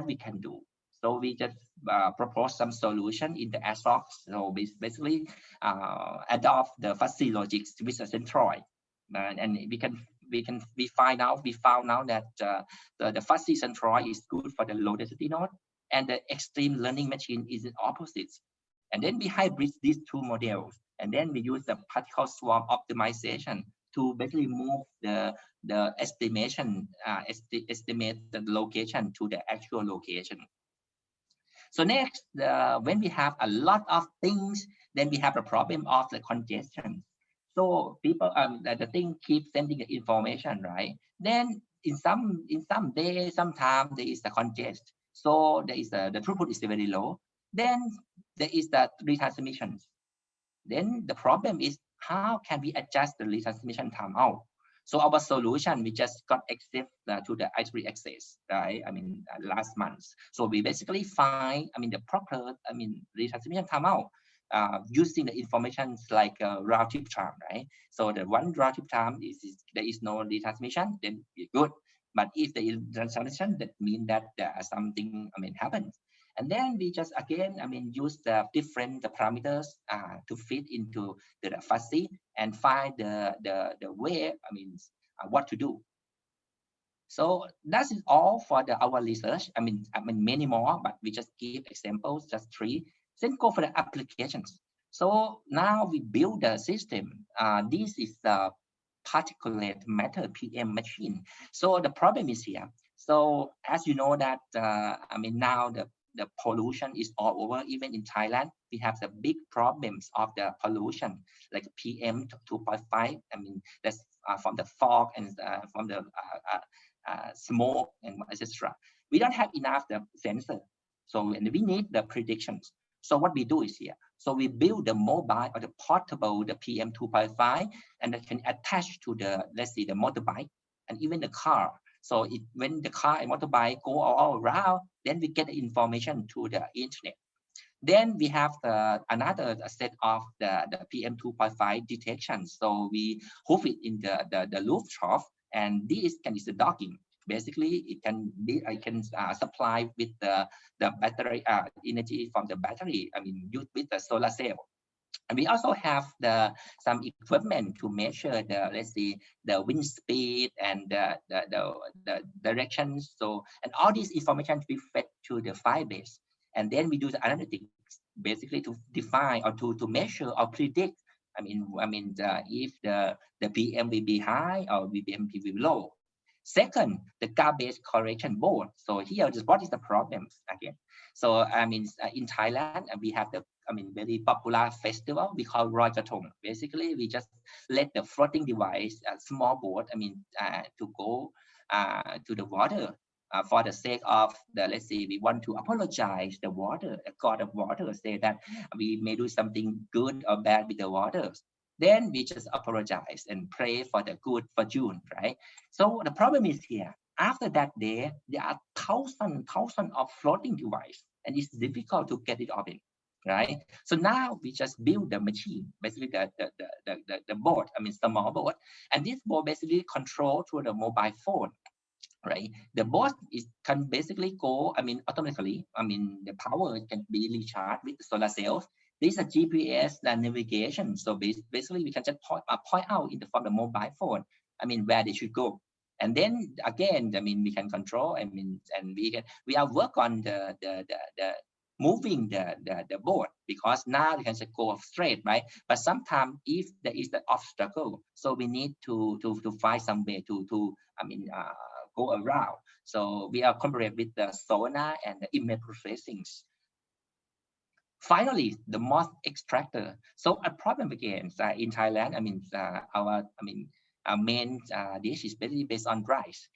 we can do? So we just propose some solution in the ASOC. So we basically adopt the fuzzy logics with a centroid, and we found out that the fuzzy centroid is good for the low density node, and the extreme learning machine is the opposite. And then we hybrid these 2 models, and then we use the particle swarm optimization to basically move the estimation estimate the location to the actual location. So next, when we have a lot of things, then we have a problem of the congestion. So people, the thing keeps sending the information, right? Then in some days, sometimes there is the congest. So there is the throughput is very low. Then there is the retransmission. Then the problem is how can we adjust the retransmission timeout? So our solution, we just got access to the I3 access, right? Last month. So we basically find, the proper, retransmission timeout using the information like round trip time, right? So the one round trip time there is no retransmission, then we're good. But if there is retransmission, that means that something, happens. And then we just again, use the different parameters to fit into the fuzzy and find the way, what to do. So that is all for our research. Many more, but we just give examples, just 3. Then go for the applications. So now we build the system. This is the particulate matter PM machine. So the problem is here. So as you know that, now the pollution is all over. Even in Thailand, we have the big problems of the pollution, like PM 2.5. That's from the fog and from the smoke and etc. We don't have enough the sensor, so and we need the predictions. So what we do is here. So we build the mobile or the portable, the PM 2.5, and that can attach to the, let's see, the motorbike and even the car. So when the car and motorbike go all around, then we get the information to the internet. Then we have another set of the PM 2.5 detection. So we hoof it in the rooftop, and this is the docking. Basically, it can be supply with the battery energy from the battery. Used with the solar cell. And we also have some equipment to measure the wind speed and the directions. So, and all this information to be fed to the Firebase. And then we do the analytics, basically to define or to measure or predict. If the PM will be high or PM will be low. Second, the garbage collection board. So here, what is the problem again? So in Thailand, we have the very popular festival we call Roi Krathong. Basically, we just let the floating device, a small boat, to go to the water for the sake of let's say we want to apologize the water, a god of water, say that we may do something good or bad with the water. then we just apologize and pray for the good fortune, right? So the problem is here. After that day, there are thousands of floating devices, and it's difficult to get it off it, right? So now we just build the machine, basically the board, I mean small board, and this board basically control through the mobile phone, right? The board can basically go, I mean, automatically. I mean, the power can be recharged with solar cells. This is a GPS navigation. So basically, we can just point out from the mobile phone, I mean, where they should go. And then again, I mean, we can control. I mean, and we are work on the moving the board, because now we can just go straight, right? But sometimes if there is the obstacle, so we need to find some way to go around. So we are collaborate with the sonar and the image processing. Finally, the moth extractor. So a problem again in Thailand. Our main dish is based on rice.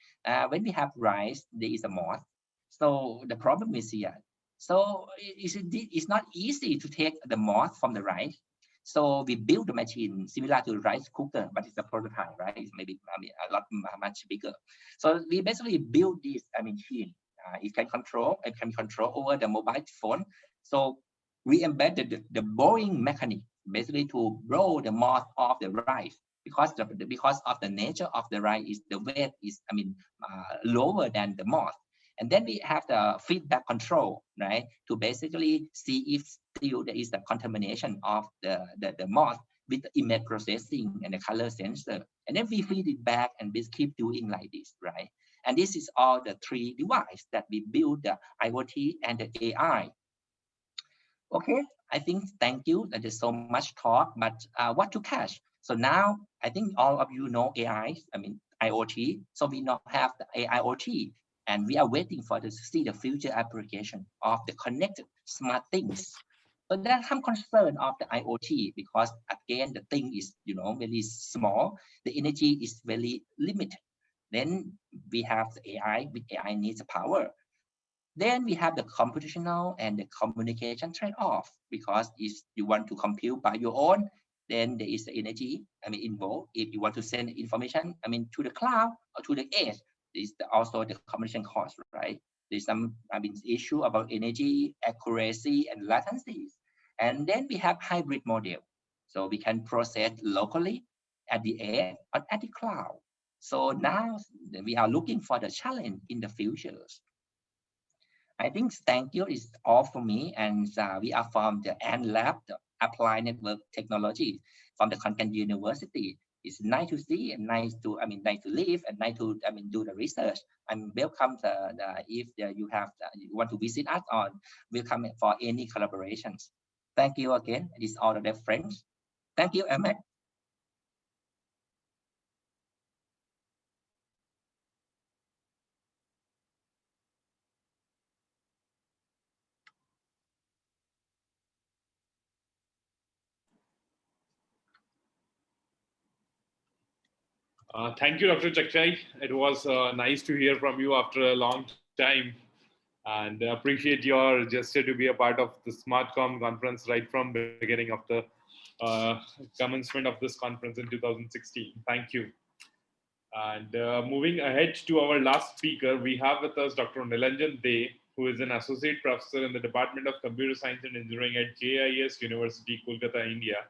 When we have rice, there is a moth. So the problem is here. So it's not easy to take the moth from the rice. So we build the machine similar to rice cooker, but it's a prototype, right? It's maybe a lot much bigger. So we basically build this machine. It can control over the mobile phone. So we embedded the blowing mechanism basically to blow the moth off the rice, because of the nature of the rice is the weight is lower than the moth. And then we have the feedback control, right, to basically see if still there is the contamination of the moth with the image processing and the color sensor. And then we feed it back, and we keep doing like this, right? And this is all the three devices that we build, the IoT and the AI. Okay, I think, thank you. That is so much talk, but what to catch? So now I think all of you know AI, IoT. So we now have the AIoT, and we are waiting to see the future application of the connected smart things. So there's some concern of the IoT, because again, the thing is, very small. The energy is very limited. Then we have the AI. With AI needs power. Then we have the computational and the communication trade-off, because if you want to compute by your own, then there is the energy involved. If you want to send information to the cloud or to the edge, there is also the communication cost, right? There's some issue about energy, accuracy, and latencies. And then we have hybrid model, so we can process locally at the edge or at the cloud. So now we are looking for the challenge in the futures. I think thank you is all for me, and we are from the AND Lab, the Applied Network Technology, from the Content University. It's nice to see and nice to live and nice to do the research. And welcome if you want to visit us, or welcome for any collaborations. Thank you again. It is all of the friends. Thank you, Ahmed. Thank you, Dr. Chakchai. It was nice to hear from you after a long time, and appreciate your gesture to be a part of the SMARTCOM conference right from the beginning of the commencement of this conference in 2016. Thank you. And moving ahead to our last speaker, we have with us Dr. Nilanjante, who is an associate professor in the Department of Computer Science and Engineering at JIS University, Kolkata, India.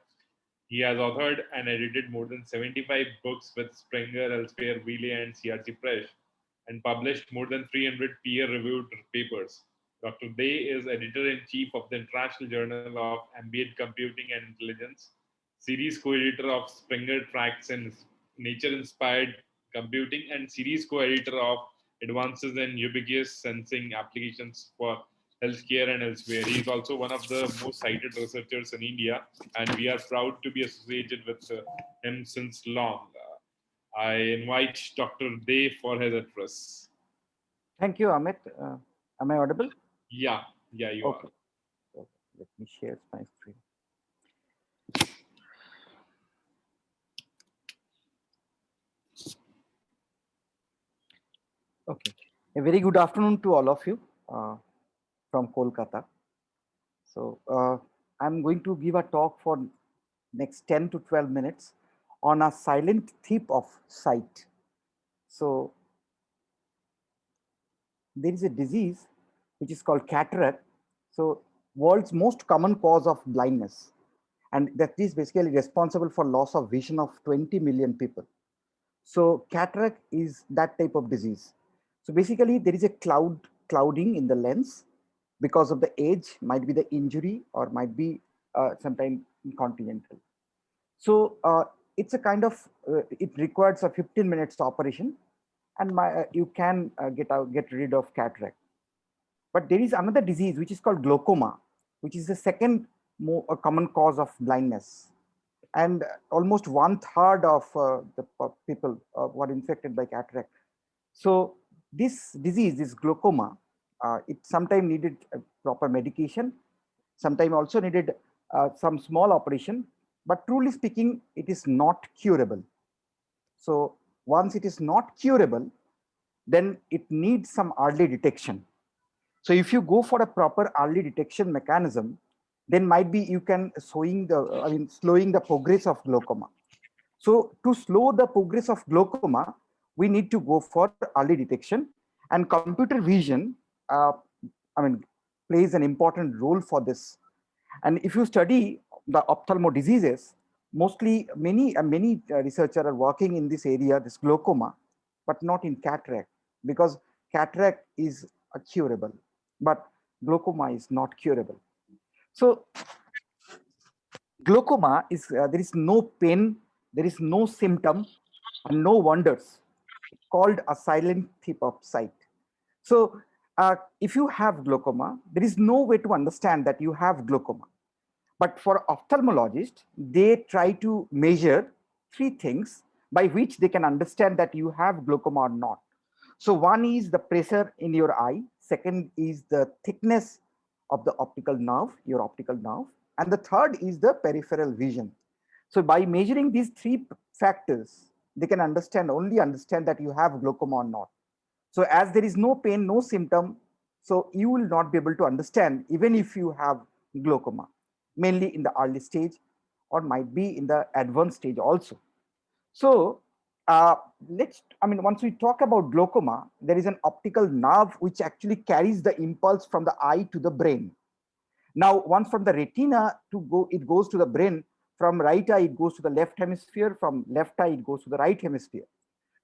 He has authored and edited more than 75 books with Springer, Elsevier, Wiley, and CRC Press, and published more than 300 peer-reviewed papers. Dr. Day is editor-in-chief of the International Journal of Ambient Computing and Intelligence, series co-editor of Springer Tracks in Nature-Inspired Computing, and series co-editor of Advances in Ubiquitous Sensing Applications for Healthcare and Elsewhere. He is also one of the most cited researchers in India, and we are proud to be associated with him since long. I invite Dr. Day for his address. Thank you, Amit. Am I audible? Yeah, you are. Okay, let me share my screen. Okay, a very good afternoon to all of you from Kolkata. So I'm going to give a talk for next 10 to 12 minutes on a silent tip of sight. So there is a disease which is called cataract. So world's most common cause of blindness, and that is basically responsible for loss of vision of 20 million people. So cataract is that type of disease. So basically there is a clouding in the lens because of the age, might be the injury, or might be sometimes congenital. So it's a kind of, it requires a 15 minutes operation, and you can get rid of cataract. But there is another disease which is called glaucoma, which is the second more common cause of blindness. And almost 1/3 of the people were infected by cataract. So this disease, this glaucoma, it sometimes needed proper medication, sometimes also needed some small operation, but truly speaking, it is not curable. So once it is not curable, then it needs some early detection. So if you go for a proper early detection mechanism, then might be you can slowing the progress of glaucoma. So to slow the progress of glaucoma, we need to go for early detection, and computer vision, plays an important role for this. And if you study the ophthalmo diseases, mostly many researchers are working in this area, this glaucoma, but not in cataract, because cataract is curable, but glaucoma is not curable. So glaucoma is, there is no pain, there is no symptom, and no wonders. It's called a silent tip of sight. So if you have glaucoma, there is no way to understand that you have glaucoma. But for ophthalmologists, they try to measure 3 things by which they can understand that you have glaucoma or not. So one is the pressure in your eye. Second is the thickness of the optical nerve, your optical nerve. And the third is the peripheral vision. So by measuring these 3 factors, they can only understand that you have glaucoma or not. So as there is no pain, no symptom, so you will not be able to understand even if you have glaucoma, mainly in the early stage, or might be in the advanced stage also. So once we talk about glaucoma, there is an optical nerve which actually carries the impulse from the eye to the brain. Now, once from the retina it goes to the brain. From right eye, it goes to the left hemisphere. From left eye, it goes to the right hemisphere.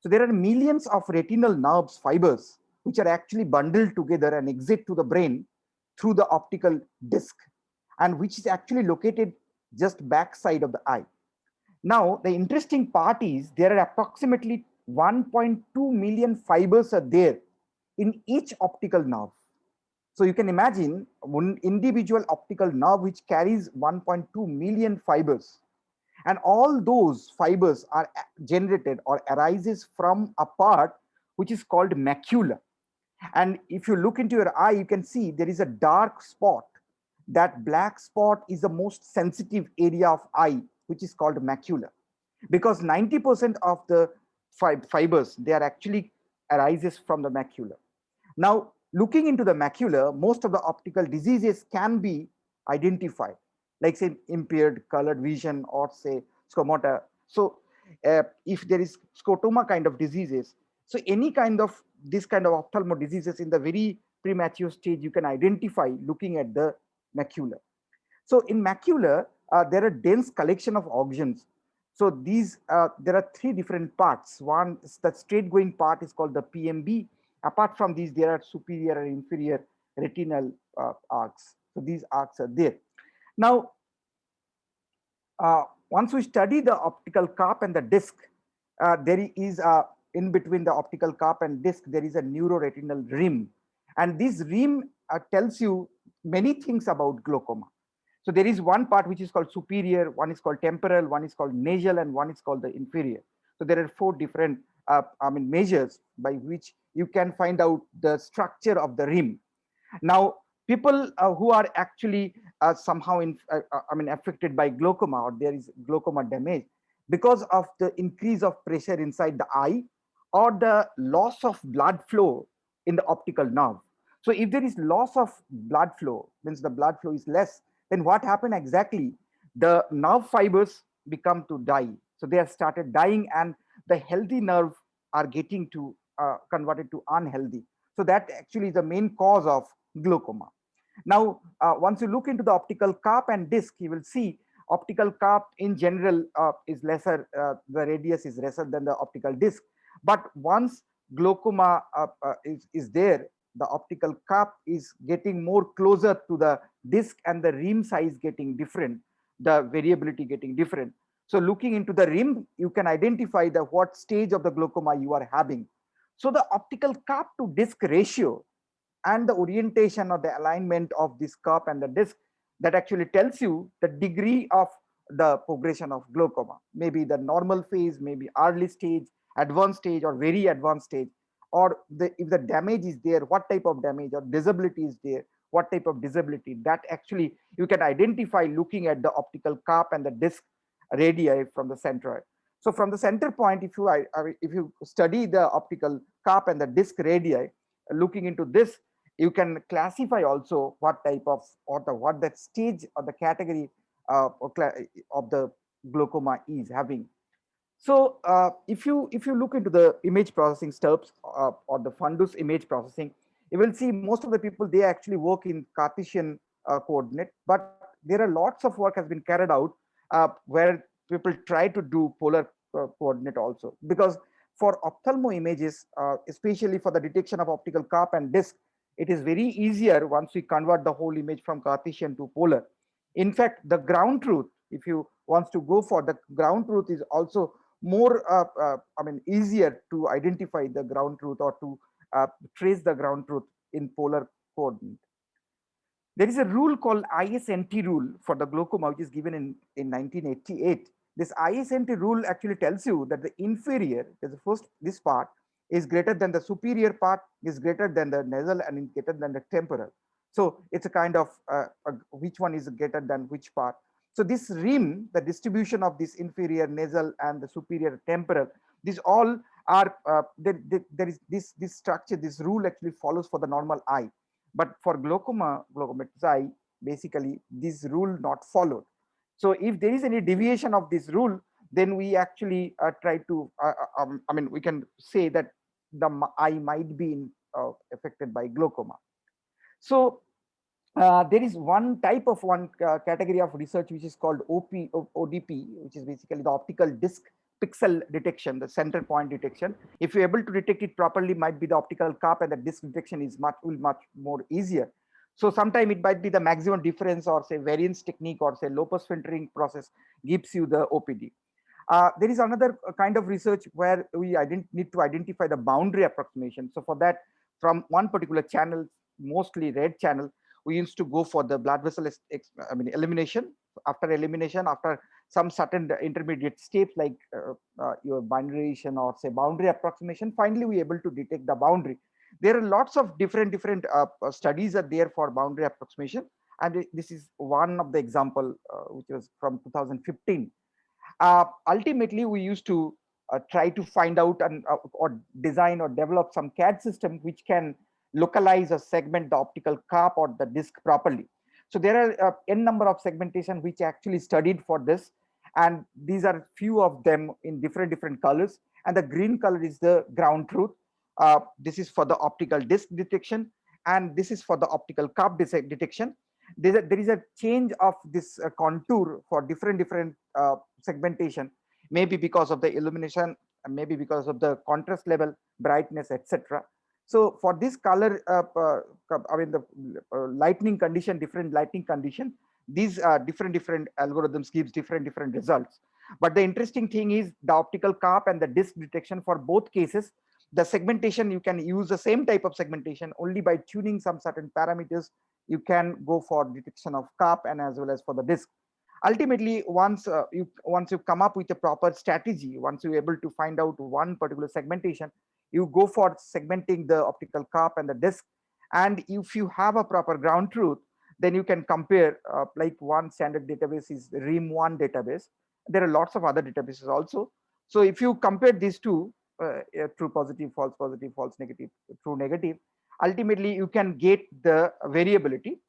So there are millions of retinal nerves fibers which are actually bundled together and exit to the brain through the optical disc, and which is actually located just backside of the eye. Now, the interesting part is there are approximately 1.2 million fibers are there in each optical nerve. So you can imagine one individual optical nerve which carries 1.2 million fibers. And all those fibers are generated or arises from a part which is called macula. And if you look into your eye, you can see there is a dark spot. That black spot is the most sensitive area of eye, which is called macula, because 90% of the fibers, they are actually arises from the macula. Now, looking into the macula, most of the optical diseases can be identified, like say impaired colored vision or say scomata. So if there is scotoma kind of diseases, so any kind of this kind of ophthalmo diseases in the very premature stage, you can identify looking at the macula. So in macula, there are dense collection of organs. So these there are 3 different parts. One is the straight going part is called the PMB. Apart from these, there are superior and inferior retinal arcs. So these arcs are there. Now, once we study the optical cup and the disc, there is in between the optical cup and disc, there is a neuroretinal rim. And this rim tells you many things about glaucoma. So there is one part which is called superior, one is called temporal, one is called nasal, and one is called the inferior. So there are 4 different measures by which you can find out the structure of the rim. Now, people who are actually somehow affected by glaucoma, or there is glaucoma damage because of the increase of pressure inside the eye or the loss of blood flow in the optical nerve. So if there is loss of blood flow, means the blood flow is less, then what happened exactly? The nerve fibers become to die. So they have started dying, and the healthy nerve are getting to converted to unhealthy. So that actually is the main cause of glaucoma. Now, once you look into the optical cup and disc, you will see optical cup in general is lesser, the radius is lesser than the optical disc. But once glaucoma is there, the optical cup is getting more closer to the disc, and the rim size getting different, the variability getting different. So looking into the rim, you can identify the what stage of the glaucoma you are having. So the optical cup to disc ratio and the orientation or the alignment of this cup and the disc, that actually tells you the degree of the progression of glaucoma, maybe the normal phase, maybe early stage, advanced stage, or very advanced stage, or if the damage is there, what type of damage, or disability is there, what type of disability. That actually you can identify looking at the optical cup and the disc radii from the centroid. So from the center point, if you study the optical cup and the disc radii, looking into this, you can classify also what type of, or what that stage or the category of the glaucoma is having. So if you look into the image processing steps or the fundus image processing, you will see most of the people, they actually work in Cartesian coordinate, but there are lots of work has been carried out where people try to do polar coordinate also, because for ophthalmo images, especially for the detection of optical cup and disc, it is very easier once we convert the whole image from Cartesian to polar. In fact, the ground truth, if you want to go for the ground truth, is also more easier to identify the ground truth, or to trace the ground truth in polar coordinate. There is a rule called ISNT rule for the glaucoma, which is given in 1988. This ISNT rule actually tells you that the inferior, this part is greater than the superior part, is greater than the nasal, and is greater than the temporal. So it's a kind of which one is greater than which part. So this rim, the distribution of this inferior nasal and the superior temporal, these all are there is this structure, this rule actually follows for the normal eye. But for glaucomatous eye, basically this rule not followed. So if there is any deviation of this rule, then we actually try to we can say that the eye might be affected by glaucoma. So there is one type of category of research which is called ODP, which is basically the optical disc pixel detection, the center point detection. If you're able to detect it properly, might be the optical cup and the disc detection is much more easier. So sometimes it might be the maximum difference, or say variance technique, or say locus filtering process gives you the OPD. There is another kind of research where we need to identify the boundary approximation. So for that, from one particular channel, mostly red channel, we used to go for the blood vessel elimination. After elimination, after some certain intermediate steps like your binarization or say boundary approximation, finally we are able to detect the boundary. There are lots of different studies are there for boundary approximation, and this is one of the example which was from 2015. Ultimately, we used to try to find out or design or develop some CAD system which can localize or segment the optical cup or the disc properly. So there are n number of segmentation which actually studied for this, and these are few of them in different colors. And the green color is the ground truth. This is for the optical disc detection, and this is for the optical cup detection. There is a change of this contour for different segmentation, maybe because of the illumination, maybe because of the contrast level, brightness, etc. So for this color, the lightning condition, different lighting condition, these different algorithms gives different results. But the interesting thing is the optical cup and the disc detection, for both cases, the segmentation, you can use the same type of segmentation only by tuning some certain parameters. You can go for detection of cup and as well as for the disc. Ultimately, once you come up with a proper strategy, once you're able to find out one particular segmentation, you go for segmenting the optical cup and the disc. And if you have a proper ground truth, then you can compare like one standard database is RIM1 database. There are lots of other databases also. So if you compare these two, true positive, false negative, true negative, ultimately you can get the variability.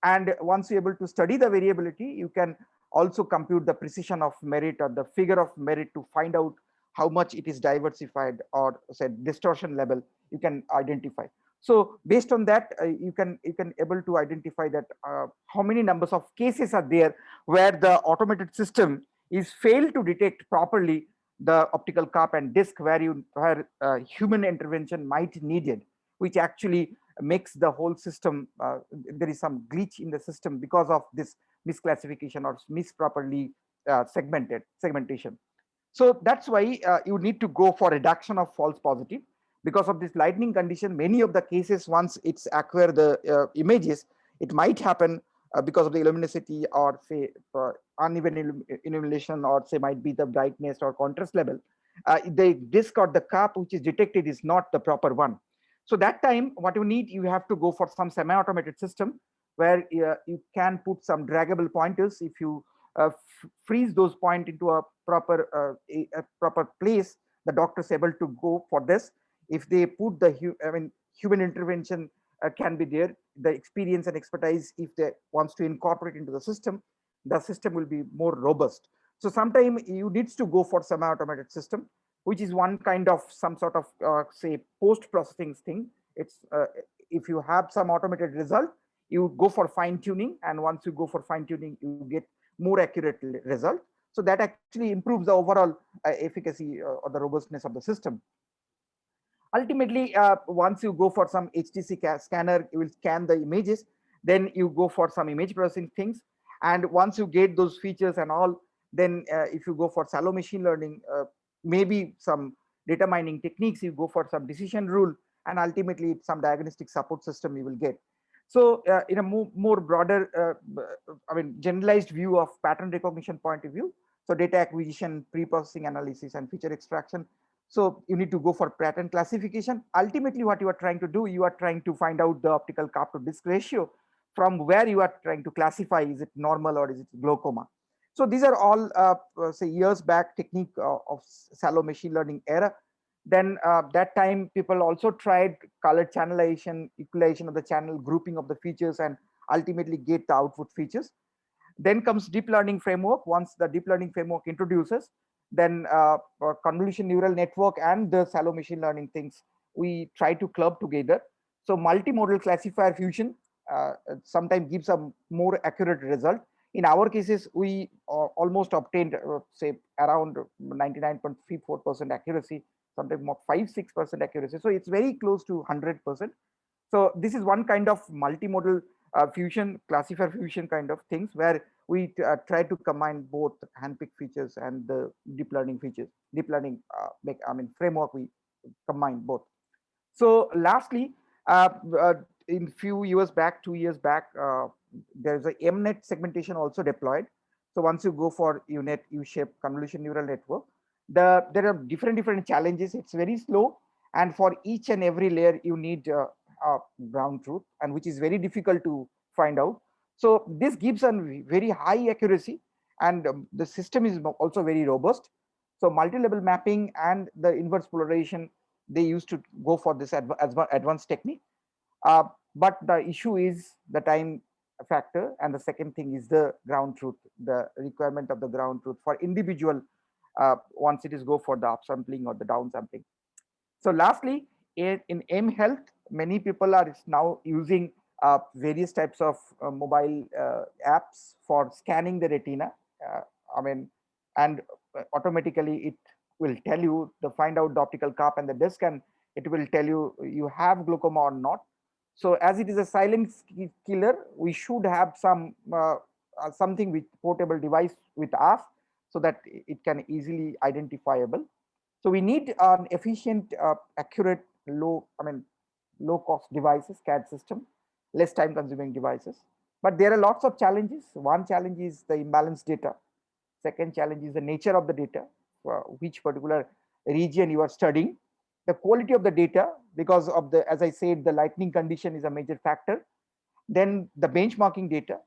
And once you're able to study the variability, you can also compute the precision of merit or the figure of merit to find out how much it is diversified, or say distortion level you can identify. So based on that, you can able to identify that how many numbers of cases are there where the automated system is failed to detect properly the optical cup and disc where human intervention might needed, which actually makes the whole system, there is some glitch in the system because of this misclassification or misproperly segmentation. So that's why you need to go for reduction of false positive. Because of this lightning condition, many of the cases, once it's acquire the images, it might happen because of the luminosity, or say uneven illumination, or say might be the brightness or contrast level. The disc or the cup which is detected is not the proper one. So that time, what you need, you have to go for some semi-automated system where you can put some draggable pointers. If you freeze those points into a proper place, the doctor is able to go for this. If they put the human intervention can be there, the experience and expertise, if they wants to incorporate into the system will be more robust. So sometimes you needs to go for semi-automated system, which is one kind of some sort of say post-processing thing. It's if you have some automated result, you go for fine-tuning, and once you go for fine-tuning, you get more accurate result. So that actually improves the overall efficacy or the robustness of the system. Ultimately, once you go for some HTC scanner, you will scan the images, then you go for some image processing things. And once you get those features and all, then if you go for shallow machine learning, maybe some data mining techniques, you go for some decision rule, and ultimately some diagnostic support system you will get. So in a more broader, generalized view of pattern recognition point of view, so data acquisition, pre-processing analysis, and feature extraction. So you need to go for pattern classification. Ultimately, what you are trying to do, you are trying to find out the optical cup to disc ratio from where you are trying to classify, is it normal or is it glaucoma. So these are all say years back technique of shallow machine learning era. Then that time people also tried color channelization, equalization of the channel, grouping of the features, and ultimately get the output features. Then comes deep learning framework. Once the deep learning framework introduces, then convolution neural network and the shallow machine learning things we try to club together. So multimodal classifier fusion sometimes gives a more accurate result. In our cases, we almost obtained say around 99.34% accuracy, sometimes more 5-6% accuracy. So it's very close to 100%. So this is one kind of multimodal fusion, classifier fusion kind of things, where we try to combine both handpicked features and the deep learning features. Deep learning framework, we combine both. So lastly, in few years back, 2 years back, there's a MNet segmentation also deployed. So once you go for UNet, U-shape convolution neural network, there are different challenges. It's very slow, and for each and every layer you need ground truth, and which is very difficult to find out. So this gives a very high accuracy, and the system is also very robust. So multi-level mapping and the inverse polarization, they used to go for this advanced technique. But the issue is the time factor, and the second thing is the ground truth, the requirement of the ground truth for individual once it is go for the upsampling or the downsampling. So lastly, in M Health, many people are now using various types of mobile apps for scanning the retina. And automatically it will tell you to find out the optical cup and the disc, and it will tell you you have glaucoma or not. So as it is a silent killer, we should have some something with portable device with us, so that it can easily identifiable. So we need an efficient, accurate, low cost devices, CAD system, less time consuming devices. But there are lots of challenges. One challenge is the imbalanced data. Second challenge is the nature of the data, which particular region you are studying. The quality of the data, because of the, as I said, the lightning condition is a major factor. Then the benchmarking data,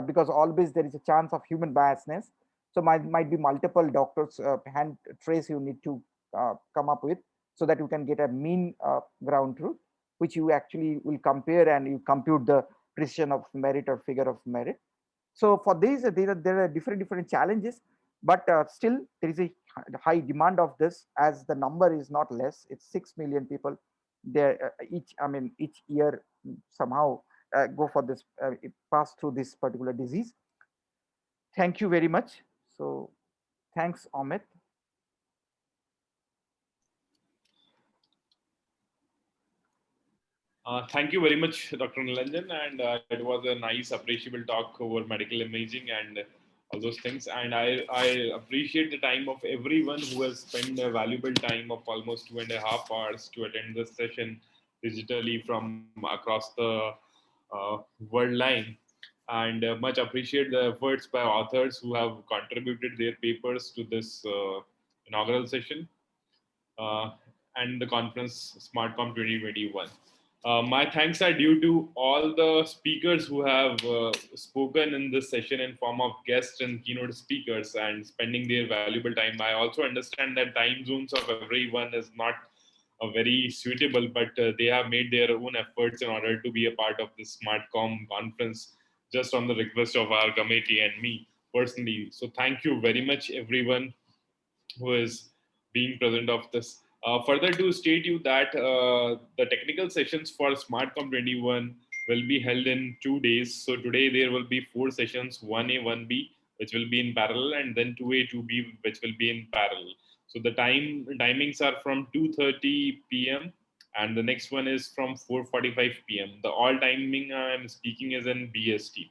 because always there is a chance of human biasness. So might be multiple doctors hand trace you need to come up with, so that you can get a mean ground truth, which you actually will compare, and you compute the precision of merit or figure of merit. So for these, there are different challenges, but still there is a high demand of this, as the number is not less. It's 6 million people there each year somehow go for this, pass through this particular disease. Thank you very much. So thanks, Amit. Thank you very much, Dr. Nilanjan, and it was a nice, appreciable talk over medical imaging and all those things. And I appreciate the time of everyone who has spent a valuable time of almost 2.5 hours to attend this session digitally from across the world line. And much appreciate the efforts by authors who have contributed their papers to this inaugural session and the conference SmartCom 2021. My thanks are due to all the speakers who have spoken in this session in form of guests and keynote speakers and spending their valuable time. I also understand that time zones of everyone is not very suitable, but they have made their own efforts in order to be a part of this SmartCom conference just on the request of our committee and me personally. So thank you very much, everyone who is being present of this. Further to state you that the technical sessions for SmartCom 21 will be held in 2 days. So today there will be 4 sessions, 1A, 1B, which will be in parallel, and then 2A, 2B, which will be in parallel. So the timings are from 2:30 p.m. and the next one is from 4:45 p.m. The all timing I'm speaking is in BST.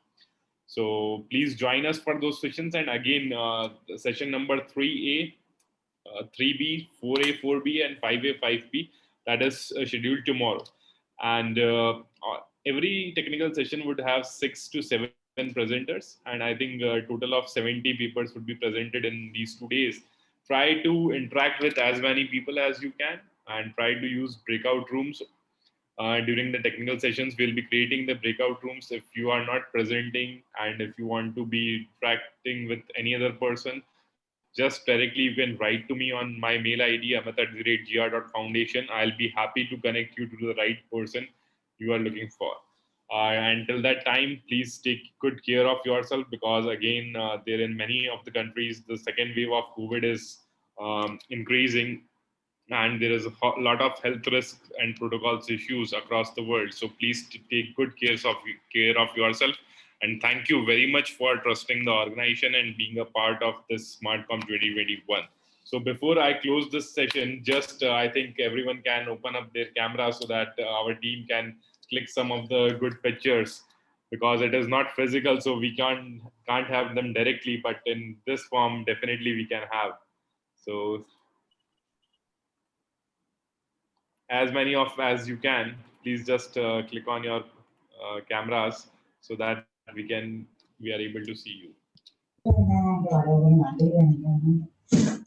So please join us for those sessions. And again, session number 3A, 3B, 4A, 4B, and 5A, 5B, that is scheduled tomorrow. And every technical session would have 6 to 7 presenters. And I think a total of 70 papers would be presented in these 2 days. Try to interact with as many people as you can and try to use breakout rooms. During the technical sessions, we'll be creating the breakout rooms. If you are not presenting and if you want to be interacting with any other person, just directly you can write to me on my mail ID, amit@gr.foundation. I'll be happy to connect you to the right person you are looking for. Until that time, please take good care of yourself, because again, there in many of the countries, the second wave of COVID is increasing, and there is a lot of health risks and protocols issues across the world. So please take good care of yourself. And thank you very much for trusting the organization and being a part of this SmartCom 2021. So before I close this session, just I think everyone can open up their camera so that our team can click some of the good pictures, because it is not physical, so we can't have them directly, but in this form, definitely we can have. So as many of as you can, please just click on your cameras so that we are able to see you.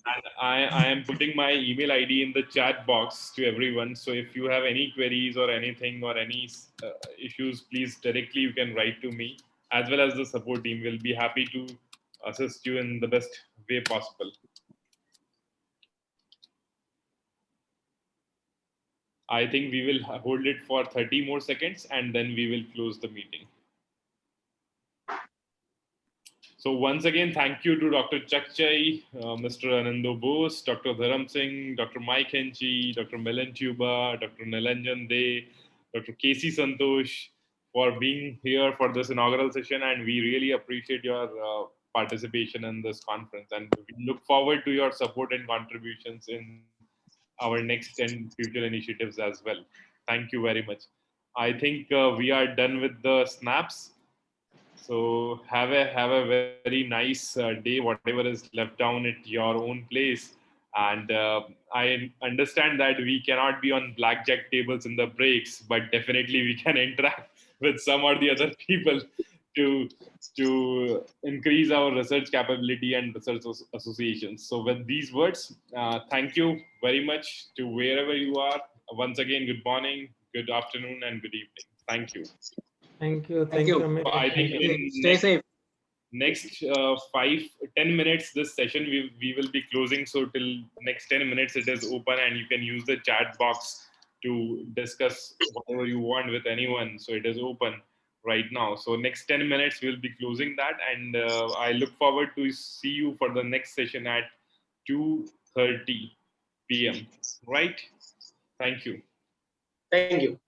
And I am putting my email ID in the chat box to everyone. So if you have any queries or anything or any issues, please directly you can write to me, as well as the support team. Will be happy to assist you in the best way possible. I think we will hold it for 30 more seconds and then we will close the meeting. So once again, thank you to Dr. Chakchai, Mr. Anando Bose, Dr. Dharam Singh, Dr. Mike Hinchey, Dr. Milan Tuba, Dr. Nilanjante, Dr. Casey Santosh for being here for this inaugural session. And we really appreciate your participation in this conference. And we look forward to your support and contributions in our next and future initiatives as well. Thank you very much. I think we are done with the snaps. So have a very nice day, whatever is left down at your own place. And I understand that we cannot be on blackjack tables in the breaks, but definitely we can interact with some or the other people to increase our research capability and research associations. So with these words, thank you very much to wherever you are. Once again, good morning, good afternoon, and good evening. Thank you. Thank you. Thank you. So I think in next 5-10 minutes, this session we will be closing. So till next 10 minutes, it is open and you can use the chat box to discuss whatever you want with anyone. So it is open right now. So next 10 minutes, we'll be closing that. And I look forward to see you for the next session at 2:30 p.m. Right? Thank you. Thank you.